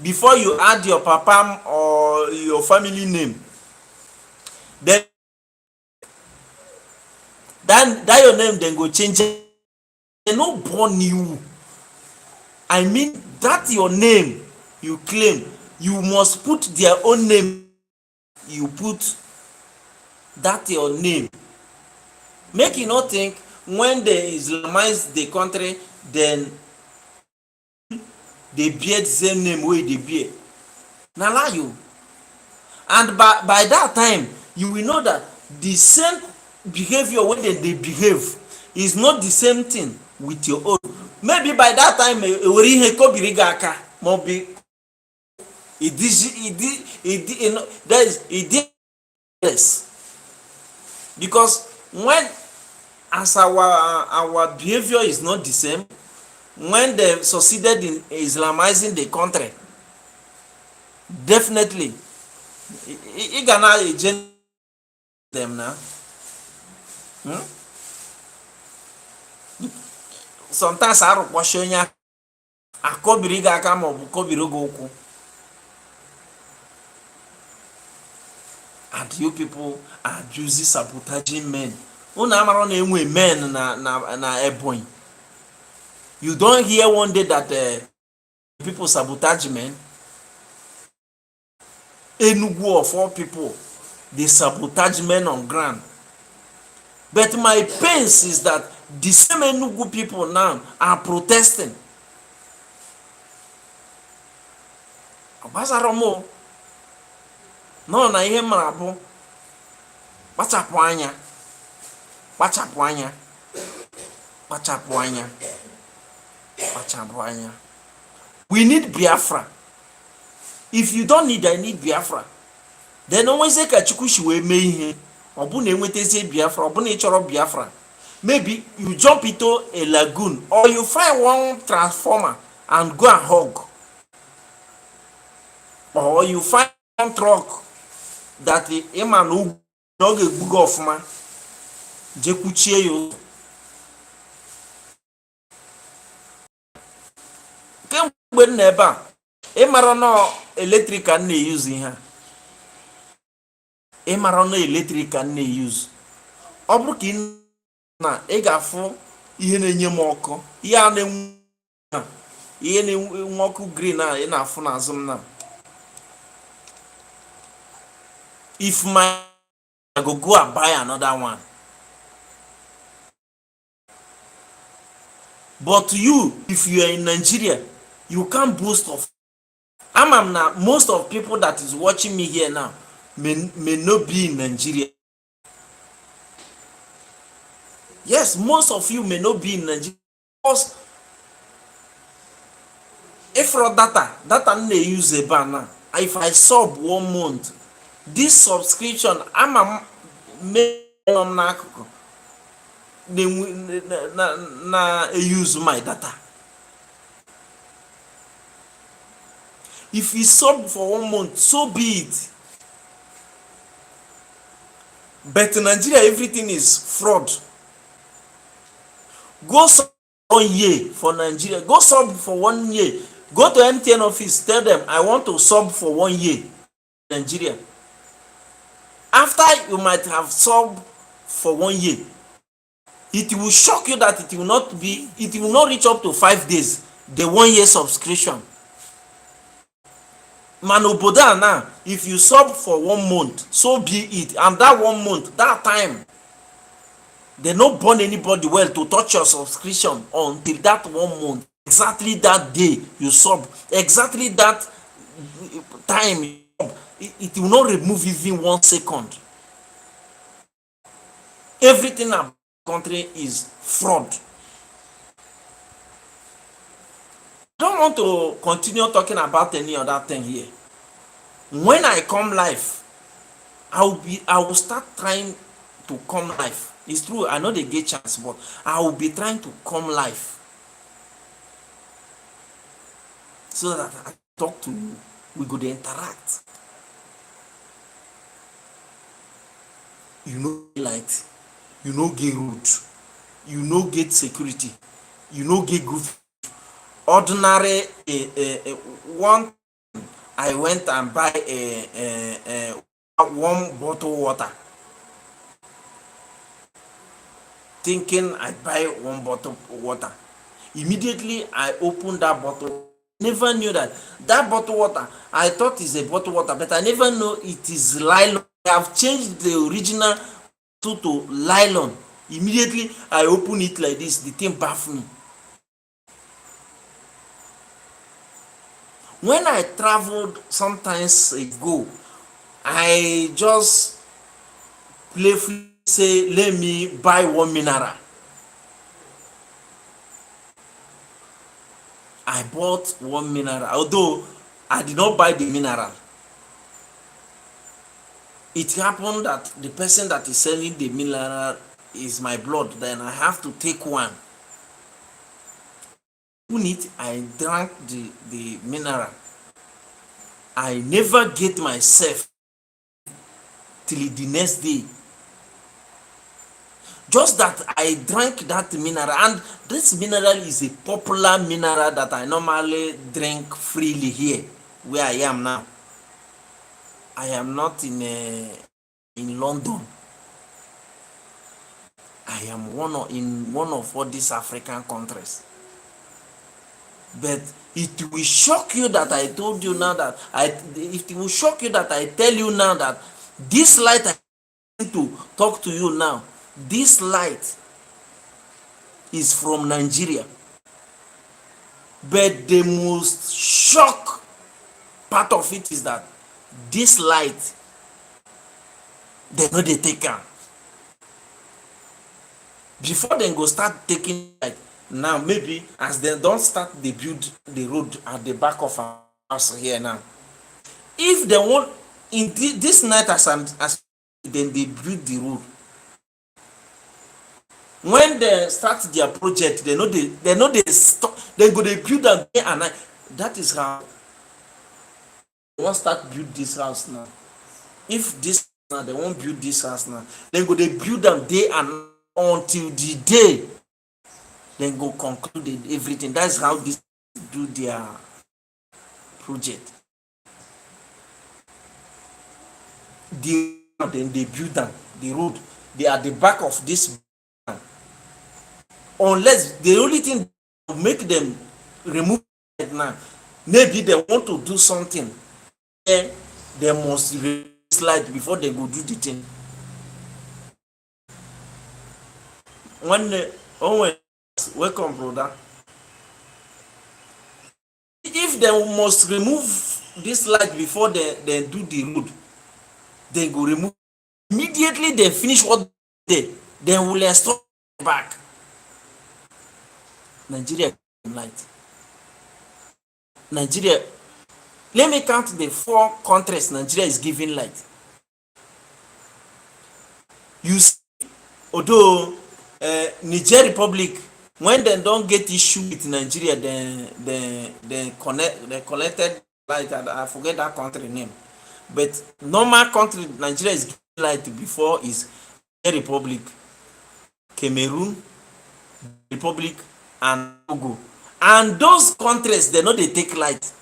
before you add your papa or your family name, then that your name then go change. They no born you. I mean that your name you claim, you must put their own name. You put that your name. Make you not think when they Islamize the country, then they bear the same name way they bear. Na lie you. And by that time, you will know that the same behavior when they behave is not the same thing with your own. Maybe by that time, because when as our behavior is not the same, when they succeeded in Islamizing the country, definitely you gonna agent them now. Sometimes I don't question ya. Akobiriga kama obukobirogo okwu. And you people are abusing, sabotaging men. Una amaro na enwe men na Ebonyi. You don't hear one day that people sabotage men. Enugu of all people, they sabotage men on ground. But my pains is that the same Enugu people now are protesting. Abasaromo no na ihe marabu kpachapụ anya kpachapụ anya kpachapụ anya kpachapụ anya. We need Biafra. If you don't need, I need Biafra. Then always say ka Chukwu shi wee mee ihe ọ bụ na enwetazie Biafra, ọ bụ na ị chọrọ Biafra, maybe you jump into a lagoon or you find one transformer and go and hug, or you find one truck that a man who no get bug off man jekuchie you. mgbe m na ebe a ịmara na eletrik ka m na-eyuzu ihe a, ịmara na eletrik ka m na-eyuzu. Ọ bụrụ ka ị na ị ga-afụ ihe na-enye m ọkụ, ihe a na-enwe ọkụ green a ị na-afụ n'azụ m na. If my I go and buy another one. But you, if you are in Nigeria, you can't boast of. I'm now, most of people that is watching me here now may not be in Nigeria. Yes, most of you may not be in Nigeria. Because if for data they use a banner, if I sub 1 month, this subscription I'm a na use my data. If you sub for 1 month, so be it. But in Nigeria, everything is fraud. Go sub 1 year for Nigeria. Go sub for 1 year. Go to MTN office. Tell them I want to sub for 1 year in Nigeria. After you might have sub for 1 year, it will shock you that it will not reach up to 5 days. The 1 year subscription. Manoboda now, if you sub for 1 month, so be it. And that 1 month, that time, they not burn anybody well to touch your subscription until that 1 month. Exactly that day you sub. Exactly that time you sub. It will not remove even 1 second. Everything about the country is fraud. I don't want to continue talking about any other thing here. When I come live, I will start trying to come live. It's true, I know they get chance, but I will be trying to come live so that I talk to you. We go to interact. You know light, you know get road, you know get security, you know get good. Ordinary one, I went and buy a 1 bottle water, thinking I buy 1 bottle water. Immediately I opened that bottle. Never knew that bottle water, I thought is a bottle water, but I never know it is nylon. I have changed the original to nylon. Immediately I open it like this, the thing baffled me. When I traveled sometimes ago, I just playfully say, let me buy 1 mineral. I bought 1 mineral, although I did not buy the mineral. It happened that the person that is selling the mineral is my blood, then I have to take one. I drank the mineral. I never get myself till the next day. Just that I drank that mineral, and this mineral is a popular mineral that I normally drink freely here where I am now. I am not in London. I am in one of all these African countries. But it will shock you that I told you now that it will shock you that I tell you now that this light I want to talk to you now, this light is from Nigeria. But the most shock part of it is that this light, they know they take am. Before they go start taking light, now maybe as they don't start, they build the road at the back of our house here now. If they want in this night as then they build the road. When they start their project, they know they stop. They go they build them day and night. That is how they won't start build this house now. If this now they won't build this house now, then go they build them day and night until the day then go conclude everything. That's how this do their project. Then they build them, the road, they are the back of this. Unless the only thing to make them remove it now, maybe they want to do something, then they must slide before they go do the thing. When welcome, brother. If they must remove this light before they do the road, they go remove immediately. They finish what they then will install back. Nigeria light. Nigeria, let me count the 4 countries Nigeria is giving light. You see, although Niger Republic, when they don't get issue with Nigeria, they collected light. I forget that country name, but normal country Nigeria is giving light before is Niger Republic, Cameroon Republic, and Togo. And those countries, they know they take light,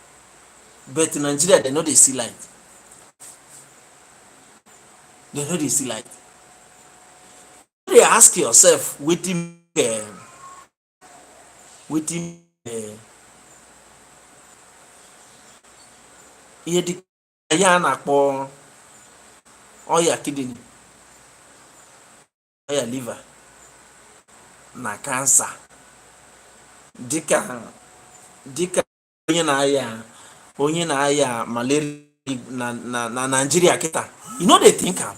but in Nigeria they know they see light. They know they see light. They ask yourself, wetin ihe dị ya na-akpọ ọya kidney, ọya liver na kansa, dịka onye na-aya malaria na Nigeria kịta. You know they think am.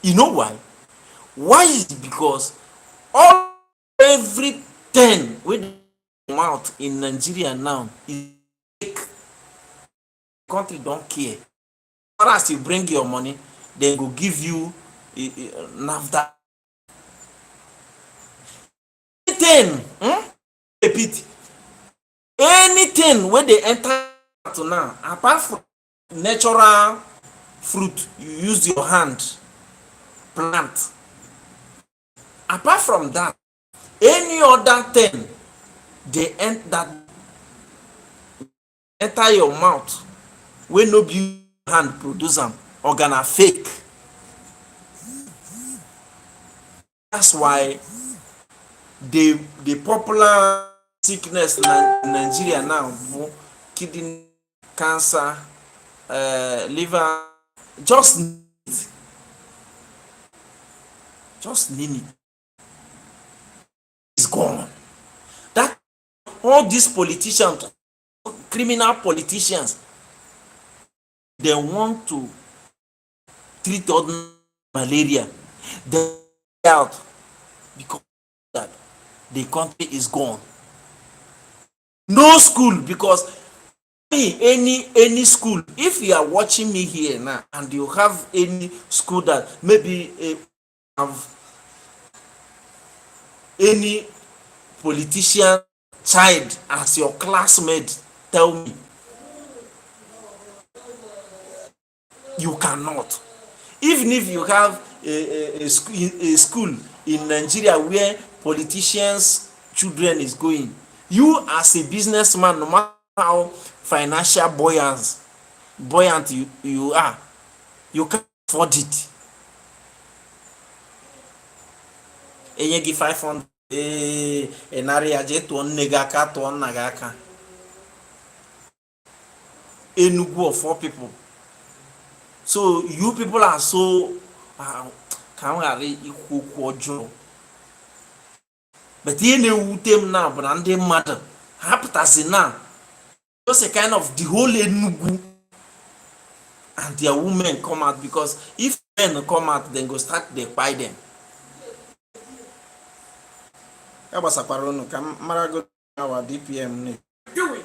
You know why? Why is it? Because everything with come out in Nigeria now is fake. Country don't care. As far as you bring your money, they go give you NAFTA. Anything, repeat. Anything when they enter to now, apart from natural fruit, you use your hand plant. Apart from that, any other thing they enter your mouth when no be hand produce them, organa fake. That's why the popular sickness in Nigeria now, kidney cancer, liver, just name it. It's gone. That all these politicians, criminal politicians, they want to treat ordinary malaria. They out because that the country is gone. No school, because any school, if you are watching me here now and you have any school that maybe have any politician child as your classmate, tell me. You cannot. Even if you have a school in Nigeria where politicians' children is going, you as a businessman, no matter how financial buoyant you are, you can't afford it. Enye gị 500 narị ya jee tụọ nne gị aka, tụọ nna gị aka. Enugu of 4 people. So you people are so ka m ghara ikwu okwu ọjọọ, but ihe na-ewute m na bụ na ndị mmadụ ha pụtasị na just a kind of the whole Enugu and their women come out, because if men come out, then go start dey kpai them. Ya gbasakwara unu ka mara go our DPM ne doing.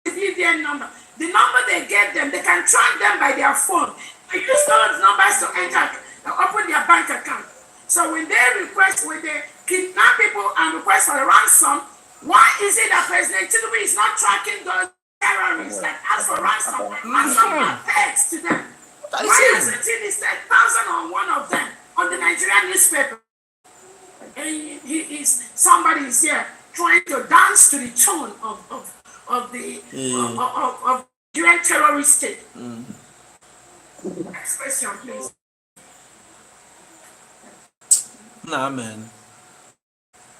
Give their number. The number they get them, they can track them by their phone. They use those numbers to enter and open their bank account. So when they kidnap people and request for a ransom, why is it that President Tinubu is not tracking those terrorists that ask for ransom and some are pegs to them? Why hasn't he listed 1,000 on one of them on the Nigerian newspaper? Somebody is here. trying to dance to the tune of the of Nigerian terrorist state. Next question, please. Nah, man.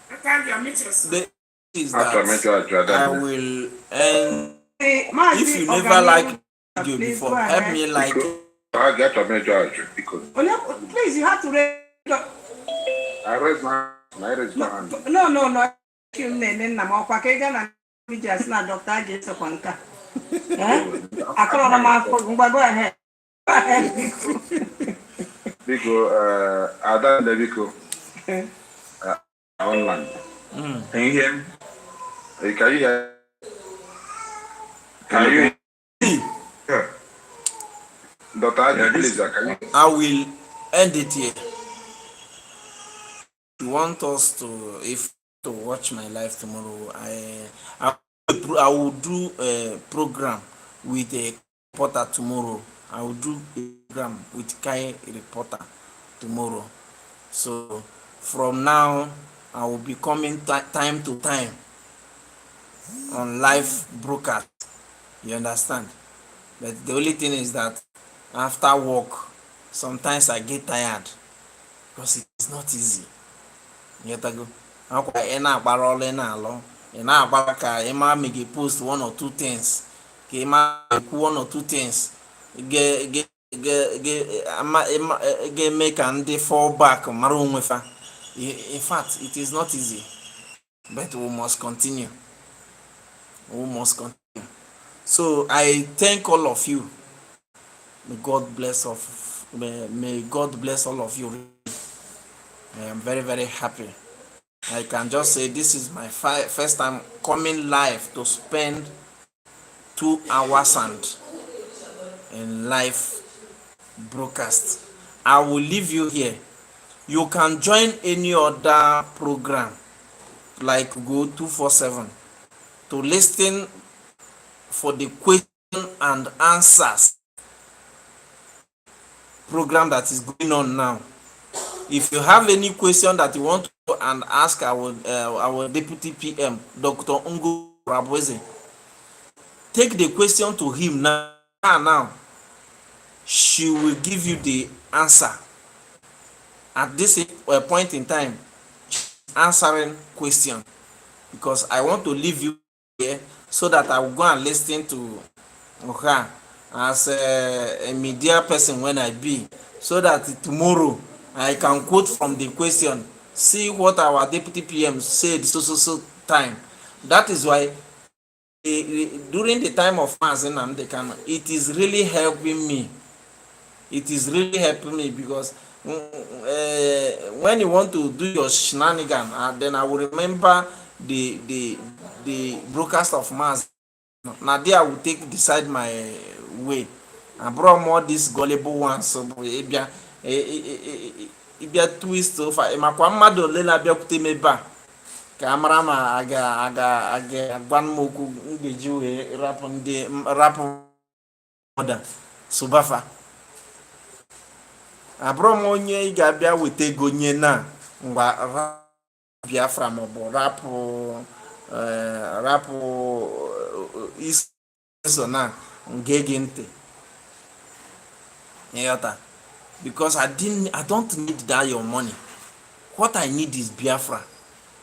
The is that I will end. If you never like video before, help me like. Please, you have to raise. I raise my hand. No. Nna m ọkwa ka ị gaa na iji asị na dọkịta a ga-esokwa nka akọrọ m afọ mgbago ahead. Biko, Ada Biko, online. Can you hear me? Can you hear? Can you hear? Dr. Ada, please, can you? I will end it here. You want us to, if to watch my live tomorrow, I will do a program with a reporter tomorrow. I will do a program with Kai reporter tomorrow. So from now, I will be coming time to time on live broadcast. You understand? But the only thing is that after work, sometimes I get tired because it is not easy. You get to go. Akwa ị na-agbara ọrụ ị na-alụ, ị na-agbara ka ị ma me post one or two things, ka ị ma ekwu one or two things, ga-eme ka ndị fall back mara onwe fa. In fact, it is not easy, but we must continue. We must continue. So I thank all of you. May God bless all of you. I am very, very happy. I can just say this is my first time coming live to spend 2 hours and in live broadcast. I will leave you here. You can join any other program like Go 247 to listen for the question and answers program that is going on now. If you have any question that you want to and ask our deputy PM, Dr. Ungo Rabweze, take the question to him now. Now, she will give you the answer. At this point in time, answering question, because I want to leave you here so that I will go and listen to her as a media person when I be, so that tomorrow I can quote from the question, see what our deputy PM said so time. That is why during the time of Mazen, it is really helping me. It is really helping me because when you want to do your shenanigan, then I will remember the broadcast of Maz. Now there I will decide my way. I brought more this gullible ones, so ibia twist of makwa mmadụ ole na-abịakwute mebe a ka amara ma aga agwa m okwu m ga-eji wee rapụ ọda sobafa. Abụrụ m onye ị ga-abịa weta ego nye na ngwa Biafra maọbụ rapụ isi so na ngege ntị ịghọta. Because I don't need that your money. What I need is Biafra.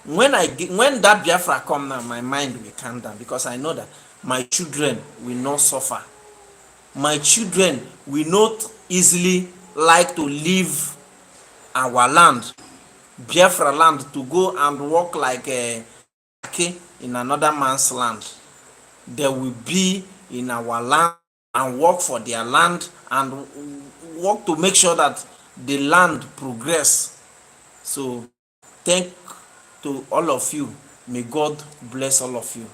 When that Biafra come now, my mind will calm down because I know that my children will not suffer. My children will not easily like to leave our land, Biafra land, to go and work like a in another man's land. They will be in our land and work for their land and work to make sure that the land progress. So thank to all of you. May God bless all of you.